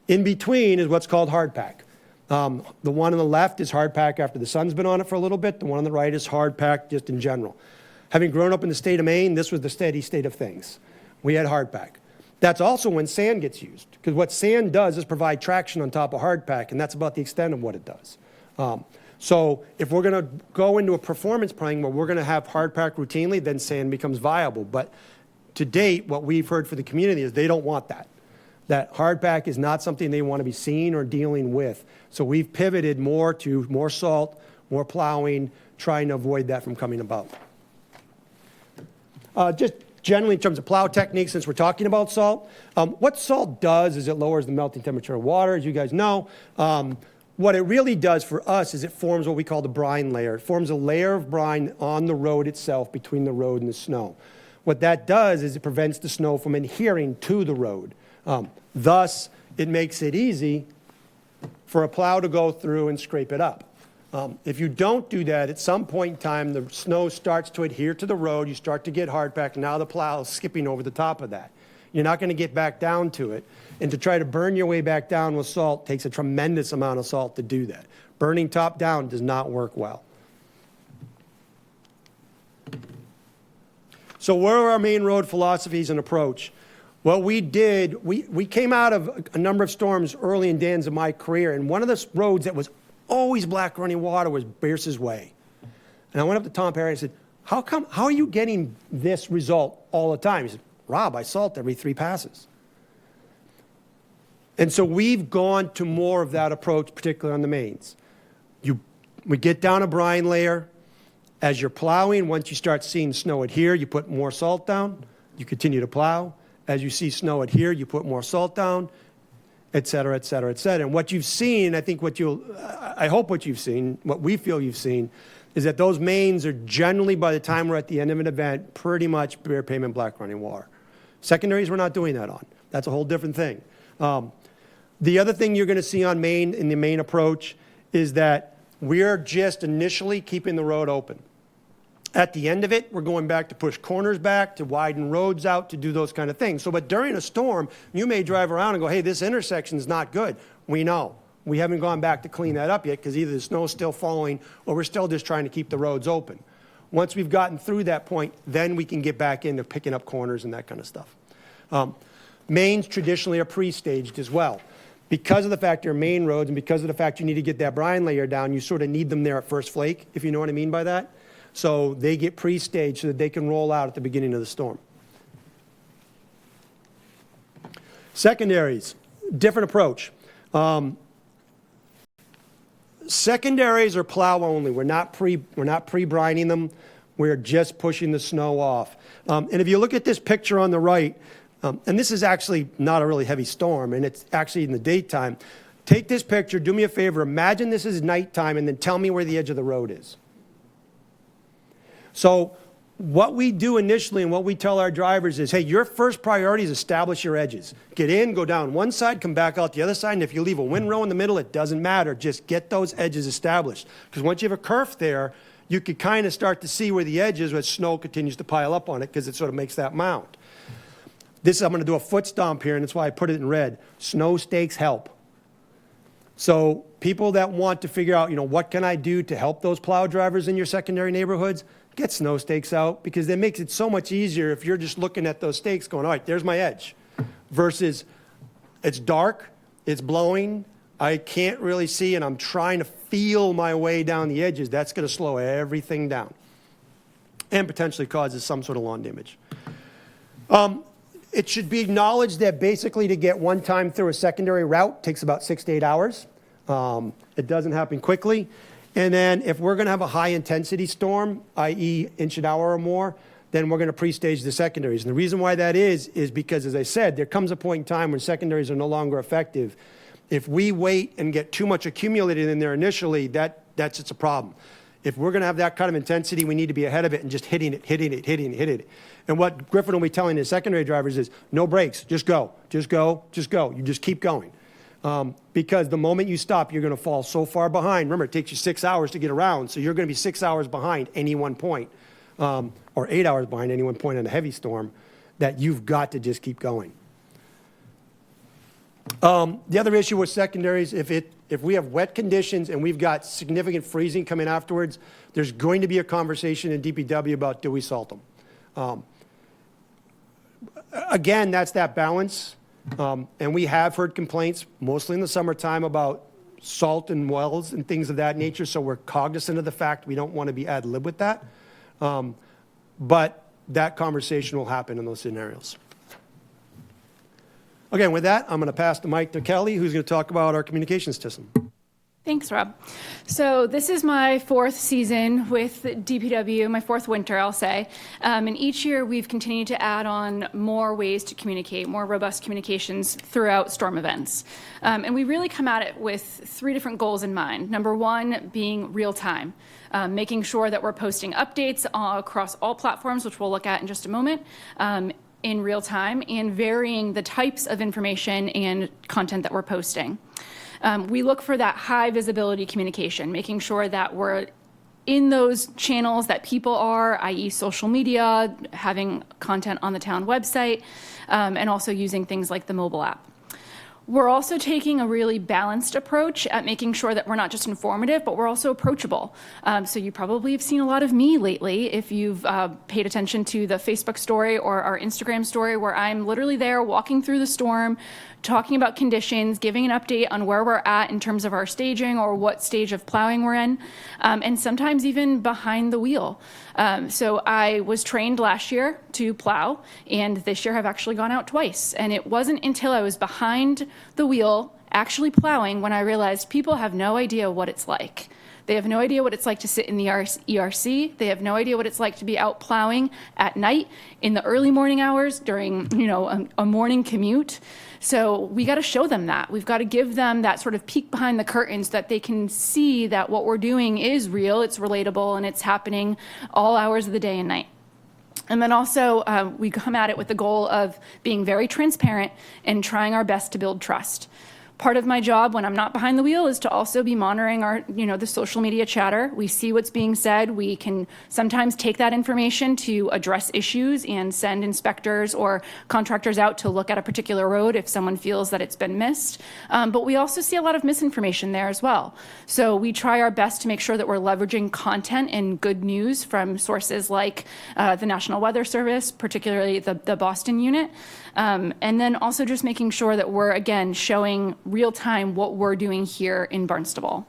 In between is what's called hard pack. The one on the left is hard pack after the sun's been on it for a little bit. The one on the right is hard pack just in general. Having grown up in the state of Maine, this was the steady state of things. We had hard pack. That's also when sand gets used, because what sand does is provide traction on top of hard pack, and that's about the extent of what it does. So if we're going to go into a performance planning where we're going to have hard pack routinely, then sand becomes viable. But to date, what we've heard for the community is they don't want that. That hard pack is not something they want to be seeing or dealing with. So we've pivoted more to more salt, more plowing, trying to avoid that from coming about. Just generally in terms of plow techniques, since we're talking about salt, what salt does is it lowers the melting temperature of water, as you guys know. What it really does for us is it forms what we call the brine layer. It forms a layer of brine on the road itself between the road and the snow. What that does is it prevents the snow from adhering to the road. Thus, it makes it easy for a plow to go through and scrape it up. If you don't do that, at some point in time, the snow starts to adhere to the road. You start to get hard pack. Now the plow is skipping over the top of that. You're not going to get back down to it. And to try to burn your way back down with salt takes a tremendous amount of salt to do that. Burning top down does not work well. So where are our main road philosophies and approach? What we did, we came out of a number of storms early in Dan's and my career, and one of the roads that was always black running water was Bierce's Way. And I went up to Tom Perry and said, how are you getting this result all the time? He said, Rob, I salt every 3 passes. And so we've gone to more of that approach, particularly on the mains. We get down a brine layer. As you're plowing, once you start seeing snow adhere, you put more salt down. You continue to plow. As you see snow adhere, you put more salt down, et cetera, et cetera, et cetera. And what you've seen, I hope what you've seen, what we feel you've seen, is that those mains are generally, by the time we're at the end of an event, pretty much bare pavement black running water. Secondaries, we're not doing that on. That's a whole different thing. The other thing you're going to see on Maine, in the Maine approach, is that we're just initially keeping the road open. At the end of it, we're going back to push corners back, to widen roads out, to do those kind of things. So, but during a storm, you may drive around and go, hey, this intersection's not good. We know. We haven't gone back to clean that up yet because either the snow's still falling or we're still just trying to keep the roads open. Once we've gotten through that point, then we can get back into picking up corners and that kind of stuff. Mains traditionally are pre-staged as well. Because of the fact they're main roads and because of the fact you need to get that brine layer down, you sort of need them there at first flake, if you know what I mean by that. So they get pre-staged so that they can roll out at the beginning of the storm. Secondaries, different approach. Secondaries are plow only. We're not pre-brining them. We're just pushing the snow off. And if you look at this picture on the right, and this is actually not a really heavy storm, and it's actually in the daytime. Take this picture, do me a favor, imagine this is nighttime, and then tell me where the edge of the road is. So what we do initially and what we tell our drivers is, hey, your first priority is establish your edges. Get in, go down one side, come back out the other side, and if you leave a windrow in the middle, it doesn't matter. Just get those edges established. Because once you have a kerf there, you can kind of start to see where the edge is as snow continues to pile up on it because it sort of makes that mound. This, I'm going to do a foot stomp here, and that's why I put it in red. Snow stakes help. So people that want to figure out, what can I do to help those plow drivers in your secondary neighborhoods, get snow stakes out because that makes it so much easier if you're just looking at those stakes going, all right, there's my edge, versus it's dark, it's blowing, I can't really see, and I'm trying to feel my way down the edges. That's going to slow everything down and potentially causes some sort of lawn damage. It should be acknowledged that basically to get one time through a secondary route takes about 6 to 8 hours. It doesn't happen quickly. And then if we're going to have a high intensity storm, i.e. inch an hour or more, then we're going to pre-stage the secondaries. And the reason why that is because, as I said, there comes a point in time when secondaries are no longer effective. If we wait and get too much accumulated in there initially, that's just a problem. If we're going to have that kind of intensity, we need to be ahead of it and just hitting it. And what Griffin will be telling his secondary drivers is, no brakes, just go. You just keep going. Because the moment you stop, you're going to fall so far behind. Remember, it takes you 6 hours to get around, so you're going to be 6 hours behind any one point, or 8 hours behind any one point in a heavy storm, that you've got to just keep going. The other issue with secondaries, if we have wet conditions and we've got significant freezing coming afterwards, there's going to be a conversation in DPW about, do we salt them? Again, that's that balance. And we have heard complaints, mostly in the summertime, about salt in wells and things of that nature, so we're cognizant of the fact we don't want to be ad lib with that. But that conversation will happen in those scenarios. Again, with that, I'm going to pass the mic to Kelly, who's going to talk about our communications system. Thanks, Rob. So this is my 4th season with DPW, my 4th winter, I'll say. And each year we've continued to add on more ways to communicate, more robust communications throughout storm events. And we really come at it with 3 different goals in mind. Number 1 being real time, making sure that we're posting updates across all platforms, which we'll look at in just a moment, in real time, and varying the types of information and content that we're posting. We look for that high visibility communication, making sure that we're in those channels that people are, i.e. social media, having content on the town website, and also using things like the mobile app. We're also taking a really balanced approach at making sure that we're not just informative, but we're also approachable. So you probably have seen a lot of me lately if you've paid attention to the Facebook story or our Instagram story, where I'm literally there walking through the storm, talking about conditions, giving an update on where we're at in terms of our staging or what stage of plowing we're in, and sometimes even behind the wheel. So I was trained last year to plow, and this year I've actually gone out twice. And it wasn't until I was behind the wheel actually plowing when I realized people have no idea what it's like. They have no idea what it's like to sit in the ERC. They have no idea what it's like to be out plowing at night in the early morning hours during, a morning commute. So we got to show them that. We've got to give them that sort of peek behind the curtains so that they can see that what we're doing is real, it's relatable, and it's happening all hours of the day and night. And then also, we come at it with the goal of being very transparent and trying our best to build trust. Part of my job when I'm not behind the wheel is to also be monitoring our, the social media chatter. We see what's being said. We can sometimes take that information to address issues and send inspectors or contractors out to look at a particular road if someone feels that it's been missed. But we also see a lot of misinformation there as well. So we try our best to make sure that we're leveraging content and good news from sources like the National Weather Service, particularly the Boston unit. And then also just making sure that we're, again, showing real time what we're doing here in Barnstable.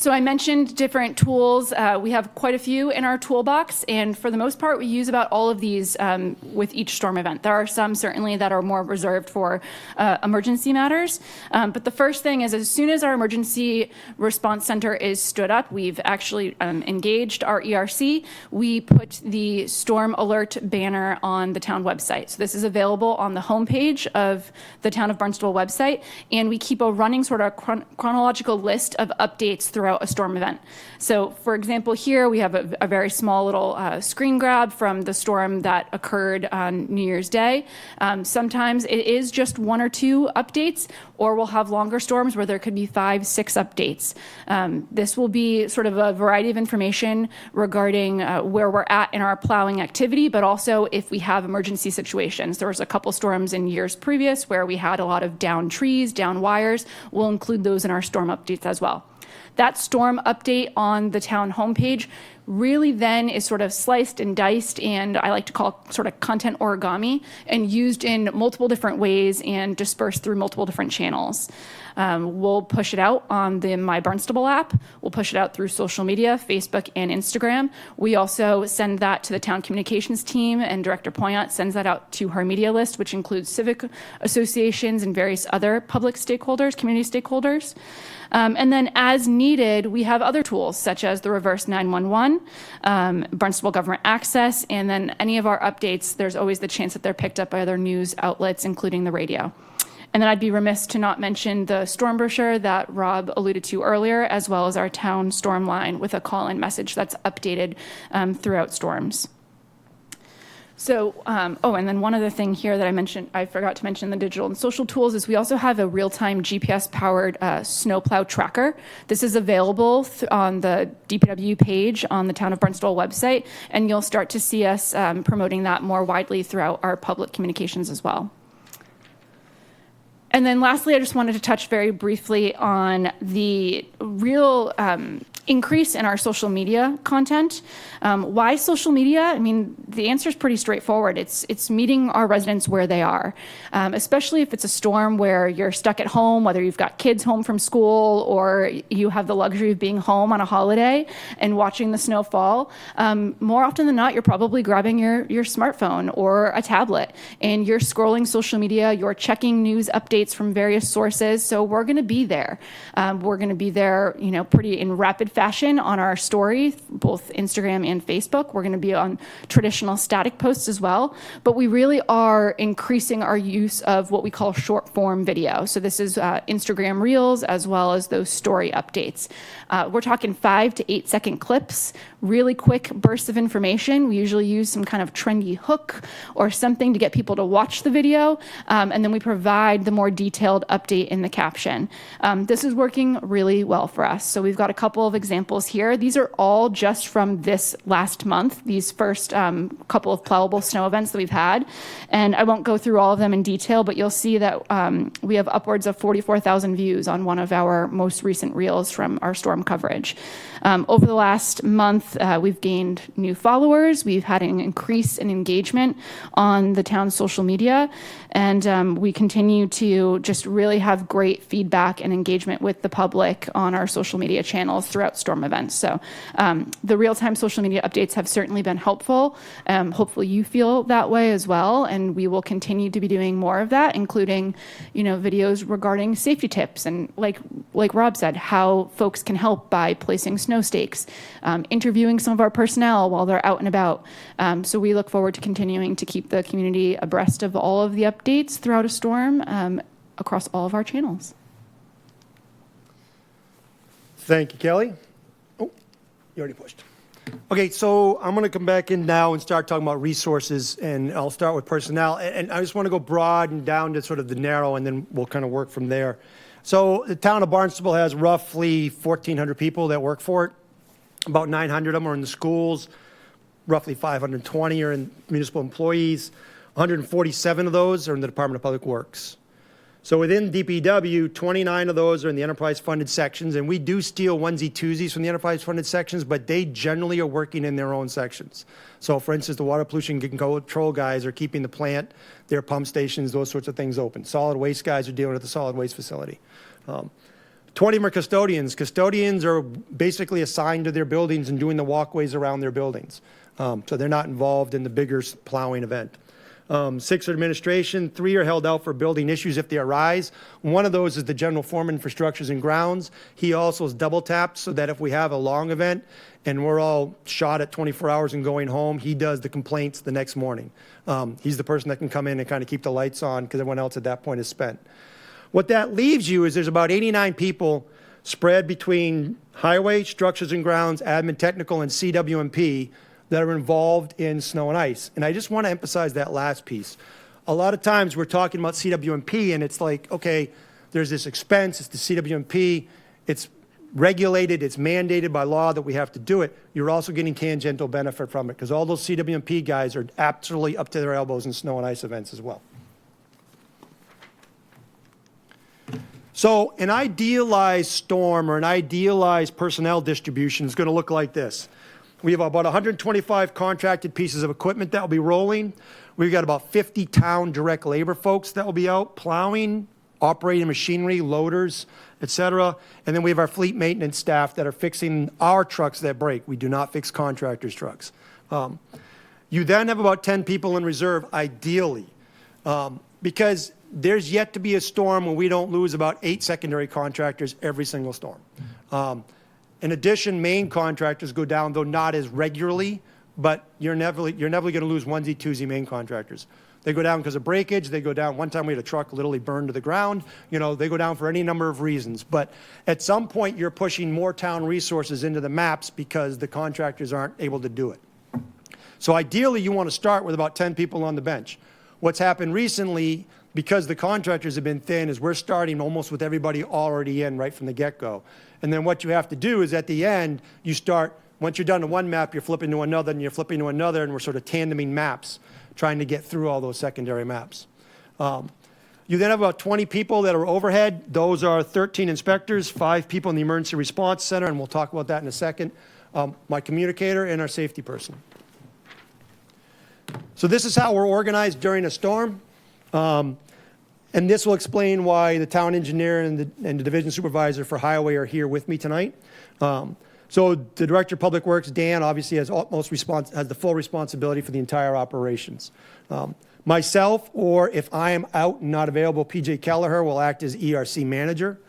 So I mentioned different tools. We have quite a few in our toolbox, and for the most part, we use about all of these with each storm event. There are some certainly that are more reserved for emergency matters, but the first thing is as soon as our emergency response center is stood up, we've actually engaged our ERC. We put the storm alert banner on the town website. So this is available on the homepage of the Town of Barnstable website, and we keep a running sort of chronological list of updates throughout a storm event. So for example, here we have a very small little screen grab from the storm that occurred on New Year's Day. Sometimes it is just 1 or 2 updates, or we'll have longer storms where there could be 5, 6 updates. This will be sort of a variety of information regarding where we're at in our plowing activity, but also if we have emergency situations. There was a couple storms in years previous where we had a lot of down trees, down wires. We'll include those in our storm updates as well. That storm update on the town homepage really then is sort of sliced and diced, and I like to call sort of content origami, and used in multiple different ways and dispersed through multiple different channels. We'll push it out on the My Barnstable app. We'll push it out through social media, Facebook and Instagram. We also send that to the town communications team, and Director Poyant sends that out to her media list, which includes civic associations and various other public stakeholders, community stakeholders. And then as needed, we have other tools such as the reverse 911, Barnstable Government Access, and then any of our updates, there's always the chance that they're picked up by other news outlets, including the radio. And then I'd be remiss to not mention the storm brochure that Rob alluded to earlier, as well as our town storm line with a call-in message that's updated throughout storms. So, and then one other thing here that I forgot to mention the digital and social tools is we also have a real-time GPS-powered snowplow tracker. This is available on the DPW page on the Town of Barnstable website, and you'll start to see us promoting that more widely throughout our public communications as well. And then lastly, I just wanted to touch very briefly on the real increase in our social media content. Why social media? I mean, the answer is pretty straightforward. It's meeting our residents where they are, especially if it's a storm where you're stuck at home, whether you've got kids home from school or you have the luxury of being home on a holiday and watching the snow fall. More often than not, you're probably grabbing your smartphone or a tablet and you're scrolling social media, you're checking news updates from various sources. So we're going to be there. We're going to be there, pretty in rapid fashion on our story, both Instagram and Facebook. We're going to be on traditional static posts as well, but we really are increasing our use of what we call short form video. So this is Instagram Reels as well as those story updates. We're talking 5 to 8 second clips, really quick bursts of information. We usually use some kind of trendy hook or something to get people to watch the video, and then we provide the more detailed update in the caption. This is working really well for us. So we've got a couple of examples here. These are all just from this last month, these first couple of plowable snow events that we've had. And I won't go through all of them in detail, but you'll see that we have upwards of 44,000 views on one of our most recent reels from our storm coverage. Over the last month, we've gained new followers. We've had an increase in engagement on the town's social media, and we continue to just really have great feedback and engagement with the public on our social media channels throughout storm events. So the real-time social media updates have certainly been helpful. Hopefully you feel that way as well, and we will continue to be doing more of that, including, videos regarding safety tips and like Rob said, how folks can help by placing snow stakes, interviewing some of our personnel while they're out and about. So we look forward to continuing to keep the community abreast of all of the updates throughout a storm across all of our channels. Thank you, Kelly. Oh, you already pushed. Okay, so I'm going to come back in now and start talking about resources, and I'll start with personnel. And I just want to go broad and down to sort of the narrow, and then we'll kind of work from there. So the town of Barnstable has roughly 1,400 people that work for it. About 900 of them are in the schools. Roughly 520 are in municipal employees. 147 of those are in the Department of Public Works. So within DPW, 29 of those are in the enterprise-funded sections, and we do steal onesie-twosies from the enterprise-funded sections, but they generally are working in their own sections. So for instance, the water pollution control guys are keeping the plant, their pump stations, those sorts of things open. Solid waste guys are dealing with the solid waste facility. 20 of them are custodians. Custodians are basically assigned to their buildings and doing the walkways around their buildings. So they're not involved in the bigger plowing event. 6 are administration, 3 are held out for building issues if they arise. One of those is the general foreman for structures and grounds. He also is double tapped so that if we have a long event and we're all shot at 24 hours and going home, he does the complaints the next morning. He's the person that can come in and kind of keep the lights on because everyone else at that point is spent. What that leaves you is there's about 89 people spread between highway, structures and grounds, admin technical, and CWMP that are involved in snow and ice. And I just want to emphasize that last piece. A lot of times we're talking about CWMP and it's like, okay, there's this expense, it's the CWMP, it's regulated, it's mandated by law that we have to do it. You're also getting tangential benefit from it because all those CWMP guys are absolutely up to their elbows in snow and ice events as well. So an idealized storm or an idealized personnel distribution is going to look like this. We have about 125 contracted pieces of equipment that will be rolling. We've got about 50 town direct labor folks that will be out plowing, operating machinery, loaders, et cetera. And then we have our fleet maintenance staff that are fixing our trucks that break. We do not fix contractors' trucks. You then have about 10 people in reserve, ideally, because there's yet to be a storm when we don't lose about 8 secondary contractors every single storm. In addition, main contractors go down, though not as regularly, but you're never going to lose onesie-twosie main contractors. They go down because of breakage. They go down. One time we had a truck literally burned to the ground. You know, they go down for any number of reasons. But at some point, you're pushing more town resources into the maps because the contractors aren't able to do it. So ideally, you want to start with about 10 people on the bench. What's happened recently, because the contractors have been thin, is we're starting almost with everybody already in right from the get-go. And then what you have to do is at the end, you start, once you're done to one map, you're flipping to another, and you're flipping to another, and we're sort of tandeming maps, trying to get through all those secondary maps. You then have about 20 people that are overhead. Those are 13 inspectors, 5 people in the emergency response center, and we'll talk about that in a second. My communicator and our safety person. So this is how we're organized during a storm. And this will explain why the town engineer and the division supervisor for highway are here with me tonight. So the director of public works, Dan, obviously has the full responsibility for the entire operations. Myself, or if I am out and not available, PJ Kelleher will act as ERC manager.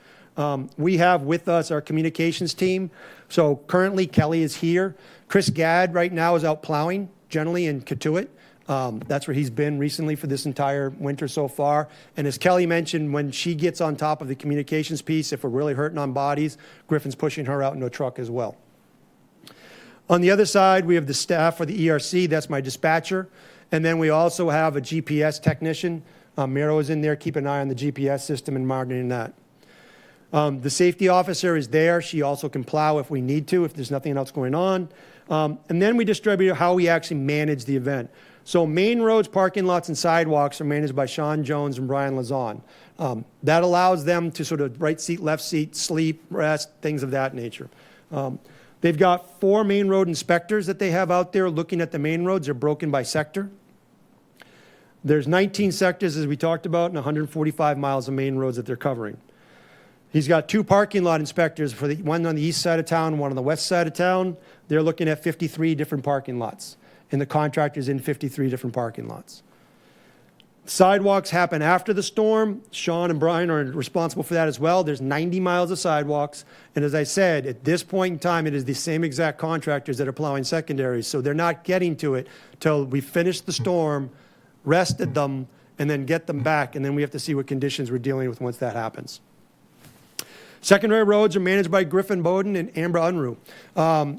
We have with us our communications team. So currently Kelly is here. Chris Gadd right now is out plowing, generally in Katuitt. That's where he's been recently for this entire winter so far. And as Kelly mentioned, when she gets on top of the communications piece, if we're really hurting on bodies, Griffin's pushing her out into a truck as well. On the other side, we have the staff for the ERC. That's my dispatcher. And then we also have a GPS technician. Miro is in there, keep an eye on the GPS system and monitoring that. The safety officer is there. She also can plow if we need to, if there's nothing else going on. And then we distribute how we actually manage the event. So main roads, parking lots, and sidewalks are managed by Sean Jones and Brian Lazon. That allows them to sort of right seat, left seat, sleep, rest, things of that nature. They've got 4 main road inspectors that they have out there looking at the main roads. They're broken by sector. There's 19 sectors, as we talked about, and 145 miles of main roads that they're covering. He's got 2 parking lot inspectors, for one on the east side of town, one on the west side of town. They're looking at 53 different parking lots. And the contractor's in 53 different parking lots. Sidewalks happen after the storm. Sean and Brian are responsible for that as well. There's 90 miles of sidewalks. And as I said, at this point in time, it is the same exact contractors that are plowing secondaries. So they're not getting to it till we finish the storm, rested them, and then get them back. And then we have to see what conditions we're dealing with once that happens. Secondary roads are managed by Griffin Bowden and Amber Unruh.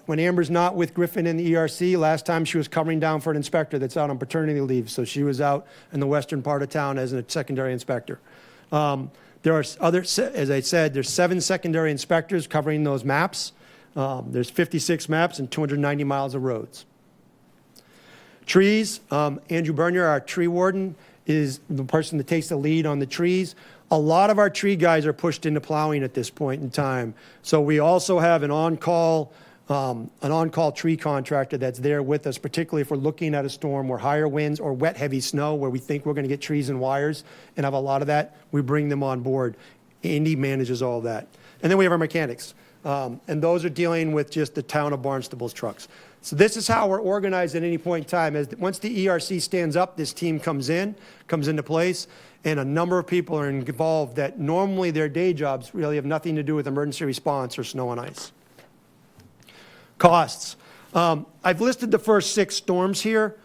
When Amber's not with Griffin in the ERC, last time she was covering down for an inspector that's out on paternity leave, so she was out in the western part of town as a secondary inspector. There are other, as I said, there's 7 secondary inspectors covering those maps. There's 56 maps and 290 miles of roads. Trees, Andrew Bernier, our tree warden, is the person that takes the lead on the trees. A lot of our tree guys are pushed into plowing at this point in time. So we also have an on-call tree contractor that's there with us, particularly if we're looking at a storm where higher winds or wet, heavy snow, where we think we're going to get trees and wires and have a lot of that, we bring them on board. Andy manages all of that. And then we have our mechanics. And those are dealing with just the town of Barnstable's trucks. So this is how we're organized at any point in time. Once the ERC stands up, this team comes into place, and a number of people are involved that normally their day jobs really have nothing to do with emergency response or snow and ice. Costs. I've listed the first 6 storms here.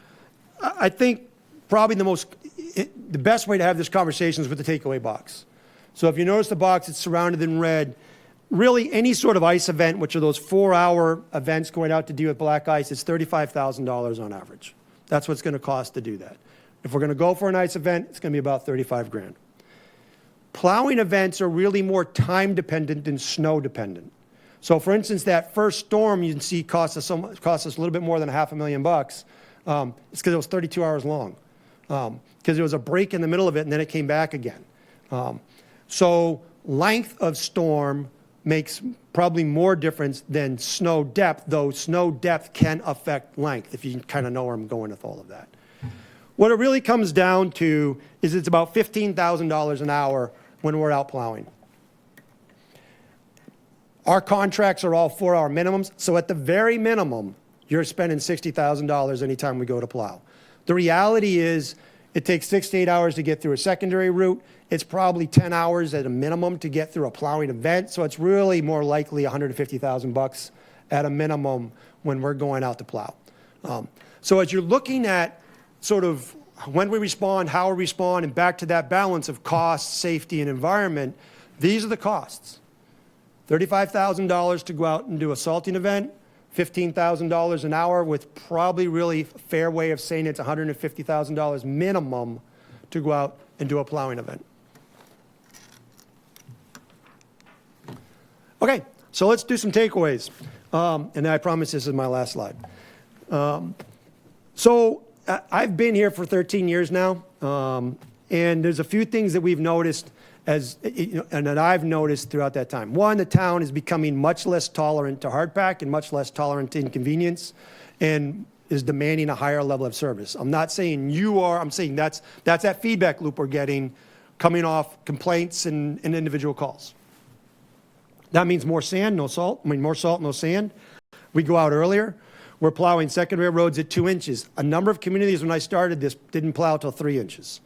I think probably the best way to have this conversation is with the takeaway box. So if you notice the box, it's surrounded in red. Really, any sort of ice event, which are those 4-hour events going out to deal with black ice, it's $35,000 on average. That's what it's going to cost to do that. If we're going to go for an ice event, it's going to be about $35,000. Plowing events are really more time dependent than snow dependent. So, for instance, that first storm you can see cost us a little bit more than $500,000. It's because it was 32 hours long. Because there was a break in the middle of it, and then it came back again. So, length of storm makes probably more difference than snow depth, though snow depth can affect length, if you kind of know where I'm going with all of that. What it really comes down to is it's about $15,000 an hour when we're out plowing. Our contracts are all 4-hour minimums, so at the very minimum, you're spending $60,000 anytime we go to plow. The reality is it takes 6 to 8 hours to get through a secondary route. It's probably 10 hours at a minimum to get through a plowing event, so it's really more likely $150,000 at a minimum when we're going out to plow. So as you're looking at sort of when we respond, how we respond, and back to that balance of cost, safety, and environment, these are the costs. $35,000 to go out and do a salting event, $15,000 an hour, with probably really a fair way of saying it's $150,000 minimum to go out and do a plowing event. Okay, so let's do some takeaways. And I promise this is my last slide. So I've been here for 13 years now, and there's a few things that we've noticed and that I've noticed throughout that time. One, the town is becoming much less tolerant to hardpack and much less tolerant to inconvenience, and is demanding a higher level of service. I'm not saying you are, I'm saying that's that feedback loop we're getting coming off complaints and individual calls. That means more sand, no salt. More salt, no sand. We go out earlier. We're plowing secondary roads at 2 inches. A number of communities when I started this didn't plow till 3 inches.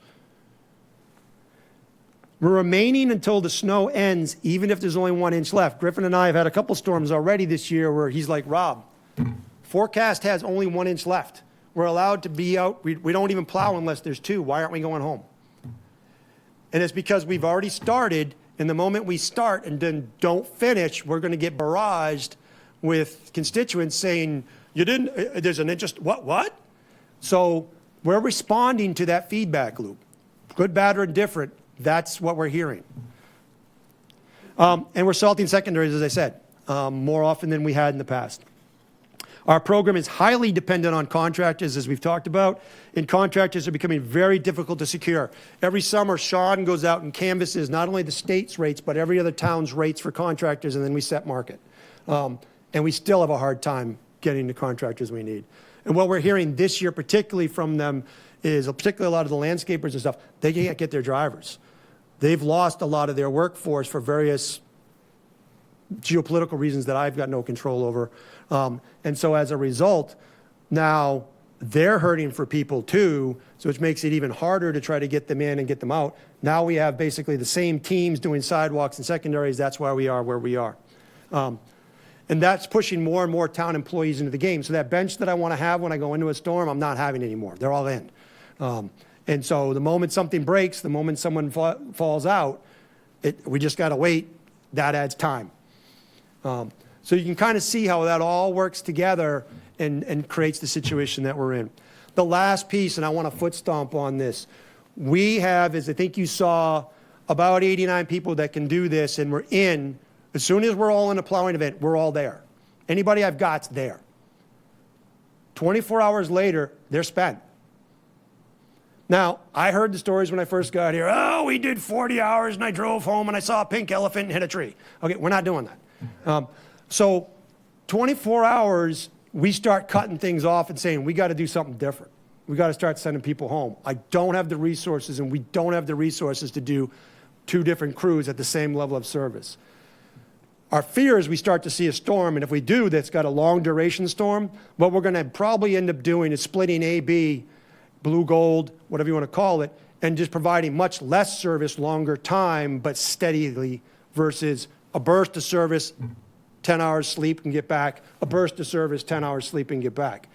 We're remaining until the snow ends, even if there's only 1 inch left. Griffin and I have had a couple storms already this year where he's like, Rob, forecast has only 1 inch left. We're allowed to be out. We don't even plow unless there's 2. Why aren't we going home? And it's because we've already started, and the moment we start and then don't finish, we're going to get barraged with constituents saying, you didn't, there's an interest, what? So we're responding to that feedback loop. Good, bad, or indifferent, that's what we're hearing. And we're salting secondaries, as I said, more often than we had in the past. Our program is highly dependent on contractors, as we've talked about, and contractors are becoming very difficult to secure. Every summer, Sean goes out and canvasses not only the state's rates, but every other town's rates for contractors, and then we set market. And we still have a hard time getting the contractors we need. And what we're hearing this year, particularly from them, is particularly a lot of the landscapers and stuff, they can't get their drivers. They've lost a lot of their workforce for various geopolitical reasons that I've got no control over. And so as a result, now they're hurting for people too, so which makes it even harder to try to get them in and get them out. Now we have basically the same teams doing sidewalks and secondaries. That's why we are where we are. And that's pushing more and more town employees into the game. So that bench that I want to have when I go into a storm, I'm not having anymore. They're all in. And so the moment something breaks, the moment someone falls out, we just got to wait that adds time. So you can kind of see how that all works together and creates the situation that we're in. The last piece, and I want to foot stomp on this, we have, as I think you saw, about 89 people that can do this, and we're in. As soon as we're all in a plowing event, we're all there. Anybody I've got's there. 24 hours later, they're spent. Now, I heard the stories when I first got here. Oh, we did 40 hours and I drove home and I saw a pink elephant and hit a tree. Okay, we're not doing that. So 24 hours, we start cutting things off and saying, we got to do something different. We got to start sending people home. I don't have the resources, and we don't have the resources to do 2 different crews at the same level of service. Our fear is we start to see a storm, and if we do, that's got a long duration storm, what we're going to probably end up doing is splitting AB, blue, gold, whatever you want to call it, and just providing much less service, longer time, but steadily, versus a burst of service, 10 hours sleep and get back, a burst of service, 10 hours sleep and get back.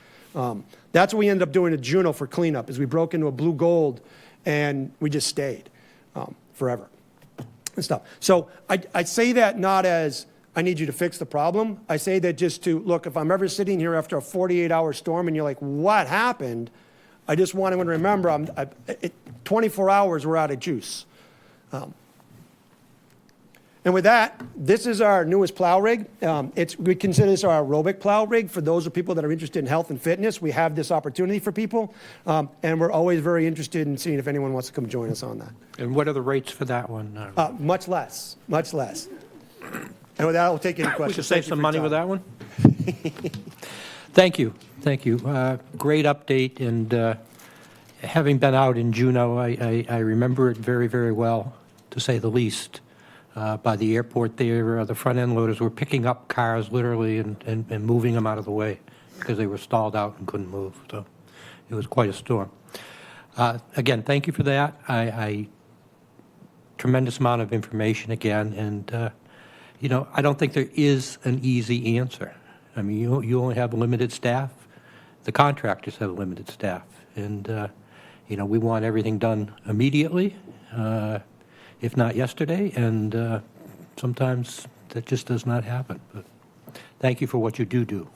That's what we ended up doing at Juneau for cleanup, is we broke into a blue gold and we just stayed forever and stuff. So I say that not as I need you to fix the problem. I say that just to, look, if I'm ever sitting here after a 48-hour storm and you're like, what happened? I just want everyone to remember 24 hours we're out of juice. And with that, this is our newest plow rig. We consider this our aerobic plow rig. For those of people that are interested in health and fitness, we have this opportunity for people. And we're always very interested in seeing if anyone wants to come join us on that. And what are the rates for that one? Much less, much less. And with that, I'll take any questions. We could save some money with that one. Thank you. Thank you. Great update. And having been out in Juneau, I remember it very, very well, to say the least. By the airport there, the front end loaders were picking up cars literally and moving them out of the way because they were stalled out and couldn't move. So it was quite a storm. Again, thank you for that. Tremendous amount of information again. And, I don't think there is an easy answer. I mean, you only have limited staff. The contractors have limited staff. And, we want everything done immediately. If not yesterday, and sometimes that just does not happen. But thank you for what you do.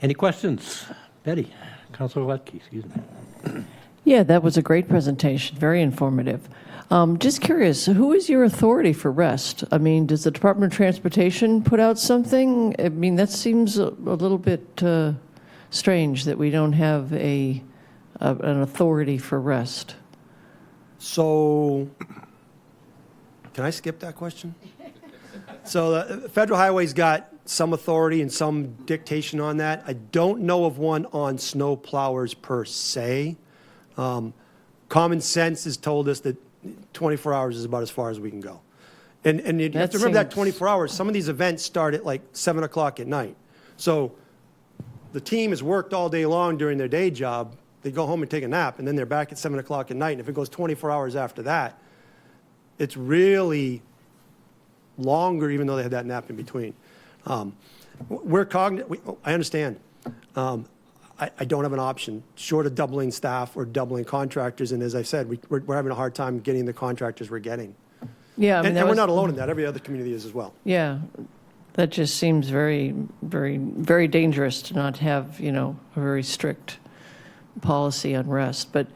Any questions? Betty, Councilor Lutke, excuse me. Yeah, that was a great presentation, very informative. Just curious, who is your authority for rest? I mean, does the Department of Transportation put out something? I mean, that seems a little bit strange that we don't have an authority for rest. So, can I skip that question? So the Federal Highway's got some authority and some dictation on that. I don't know of one on snow plowers per se. Common sense has told us that 24 hours is about as far as we can go. And you have to remember that 24 hours, some of these events start at like 7 o'clock at night. So the team has worked all day long during their day job. They go home and take a nap, and then they're back at 7 o'clock at night. And if it goes 24 hours after that, it's really longer, even though they had that nap in between. We're cognizant. I understand. I don't have an option short of doubling staff or doubling contractors. And as I said, we're having a hard time getting the contractors we're getting. Yeah, I mean, and we're not alone in that. Every other community is as well. Yeah, that just seems very, very, very dangerous to not have, a very strict policy on rest. But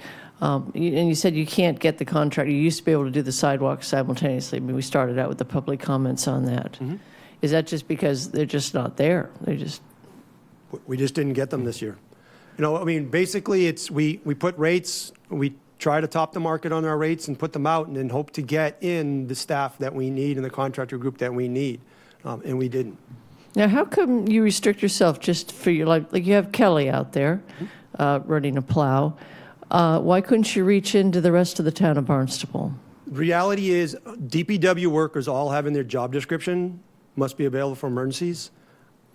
and you said you can't get the contract. You used to be able to do the sidewalks simultaneously. I mean, we started out with the public comments on that. Mm-hmm. Is that just because they're just not there? We just didn't get them this year. I mean, basically, it's we put rates. We try to top the market on our rates and put them out, and then hope to get in the staff that we need and the contractor group that we need, and we didn't. Now, how come you restrict yourself just for your life? Like you have Kelly out there. Running a plow. Why couldn't you reach into the rest of the town of Barnstable? Reality is DPW workers all have in their job description must be available for emergencies.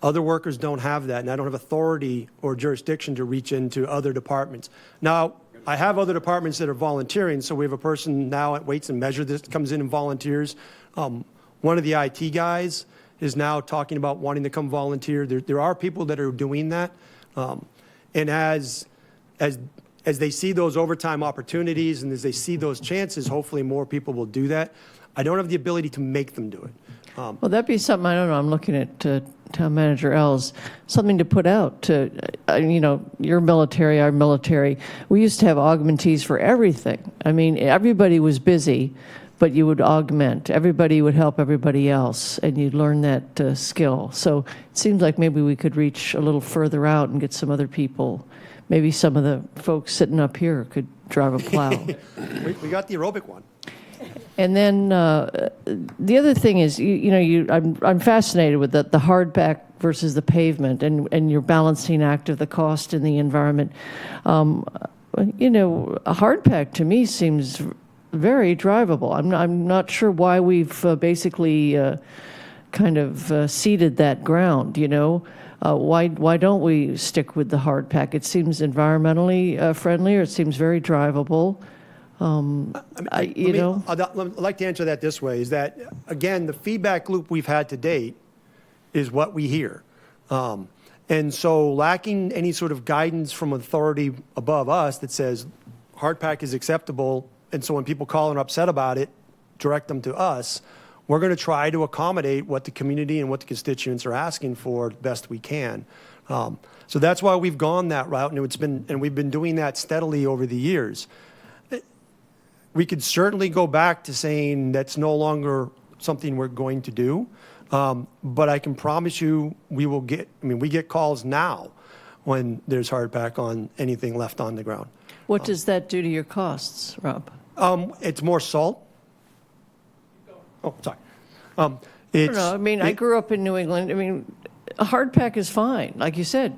Other workers don't have that, and I don't have authority or jurisdiction to reach into other departments. Now, I have other departments that are volunteering, so we have a person now at Weights and Measure that comes in and volunteers. One of the IT guys is now talking about wanting to come volunteer. There are people that are doing that. And as they see those overtime opportunities and as they see those chances, hopefully more people will do that. I don't have the ability to make them do it. Well, that'd be something, I don't know, I'm looking at Town Manager Els, something to put out to, your military, our military. We used to have augmentees for everything. I mean, everybody was busy, but you would augment. Everybody would help everybody else, and you'd learn that skill. So it seems like maybe we could reach a little further out and get some other people. Maybe some of the folks sitting up here could drive a plow. We got the aerobic one. And then the other thing is, I'm fascinated with the hardback versus the pavement, and your balancing act of the cost and the environment. A hardpack to me seems very drivable. I'm not sure why we've basically kind of ceded that ground. Why don't we stick with the hardpack? It seems environmentally friendlier. It seems very drivable. I'd like to answer that this way, is that, again, the feedback loop we've had to date is what we hear. And so lacking any sort of guidance from authority above us that says hardpack is acceptable, and so when people call and are upset about it, direct them to us, we're going to try to accommodate what the community and what the constituents are asking for the best we can. So that's why we've gone that route, and we've been doing that steadily over the years. We could certainly go back to saying that's no longer something we're going to do, but I can promise you we get calls now when there's hardpack on anything left on the ground. What does that do to your costs, Rob? It's more salt. Oh, sorry. I don't know. I mean, I grew up in New England. I mean, a hardpack is fine, like you said.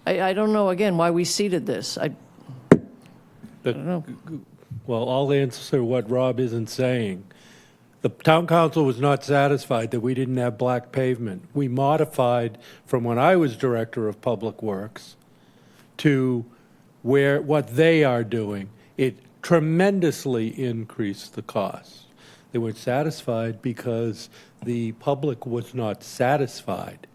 I don't know, again, why we ceded this. I don't know. Well, I'll answer what Rob isn't saying. The town council was not satisfied that we didn't have black pavement. We modified from when I was director of public works to what they are doing. It tremendously increased the cost. They weren't satisfied because the public was not satisfied.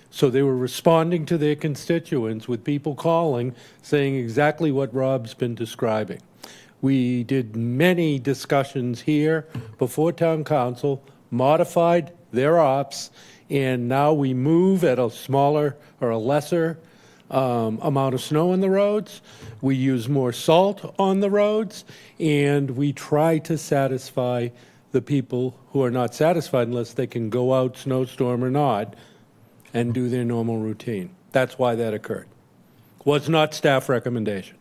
So they were responding to their constituents with people calling, saying exactly what Rob's been describing. We did many discussions here before town council, modified their ops, and now we move at a smaller or a lesser amount of snow on the roads. We use more salt on the roads, and we try to satisfy the people who are not satisfied unless they can go out, snowstorm or not, and do their normal routine. That's why that occurred. Was not staff recommendation.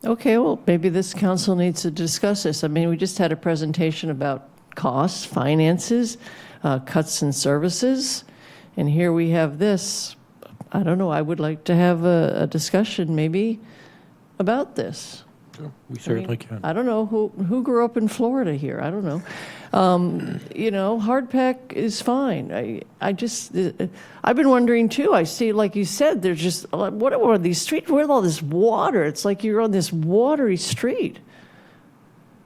Okay, well, maybe this council needs to discuss this. I mean, we just had a presentation about costs, finances, cuts in services, and here we have this. I don't know, I would like to have a discussion maybe about this. Sure, we certainly can. I don't know, who grew up in Florida here? I don't know. Hardpack is fine. I've been wondering too. I see, like you said, there's just, what are these streets? Where's all this water? It's like you're on this watery street.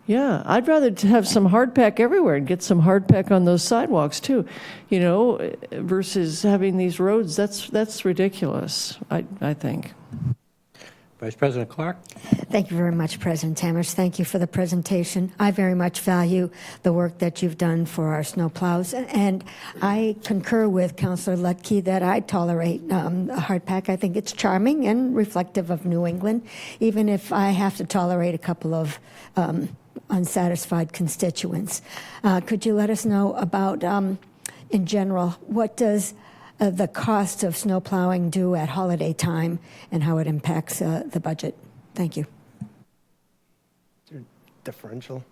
Yeah, I'd rather have some hardpack everywhere and get some hardpack on those sidewalks too, versus having these roads. That's ridiculous, I think. Vice President Clark. Thank you very much, President Tamish. Thank you for the presentation. I very much value the work that you've done for our snowplows, and I concur with Councillor Lutke that I tolerate a hardpack. I think it's charming and reflective of New England, even if I have to tolerate a couple of unsatisfied constituents. Could you let us know about, in general, what does the cost of snow plowing do at holiday time and how it impacts the budget? Thank you. Differential.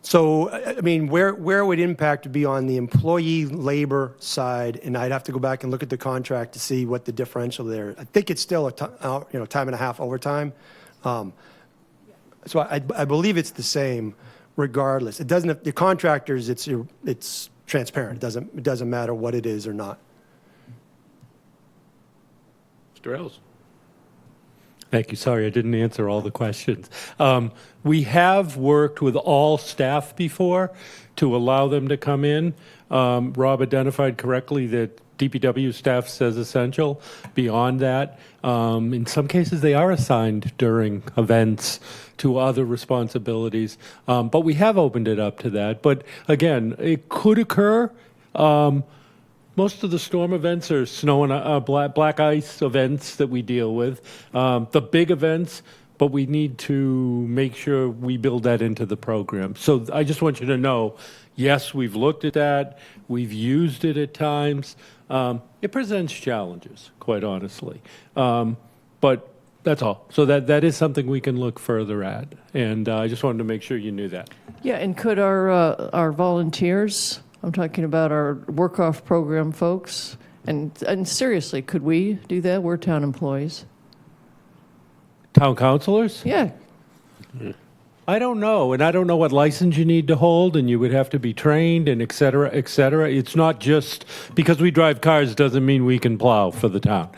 So, I mean, where it would impact would be on the employee labor side, and I'd have to go back and look at the contract to see what the differential there. I think it's still a time and a half overtime. So I believe it's the same regardless. It doesn't. The contractors, it's transparent. It doesn't matter what it is or not. Mr. Ells. Thank you. Sorry, I didn't answer all the questions. We have worked with all staff before to allow them to come in. Rob identified correctly that DPW staff says essential. Beyond that, in some cases they are assigned during events to other responsibilities, but we have opened it up to that. But again, it could occur. Most of the storm events are snow and black ice events that we deal with. The big events, but we need to make sure we build that into the program. So I just want you to know, yes, we've looked at that. We've used it at times. It presents challenges, quite honestly. But that's all. So that is something we can look further at. And I just wanted to make sure you knew that. Yeah, and could our volunteers, I'm talking about our work-off program folks, and seriously, could we do that? We're town employees. Town councilors? Yeah. I don't know, and I don't know what license you need to hold, and you would have to be trained, and et cetera, et cetera. It's not just because we drive cars doesn't mean we can plow for the town.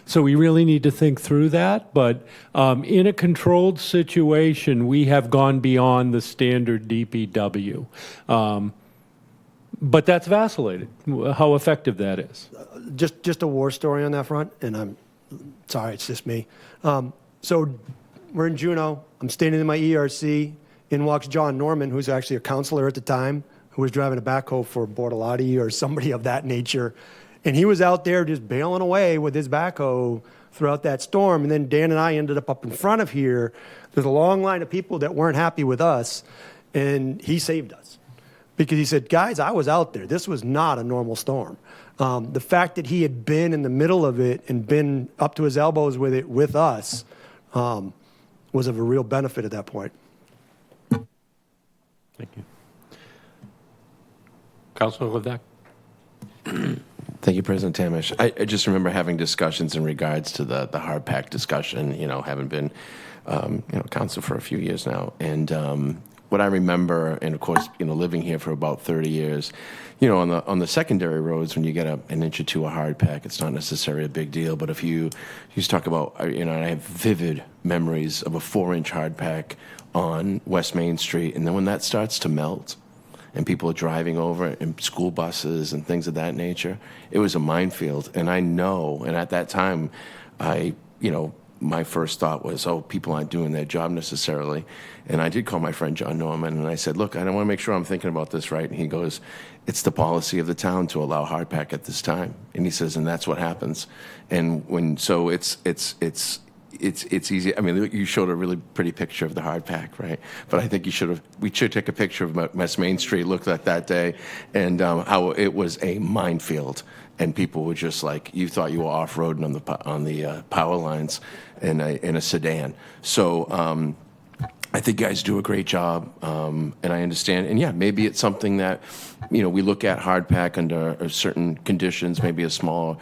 So we really need to think through that, but in a controlled situation, we have gone beyond the standard DPW. But that's vacillated, how effective that is. Just a war story on that front, and I'm sorry, it's just me. So we're in Juneau. I'm standing in my ERC. In walks John Norman, who's actually a counselor at the time, who was driving a backhoe for Bortolotti or somebody of that nature. And he was out there just bailing away with his backhoe throughout that storm. And then Dan and I ended up in front of here. There's a long line of people that weren't happy with us, and he saved us. Because he said, guys, I was out there. This was not a normal storm. The fact that he had been in the middle of it and been up to his elbows with it with us was of a real benefit at that point. Thank you. Councilor Levesque? Thank you, President Tamish. I just remember having discussions in regards to the hard pack discussion, having been, council for a few years now. And what I remember, and of course, living here for about 30 years, on the secondary roads, when you get an inch or two of hard pack, it's not necessarily a big deal. But if you just talk about, I have vivid memories of a 4-inch hard pack on West Main Street, and then when that starts to melt, and people are driving over it, and school buses and things of that nature, it was a minefield. And I know, and at that time, my first thought was, people aren't doing their job necessarily. And I did call my friend John Norman, and I said, look, I want to make sure I'm thinking about this right. And he goes, it's the policy of the town to allow hard pack at this time. And he says, and that's what happens. And it's easy. I mean, you showed a really pretty picture of the hard pack, right? But I think we should take a picture of West Main Street, looked at that day, and how it was a minefield. And people were just like, you thought you were off-roading on the power lines in a sedan. So I think you guys do a great job, and I understand. And yeah, maybe it's something that, we look at hard pack under certain conditions, maybe a smaller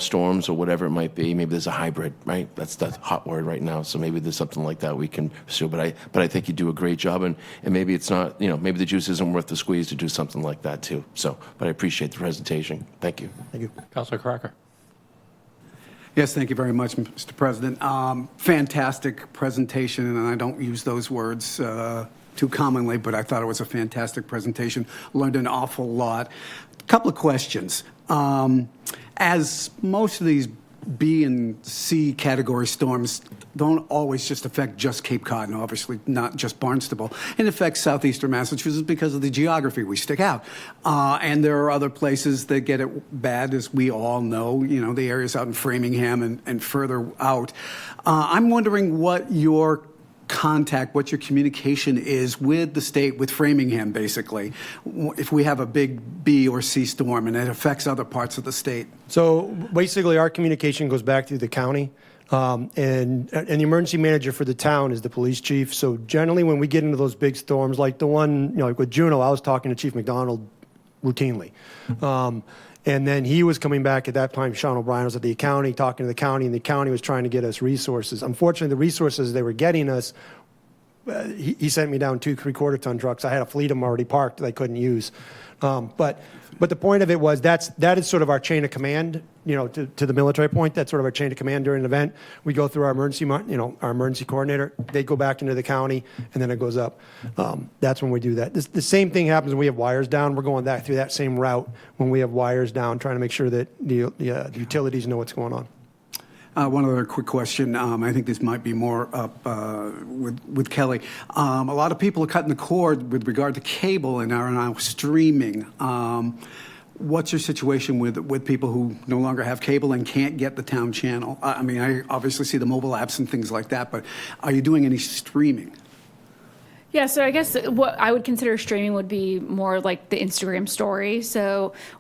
storms or whatever it might be. Maybe there's a hybrid, right? That's the hot word right now. So maybe there's something like that we can pursue. But I think you do a great job, and maybe it's not, maybe the juice isn't worth the squeeze to do something like that too. So, but I appreciate the presentation. Thank you. Thank you. Councilor Crocker. Yes, thank you very much, Mr. President. Fantastic presentation, and I don't use those words too commonly, but I thought it was a fantastic presentation. Learned an awful lot. A couple of questions. As most of these B and C category storms don't always just affect just Cape Cod, and obviously not just Barnstable. It affects southeastern Massachusetts because of the geography. We stick out. And there are other places that get it bad, as we all know, the areas out in Framingham and further out. I'm wondering what your communication is with the state, with Framingham, basically, if we have a big B or C storm and it affects other parts of the state. So basically, our communication goes back through the county, and the emergency manager for the town is the police chief. So generally, when we get into those big storms, like the one, like with Juneau, I was talking to Chief McDonald routinely. And then he was coming back at that time. Sean O'Brien was at the county, talking to the county, and the county was trying to get us resources. Unfortunately, the resources they were getting us he sent me down 2 3/4-ton trucks. I had a fleet of them already parked that I couldn't use. But the point of it was that is sort of our chain of command, to the military point. That's sort of our chain of command during an event. We go through our our emergency coordinator. They go back into the county, and then it goes up. That's when we do that. The same thing happens when we have wires down. We're going back through that same route when we have wires down, trying to make sure that the utilities know what's going on. One other quick question. I think this might be more up with Kelly. A lot of people are cutting the cord with regard to cable and are now streaming. What's your situation with people who no longer have cable and can't get the town channel? I mean, I obviously see the mobile apps and things like that, but are you doing any streaming? Yeah, so I guess what I would consider streaming would be more like the Instagram story,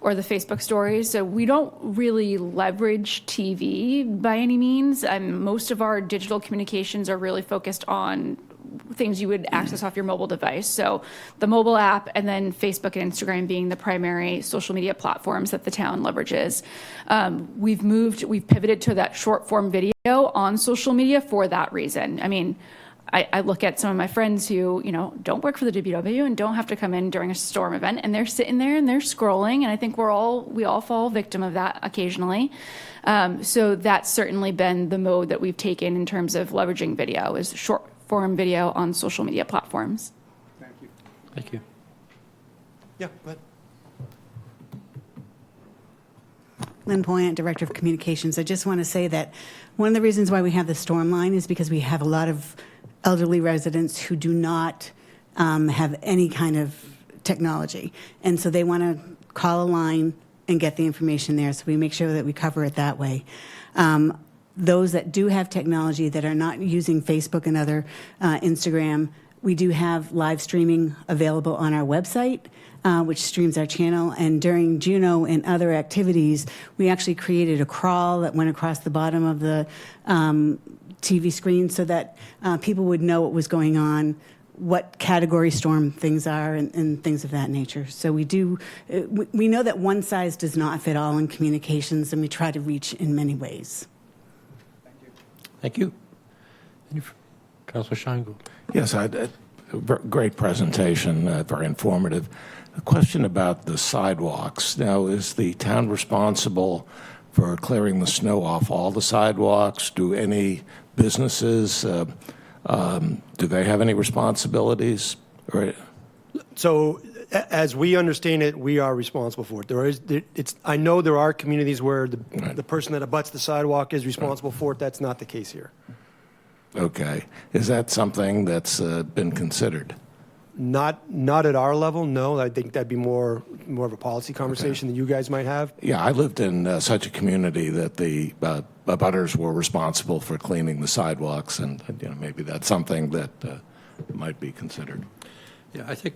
or the Facebook stories. So we don't really leverage TV by any means. Most of our digital communications are really focused on things you would access off your mobile device. So the mobile app, and then Facebook and Instagram being the primary social media platforms that the town leverages. We've pivoted to that short form video on social media for that reason. I mean, I look at some of my friends who, don't work for the DPW and don't have to come in during a storm event, and they're sitting there and they're scrolling, and I think we all fall victim of that occasionally. So that's certainly been the mode that we've taken in terms of leveraging video, is short form video on social media platforms. Thank you. Thank you. Yeah, go ahead. Lynn Poyant, Director of Communications. I just want to say that one of the reasons why we have the storm line is because we have a lot of elderly residents who do not have any kind of technology. And so they want to call a line and get the information there. So we make sure that we cover it that way. Those that do have technology that are not using Facebook and other Instagram, we do have live streaming available on our website, which streams our channel. And during Juno and other activities, we actually created a crawl that went across the bottom of the TV screen so that people would know what was going on, what category storm things are, and things of that nature. So we know that one size does not fit all in communications, and we try to reach in many ways. Thank you. Councilor Sheingold. Yes, great presentation, very informative. A question about the sidewalks. Now, is the town responsible for clearing the snow off all the sidewalks? Do any businesses, do they have any responsibilities? So, as we understand it, we are responsible for it. I know there are communities where the person that abuts the sidewalk is responsible for it. That's not the case here. Okay. Is that something that's been considered? Not at our level, no. I think that'd be more of a policy conversation that you guys might have. Yeah, I lived in such a community that the abutters were responsible for cleaning the sidewalks, and maybe that's something that might be considered. Yeah, I think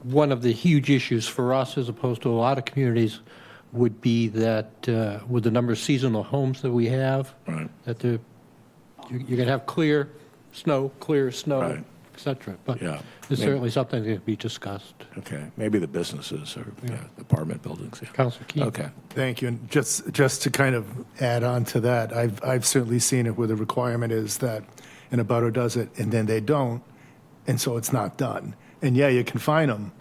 one of the huge issues for us, as opposed to a lot of communities, would be that with the number of seasonal homes that we have, right, that you're going to have clear snow, right, et cetera. But yeah, it's certainly something that can be discussed. Okay, maybe the businesses or apartment buildings. Yeah. Councilor Keene. Okay. Thank you. And just to kind of add on to that, I've certainly seen it where the requirement is that an abutter does it and then they don't, and so it's not done. And yeah, you can fine them,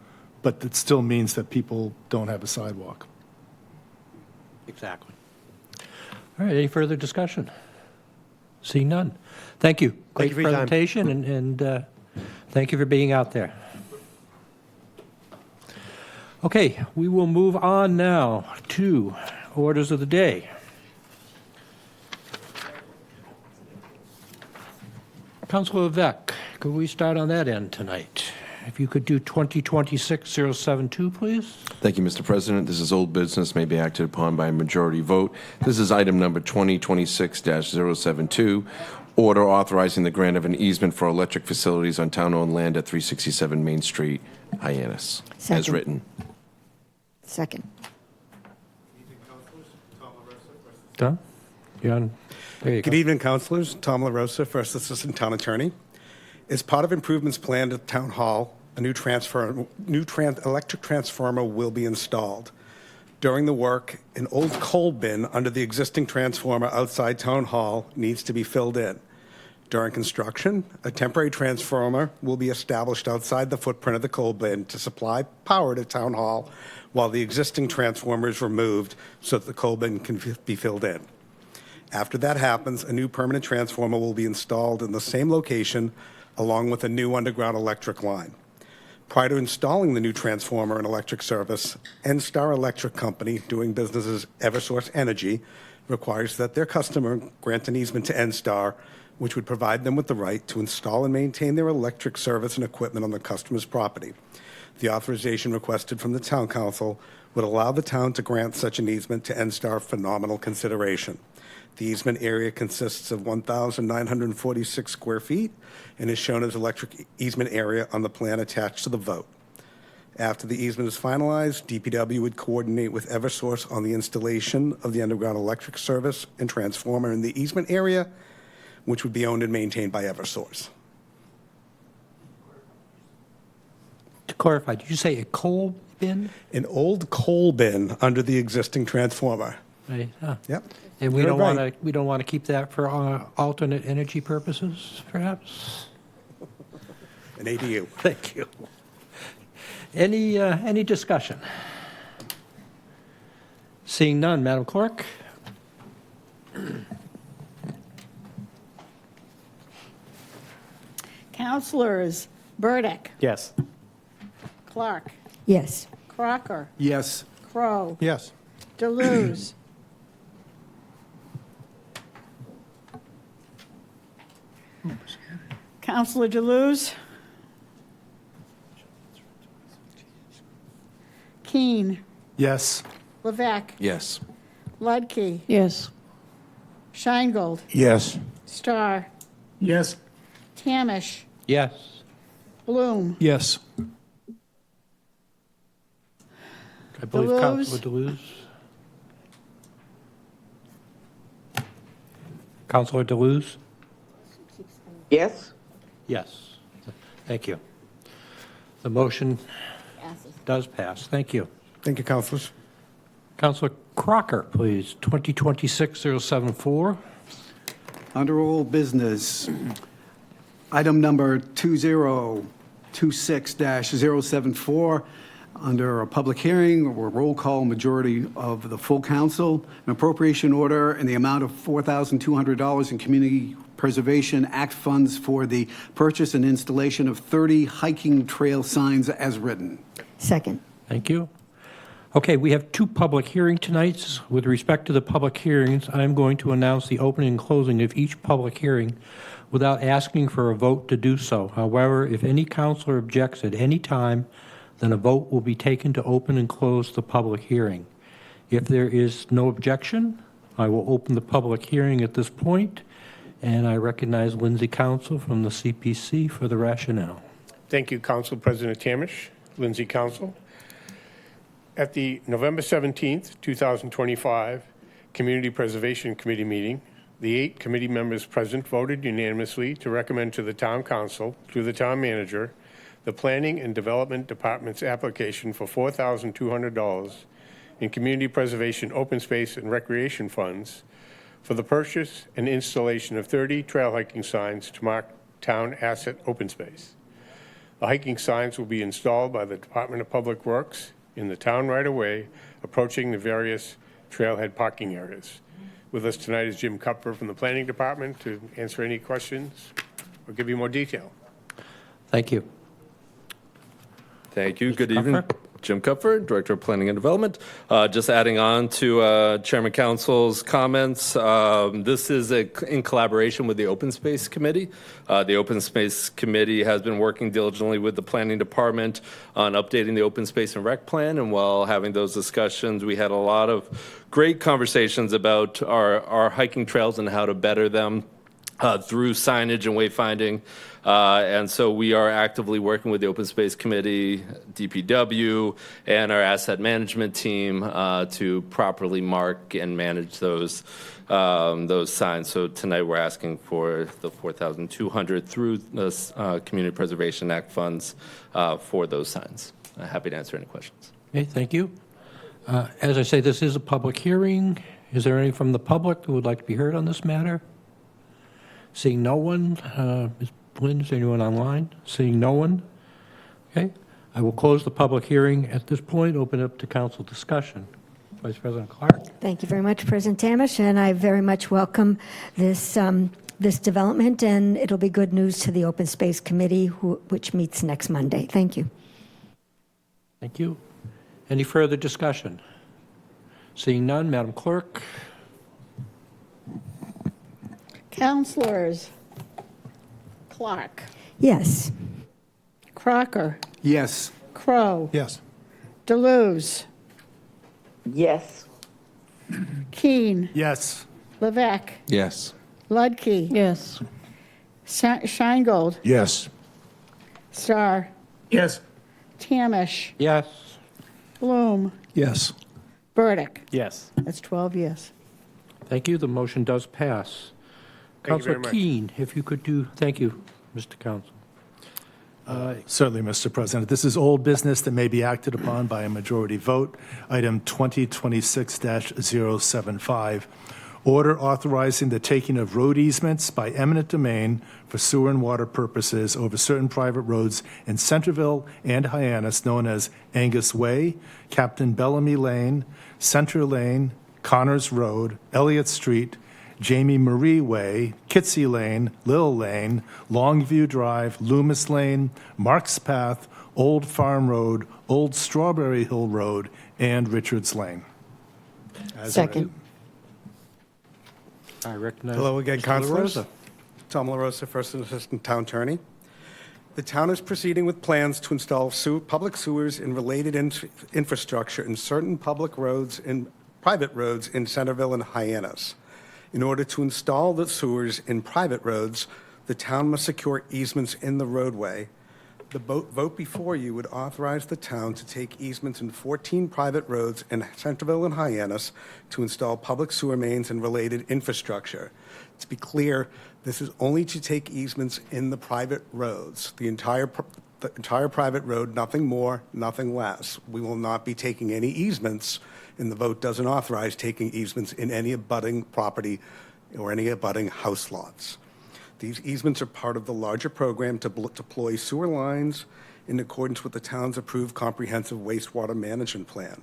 but it still means that people don't have a sidewalk. Exactly. All right, any further discussion? See none. Thank you. Great presentation, and thank you for being out there. Okay, we will move on now to orders of the day. Councilor Vec, could we start on that end tonight? If you could do 2026-072, please. Thank you, Mr. President. This is old business, may be acted upon by a majority vote. This is item number 2026-072, order authorizing the grant of an easement for electric facilities on town-owned land at 367 Main Street, Hyannis, as written. Second. Tom? John? There you go. Good evening, councilors. Tom LaRosa, First Assistant Town Attorney. As part of improvements planned at Town Hall, a new electric transformer will be installed. During the work, an old coal bin under the existing transformer outside Town Hall needs to be filled in. During construction, a temporary transformer will be established outside the footprint of the coal bin to supply power to Town Hall while the existing transformer is removed so that the coal bin can be filled in. After that happens, a new permanent transformer will be installed in the same location along with a new underground electric line. Prior to installing the new transformer and electric service, NSTAR Electric Company, doing business as Eversource Energy, requires that their customer grant an easement to NSTAR, which would provide them with the right to install and maintain their electric service and equipment on the customer's property. The authorization requested from the Town Council would allow the town to grant such an easement to NSTAR for nominal consideration. The easement area consists of 1,946 square feet and is shown as electric easement area on the plan attached to the vote. After the easement is finalized, DPW would coordinate with Eversource on the installation of the underground electric service and transformer in the easement area, which would be owned and maintained by Eversource. To clarify, did you say a coal bin? An old coal bin under the existing transformer. Right. Yep. And we You're don't right. want to keep that for alternate energy purposes, perhaps? An ADU. Thank you. Any discussion? Seeing none, Madam Clerk? Councilors Burdick, Yes. Clark, Yes. Crocker, Yes. Crow, Yes. Deleuze. Councilor Deleuze. Keene, Yes. Levesque, Yes. Ludke, Yes. Scheingold, Yes. Starr, Yes. Tamish, Yes. Bloom, Yes. I believe Deleuze. Councilor Deleuze. Councilor Deleuze? Yes? Yes. Thank you. The motion does pass. Thank you. Thank you, councilors. Councilor Crocker, please, 2026-074. Under old business, item number 2026-074, under a public hearing or roll call majority of the full council, an appropriation order in the amount of $4,200 in Community Preservation Act funds for the purchase and installation of 30 hiking trail signs as written. Second. Thank you. Okay, we have two public hearings tonight. With respect to the public hearings, I'm going to announce the opening and closing of each public hearing without asking for a vote to do so. However, if any counselor objects at any time, then a vote will be taken to open and close the public hearing. If there is no objection, I will open the public hearing at this point, and I recognize Lindsay Council from the CPC for the rationale. Thank you, Council President Tamish, Lindsay Council. At the November 17th, 2025 Community Preservation Committee meeting, the 8 committee members present voted unanimously to recommend to the Town Council, through the Town Manager, the Planning and Development Department's application for $4,200 in Community Preservation Open Space and Recreation Funds for the purchase and installation of 30 trail hiking signs to mark town asset open space. The hiking signs will be installed by the Department of Public Works in the town right-of-way approaching the various trailhead parking areas. With us tonight is Jim Kupfer from the Planning Department to answer any questions or give you more detail. Thank you. Thank you. Good evening. Kupfer? Jim Kupfer, Director of Planning and Development. Just adding on to Chairman Council's comments, this is in collaboration with the Open Space Committee. The Open Space Committee has been working diligently with the Planning Department on updating the Open Space and Rec Plan, and while having those discussions, we had a lot of great conversations about our hiking trails and how to better them through signage and wayfinding. And so we are actively working with the Open Space Committee, DPW, and our asset management team to properly mark and manage those signs. So tonight we're asking for the $4,200 through the Community Preservation Act funds for those signs. Happy to answer any questions. Okay, thank you. As I say, this is a public hearing. Is there any from the public who would like to be heard on this matter? Seeing no one, Ms. Lynn, is anyone online? Seeing no one? Okay. I will close the public hearing at this point, open it up to council discussion. Vice President Clark? Thank you very much, President Tamish, and I very much welcome this this development, and it'll be good news to the Open Space Committee, which meets next Monday. Thank you. Thank you. Any further discussion? Seeing none, Madam Clerk? Counselors. Clark. Yes. Crocker. Yes. Crow. Yes. Deleuze. Yes. Keene. Yes. Levesque. Yes. Ludke. Yes. Scheingold. Yes. Starr. Yes. Tamish. Yes. Bloom. Yes. Yes. Burdick. That's 12 yes. Thank you. The motion does pass. Thank you very Councilor much. Keene, if you could do, thank you, Mr. Council. Certainly, Mr. President. This is old business that may be acted upon by a majority vote. Item 2026-075, order authorizing the taking of road easements by eminent domain for sewer and water purposes over certain private roads in Centerville and Hyannis known as Angus Way, Captain Bellamy Lane, Center Lane, Connors Road, Elliott Street, Jamie Marie Way, Kitsey Lane, Lil Lane, Longview Drive, Loomis Lane, Marks Path, Old Farm Road, Old Strawberry Hill Road, and Richards Lane. Second. I recognize. Hello again, Mr. councilors. LaRosa. Tom LaRosa, First Assistant Town Attorney. The town is proceeding with plans to install public sewers and related infrastructure in certain public roads and private roads in Centerville and Hyannis. In order to install the sewers in private roads, the town must secure easements in the roadway. The vote before you would authorize the town to take easements in 14 private roads in Centerville and Hyannis to install public sewer mains and related infrastructure. To be clear, this is only to take easements in the private roads, the entire private road, nothing more, nothing less. We will not be taking any easements, and the vote doesn't authorize taking easements in any abutting property or any abutting house lots. These easements are part of the larger program to deploy sewer lines in accordance with the town's approved comprehensive wastewater management plan.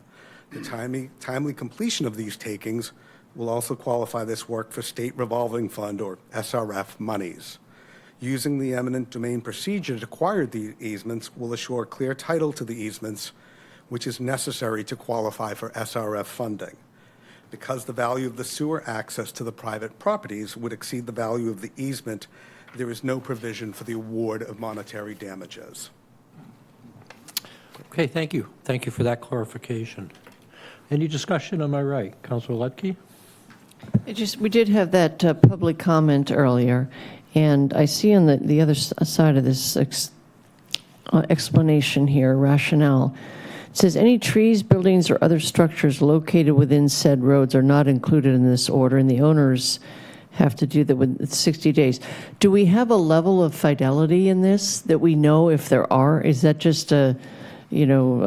The timely completion of these takings will also qualify this work for state revolving fund or SRF monies. Using the eminent domain procedure to acquire the easements will assure clear title to the easements, which is necessary to qualify for SRF funding. Because the value of the sewer access to the private properties would exceed the value of the easement, there is no provision for the award of monetary damages. Okay, thank you. Thank you for that clarification. Any discussion on my right? Councilor Lutke? We did have that public comment earlier, and I see on the other side of this explanation here, rationale, it says any trees, buildings, or other structures located within said roads are not included in this order, and the owners have to do that within 60 days. Do we have a level of fidelity in this that we know if there are? Is that just a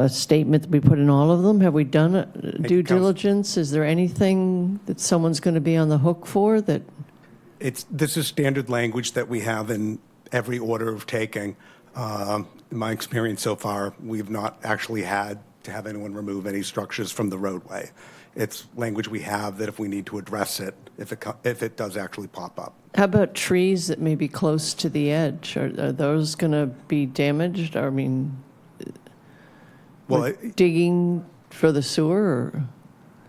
statement that we put in all of them? Have we done due diligence? Is there anything that someone's going to be on the hook for that? This is standard language that we have in every order of taking. In my experience so far, we've not actually had to have anyone remove any structures from the roadway. It's language we have that if we need to address it, if it does actually pop up. How about trees that may be close to the edge? Are those going to be damaged? I mean, digging for the sewer? Or?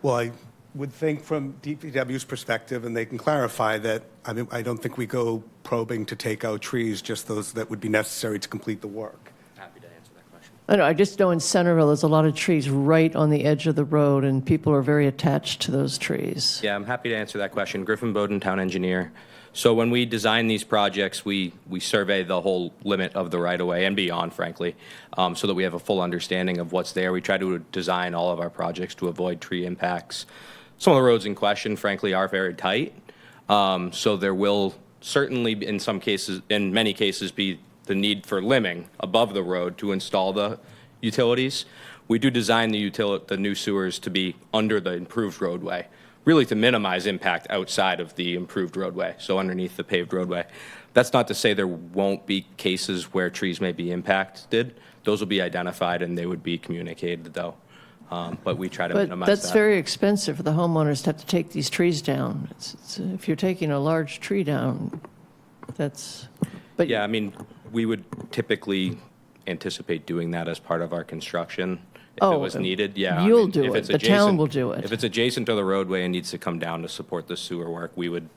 Well, I would think from DPW's perspective, and they can clarify that, I don't think we go probing to take out trees, just those that would be necessary to complete the work. Happy to answer that question. I just know in Centerville there's a lot of trees right on the edge of the road, and people are very attached to those trees. Yeah, I'm happy to answer that question. Griffin Bowden, town engineer. So when we design these projects, we survey the whole limit of the right-of-way and beyond, frankly, so that we have a full understanding of what's there. We try to design all of our projects to avoid tree impacts. Some of the roads in question, frankly, are very tight, so there will certainly, in many cases, be the need for limbing above the road to install the utilities. We do design the new sewers to be under the improved roadway, really to minimize impact outside of the improved roadway, so underneath the paved roadway. That's not to say there won't be cases where trees may be impacted. Those will be identified and they would be communicated, though. But we try to But minimize that's that. very expensive for the homeowners to have to take these trees down. If you're taking a large tree down, that's, but Yeah, I mean, we would typically anticipate doing that as part of our construction if it was needed. Yeah, you'll do if it. it's The town adjacent- will do it. If it's adjacent to the roadway and needs to come down to support the sewer work, we would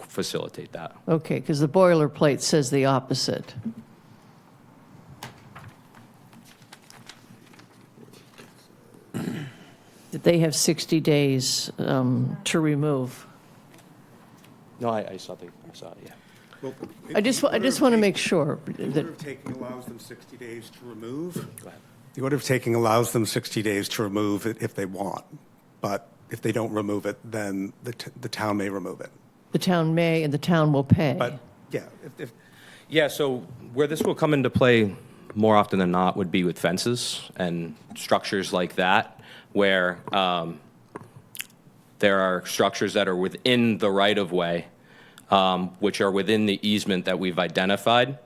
facilitate that. Okay, because the boilerplate says the opposite. That they have 60 days to remove. No, I saw it, yeah. Well, I just want to make sure The order that, of taking allows them 60 days to remove. The order of taking allows them 60 days to remove it if they want, but if they don't remove it, then the town may remove it. the town may and the town will pay. But, yeah, if Yeah, so where this will come into play more often than not would be with fences and structures like that, where there are structures that are within the right-of-way, which are within the easement that we've identified,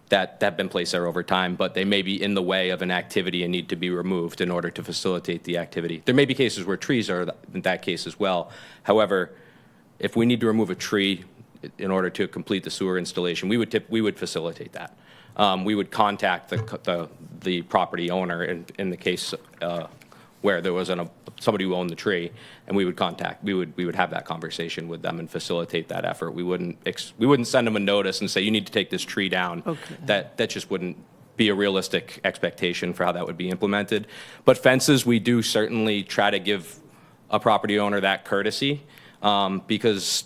that have been placed there over time, but they may be in the way of an activity and need to be removed in order to facilitate the activity. There may be cases where trees are in that case as well. However, if we need to remove a tree in order to complete the sewer installation, we would facilitate that. We would contact the property owner in the case where there was somebody who owned the tree, and we would have that conversation with them and facilitate that effort. We wouldn't send them a notice and say, you need to take this tree down. Okay. That just wouldn't be a realistic expectation for how that would be implemented. But fences, we do certainly try to give a property owner that courtesy, because,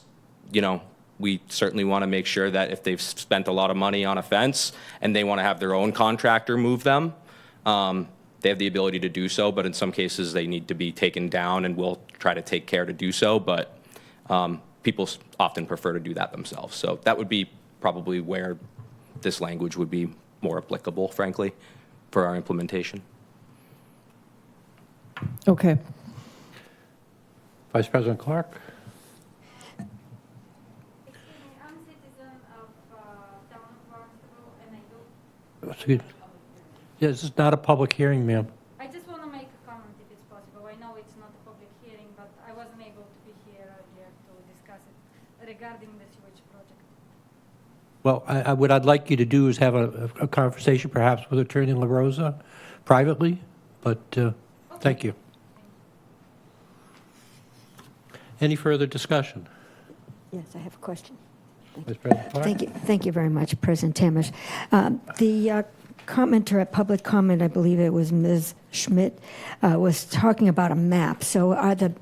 we certainly want to make sure that if they've spent a lot of money on a fence and they want to have their own contractor move them, they have the ability to do so, but in some cases they need to be taken down, and we'll try to take care to do so, but people often prefer to do that themselves. So that would be probably where this language would be more applicable, frankly, for our implementation. Okay. Vice President Clark? Excuse me. Yeah, this is not a public hearing, ma'am. I just want to make a comment if it's possible. I know it's not a public hearing, but I wasn't able to be here earlier to discuss it regarding the sewage project. Well, what I'd like you to do is have a conversation perhaps with Attorney La Rosa privately, but thank you. Any further discussion? Yes, I have a question. Vice President Clark? Thank you very much, President Tamish. The commenter at public comment, I believe it was Ms. Schmidt, was talking about a map. So are the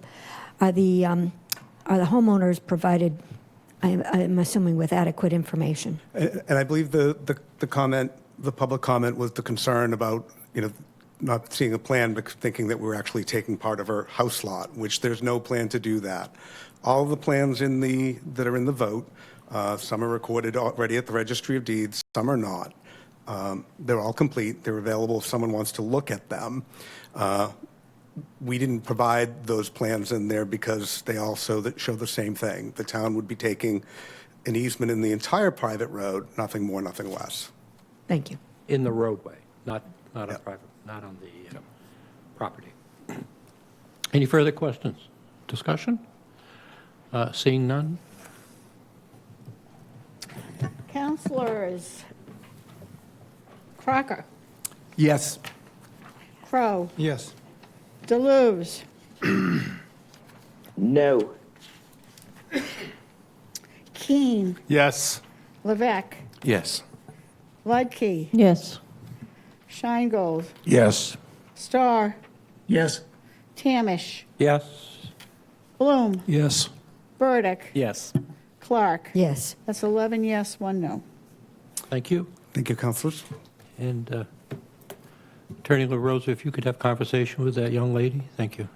homeowners provided, I'm assuming, with adequate information? And I believe the comment, the public comment was the concern about, not seeing a plan, but thinking that we're actually taking part of our house lot, which there's no plan to do that. All the plans that are in the vote, some are recorded already at the Registry of Deeds, some are not. They're all complete. They're available if someone wants to look at them. We didn't provide those plans in there because they also show the same thing. The town would be taking an easement in the entire private road, nothing more, nothing less. Thank you. In the roadway, not on private, not on the property. Any further questions? Discussion? Seeing none? Councilors Crocker, Yes. Crow, Yes. Deleuze, No. Keen, Yes. Levesque, Yes. Ludke, Yes. Scheingold, Yes. Starr, Yes. Tamish, Yes. Bloom, Yes. Burdick, Yes. Clark. Yes. That's 11 yes, 1 no. Thank you. Thank you, councilors. And Attorney La Rosa, if you could have conversation with that young lady, thank you.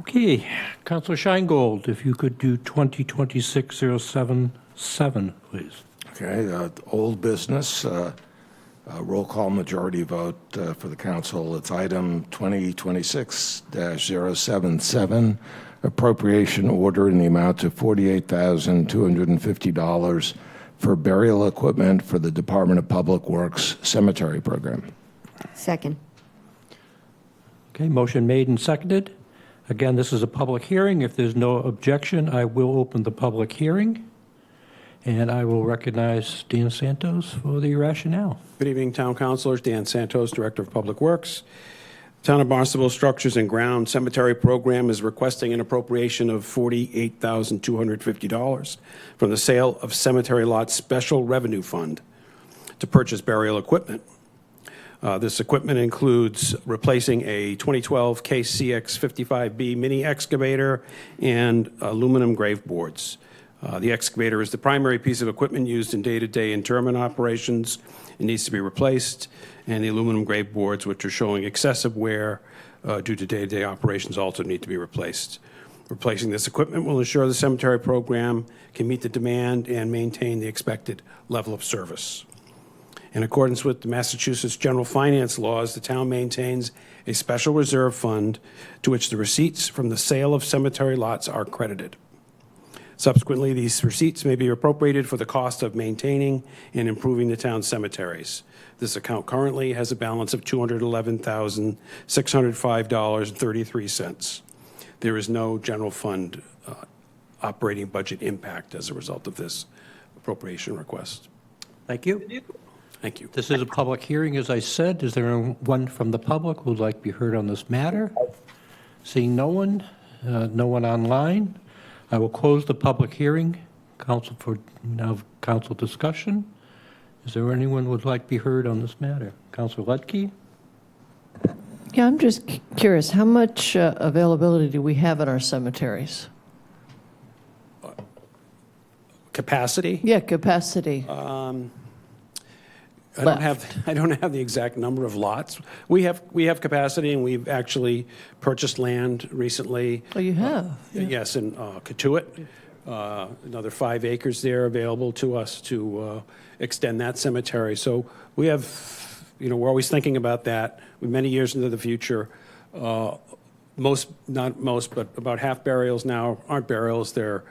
Okay, Councilor Scheingold, if you could do 2026-077, please. Okay, old business, Roll call majority vote for the council. It's item 2026-077, appropriation order in the amount of $48,250 for burial equipment for the Department of Public Works Cemetery Program. Second. Okay, motion made and seconded. Again, this is a public hearing. If there's no objection, I will open the public hearing. And I will recognize Dan Santos for the rationale. Good evening, Town Councilors. Dan Santos, Director of Public Works. Town of Barnstable Structures and Ground Cemetery Program is requesting an appropriation of $48,250 from the sale of cemetery lots special revenue fund to purchase burial equipment. This equipment includes replacing a 2012 KCX 55B mini excavator and aluminum grave boards. The excavator is the primary piece of equipment used in day-to-day interment operations. It needs to be replaced, and the aluminum grave boards, which are showing excessive wear due to day-to-day operations, also need to be replaced. Replacing this equipment will ensure the cemetery program can meet the demand and maintain the expected level of service. In accordance with the Massachusetts general finance laws, the town maintains a special reserve fund to which the receipts from the sale of cemetery lots are credited. Subsequently, these receipts may be appropriated for the cost of maintaining and improving the town's cemeteries. This account currently has a balance of $211,605.33. There is no general fund operating budget impact as a result of this appropriation request. Thank you. Thank you. This is a public hearing, as I said. Is there anyone from the public who would like to be heard on this matter? Seeing no one online, I will close the public hearing. Council discussion. Is there anyone who would like to be heard on this matter? Councilor Lutke? Yeah, I'm just curious, how much availability do we have in our cemeteries? Capacity? Yeah, capacity. I don't have the exact number of lots. We have capacity, and we've actually purchased land recently. Oh, you have? Yes, in Katuitt. Another 5 acres there available to us to extend that cemetery. So we have, we're always thinking about that. We're many years into the future. Not most, but about half burials now aren't burials, they're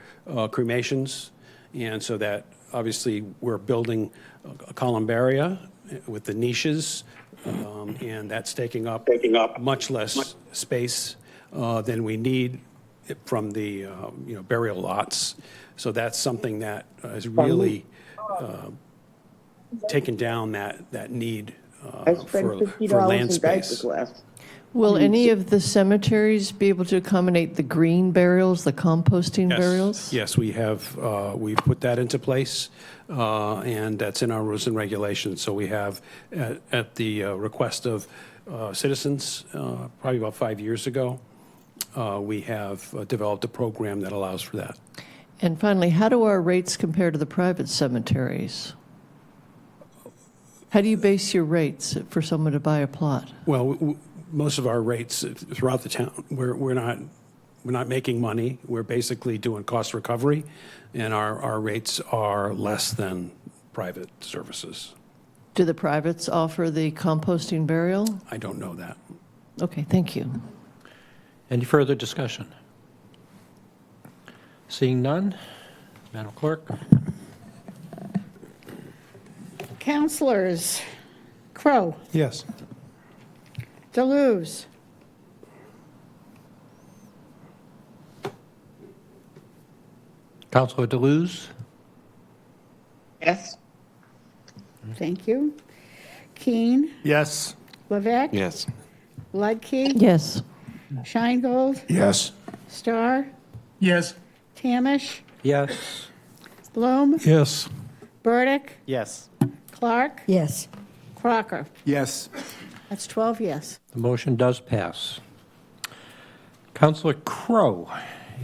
cremations. And so that, obviously, we're building a columbaria with the niches, and that's taking up much less space than we need from the burial lots. So that's something that has really taken down that need for land space. Will any of the cemeteries be able to accommodate the green burials, the composting burials? Yes, we have. We've put that into place, and that's in our rules and regulations. So we have, at the request of citizens, probably about 5 years ago, we have developed a program that allows for that. And finally, how do our rates compare to the private cemeteries? How do you base your rates for someone to buy a plot? Well, most of our rates throughout the town, we're not making money. We're basically doing cost recovery, and our rates are less than private services. Do the privates offer the composting burial? I don't know that. Okay, thank you. Any further discussion? Seeing none, Madam Clerk. Councilors Crow, Yes. Deleuze, Councilor Deleuze? Yes. thank you. Keene, Yes. Levesque, Yes. Ludke, Yes. Scheingold, Yes. Starr, Yes. Tamish, Yes. Bloom, Yes. Burdick, Yes. Clark, Yes. Crocker. Yes. That's 12 yes. The motion does pass. Councilor Crow,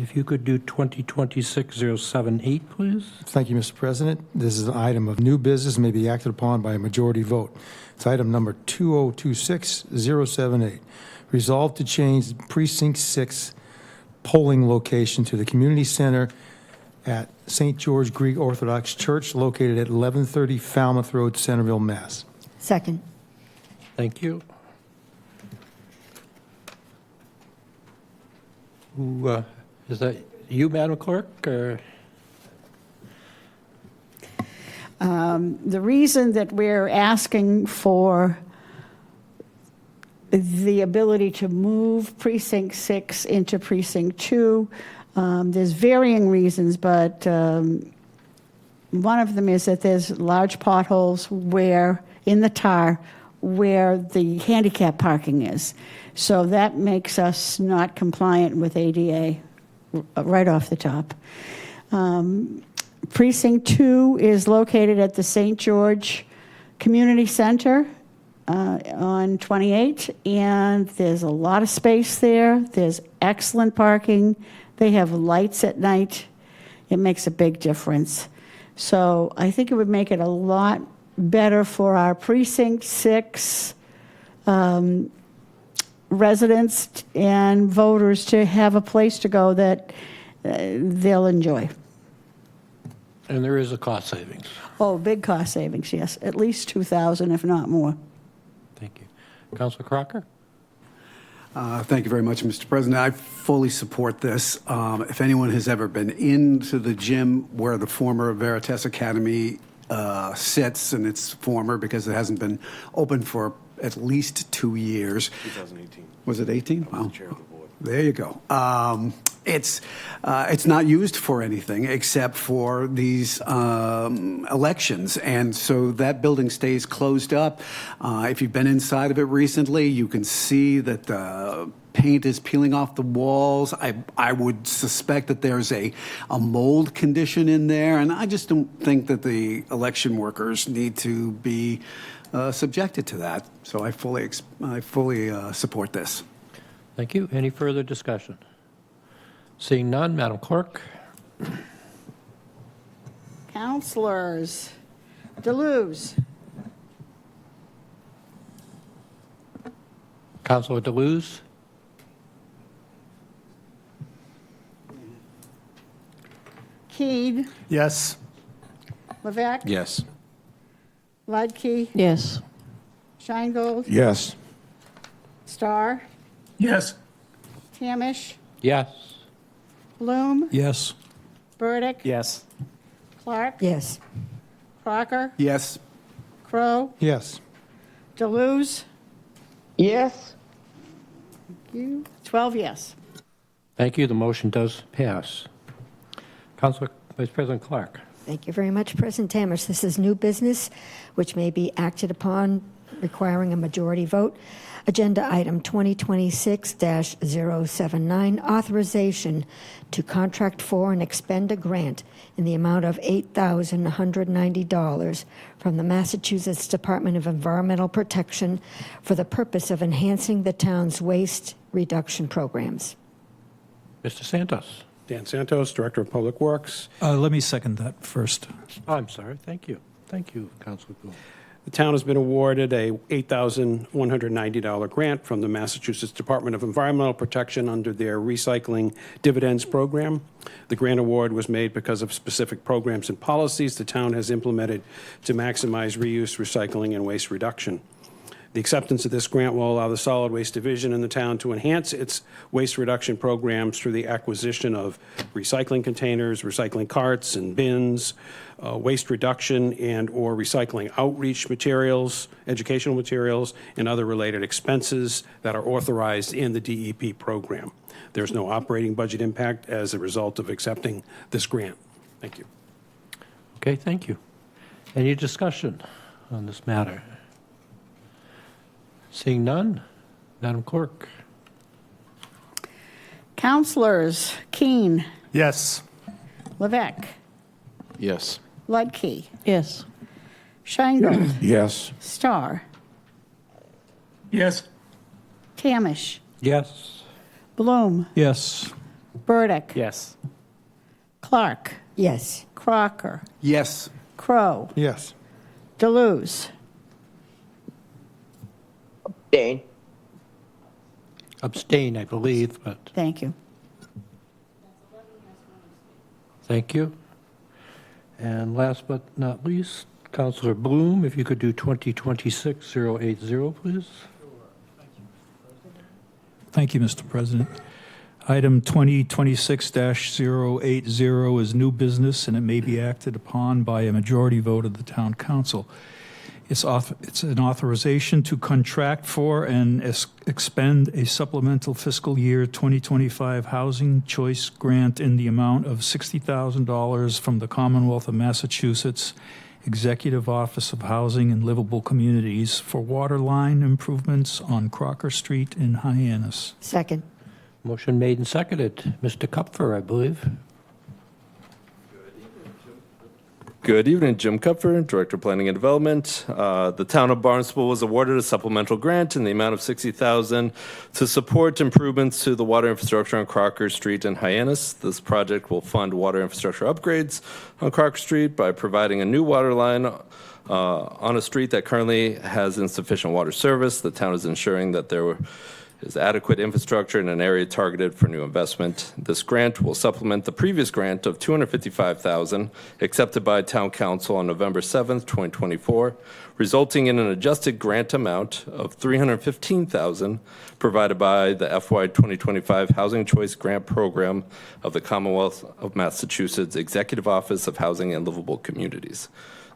if you could do 2026-078, please. Thank you, Mr. President. This is an item of new business, may be acted upon by a majority vote. It's item number 2026-078. Resolved to change Precinct 6 polling location to the community center at St. George Greek Orthodox Church located at 1130 Falmouth Road, Centerville, Mass. Second. Thank you. Who, is that you, Madam Clerk, or? The reason that we're asking for the ability to move Precinct 6 into Precinct 2, there's varying reasons, but one of them is that there's large potholes where, in the tar, where the handicap parking is. So that makes us not compliant with ADA right off the top. Precinct 2 is located at the St. George Community Center on 28, and there's a lot of space there. There's excellent parking. They have lights at night. It makes a big difference. So I think it would make it a lot better for our Precinct 6 residents and voters to have a place to go that they'll enjoy. And there is a cost savings. Oh, big cost savings, yes. At least $2,000, if not more. Thank you. Councilor Crocker? Thank you very much, Mr. President. I fully support this. If anyone has ever been into the gym where the former Veritas Academy sits, and it's former because it hasn't been open for at least 2 years. 2018. Was it 18? Wow. Chair of the board. There you go. It's not used for anything except for these elections, and so that building stays closed up. If you've been inside of it recently, you can see that the paint is peeling off the walls. I would suspect that there's a mold condition in there, and I just don't think that the election workers need to be subjected to that. So I fully support this. Thank you. Any further discussion? Seeing none, Madam Clerk? Councilors, Deleuze. Councilor Deleuze? Keene, Yes. Levesque, Yes. Ludke, Yes. Scheingold, Yes. Starr, Yes. Tamish, Yes. Bloom, Yes. Burdick, Yes. Clark, Yes. Crocker, Yes. Crow, Yes. Deleuze. Yes. Thank you. 12 yes. Thank you. The motion does pass. Councilor Vice President Clark? Thank you very much, President Tamish. This is new business, which may be acted upon requiring a majority vote. Agenda item 2026-079, authorization to contract for and expend a grant in the amount of $8,190 from the Massachusetts Department of Environmental Protection for the purpose of enhancing the town's waste reduction programs. Mr. Santos? Dan Santos, Director of Public Works. Let me second that first. Oh, I'm sorry. Thank you. Thank you, Councilor Gould. The town has been awarded a $8,190 grant from the Massachusetts Department of Environmental Protection under their Recycling Dividends Program. The grant award was made because of specific programs and policies the town has implemented to maximize reuse, recycling, and waste reduction. The acceptance of this grant will allow the Solid Waste Division in the town to enhance its waste reduction programs through the acquisition of recycling containers, recycling carts and bins, waste reduction and/or recycling outreach materials, educational materials, and other related expenses that are authorized in the DEP program. There's no operating budget impact as a result of accepting this grant. Thank you. Okay, thank you. Any discussion on this matter? Seeing none, Madam Clerk? Councilors, Keene, Yes. Levesque, Yes. Ludke, Yes. Scheingold, Yes. Starr, Yes. Tamish, Yes. Bloom, Yes. Burdick, Yes. Clark, Yes. Crocker, Yes. Crow, Yes. Deleuze. Abstain. Abstain, I believe, but Thank you. thank you. And last but not least, Counselor Bloom, if you could do 2026-080, please. Thank you, Mr. President. Item 2026-080 is new business, and it may be acted upon by a majority vote of the Town Council. It's an authorization to contract for and expend a supplemental fiscal year 2025 Housing Choice Grant in the amount of $60,000 from the Commonwealth of Massachusetts Executive Office of Housing and Livable Communities for water line improvements on Crocker Street in Hyannis. Second. Motion made and seconded. Mr. Kupfer, I believe. Good evening, Jim Kupfer, Director of Planning and Development. The town of Barnstable was awarded a supplemental grant in the amount of $60,000 to support improvements to the water infrastructure on Crocker Street in Hyannis. This project will fund water infrastructure upgrades on Crocker Street by providing a new water line on a street that currently has insufficient water service. The town is ensuring that there is adequate infrastructure in an area targeted for new investment. This grant will supplement the previous grant of $255,000 accepted by Town Council on November 7th, 2024, resulting in an adjusted grant amount of $315,000 provided by the FY 2025 Housing Choice Grant Program of the Commonwealth of Massachusetts Executive Office of Housing and Livable Communities.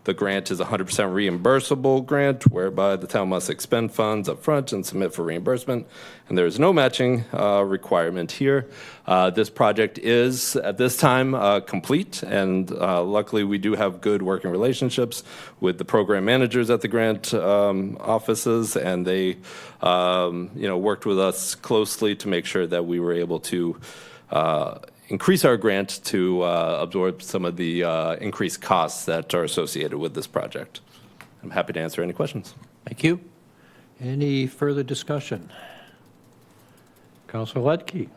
The grant is a 100% reimbursable grant, whereby the town must expend funds up front and submit for reimbursement, and there is no matching requirement here. This project is, at this time, complete, and luckily we do have good working relationships with the program managers at the grant offices, and they worked with us closely to make sure that we were able to increase our grant to absorb some of the increased costs that are associated with this project. I'm happy to answer any questions. Thank you. Any further discussion? Councilor Ledke.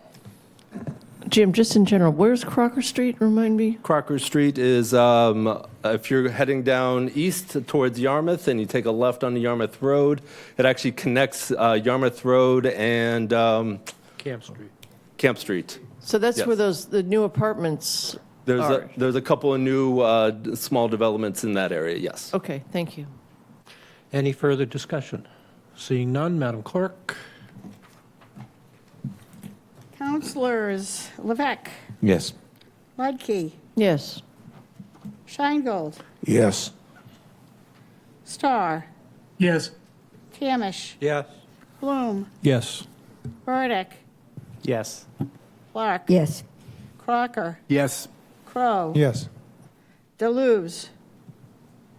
Jim, just in general, where's Crocker Street? Remind me. Crocker Street is, if you're heading down east towards Yarmouth and you take a left on the Yarmouth Road, it actually connects Yarmouth Road and Camp Street. Camp Street. So that's Yes. where the new apartments are. There's a couple of new small developments in that area, yes. Okay, thank you. Any further discussion? Seeing none, Madam Clerk. Councilors Levesque, Yes. Ledke, Yes. Scheingold, Yes. Starr, Yes. Tamish, Yes. Bloom, Yes. Burdick, Yes. Clark, Yes. Crocker, Yes. Crow, Yes. Deleuze,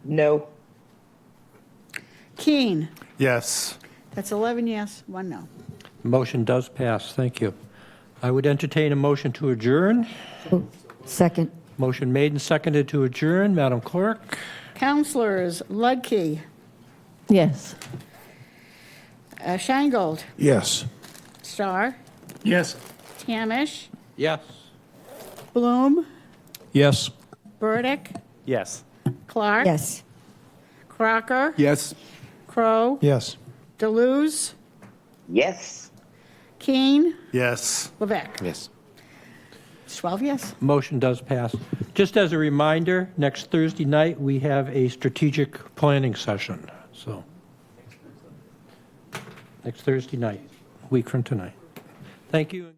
No. Keene. Yes. That's 11 yes, 1 no. Motion does pass. Thank you. I would entertain a motion to adjourn. Second. Motion made and seconded to adjourn. Madam Clerk. Councilors Ludkey, Yes. Scheingold, Yes. Starr, Yes. Tamish, Yes. Bloom, Yes. Burdick, Yes. Clark, Yes. Crocker, Yes. Crow, Yes. Deleuze, Yes. Keene, Yes. Levesque. Yes. 12 yes. Motion does pass. Just as a reminder, next Thursday night, we have a strategic planning session. So, next Thursday night, a week from tonight. Thank you.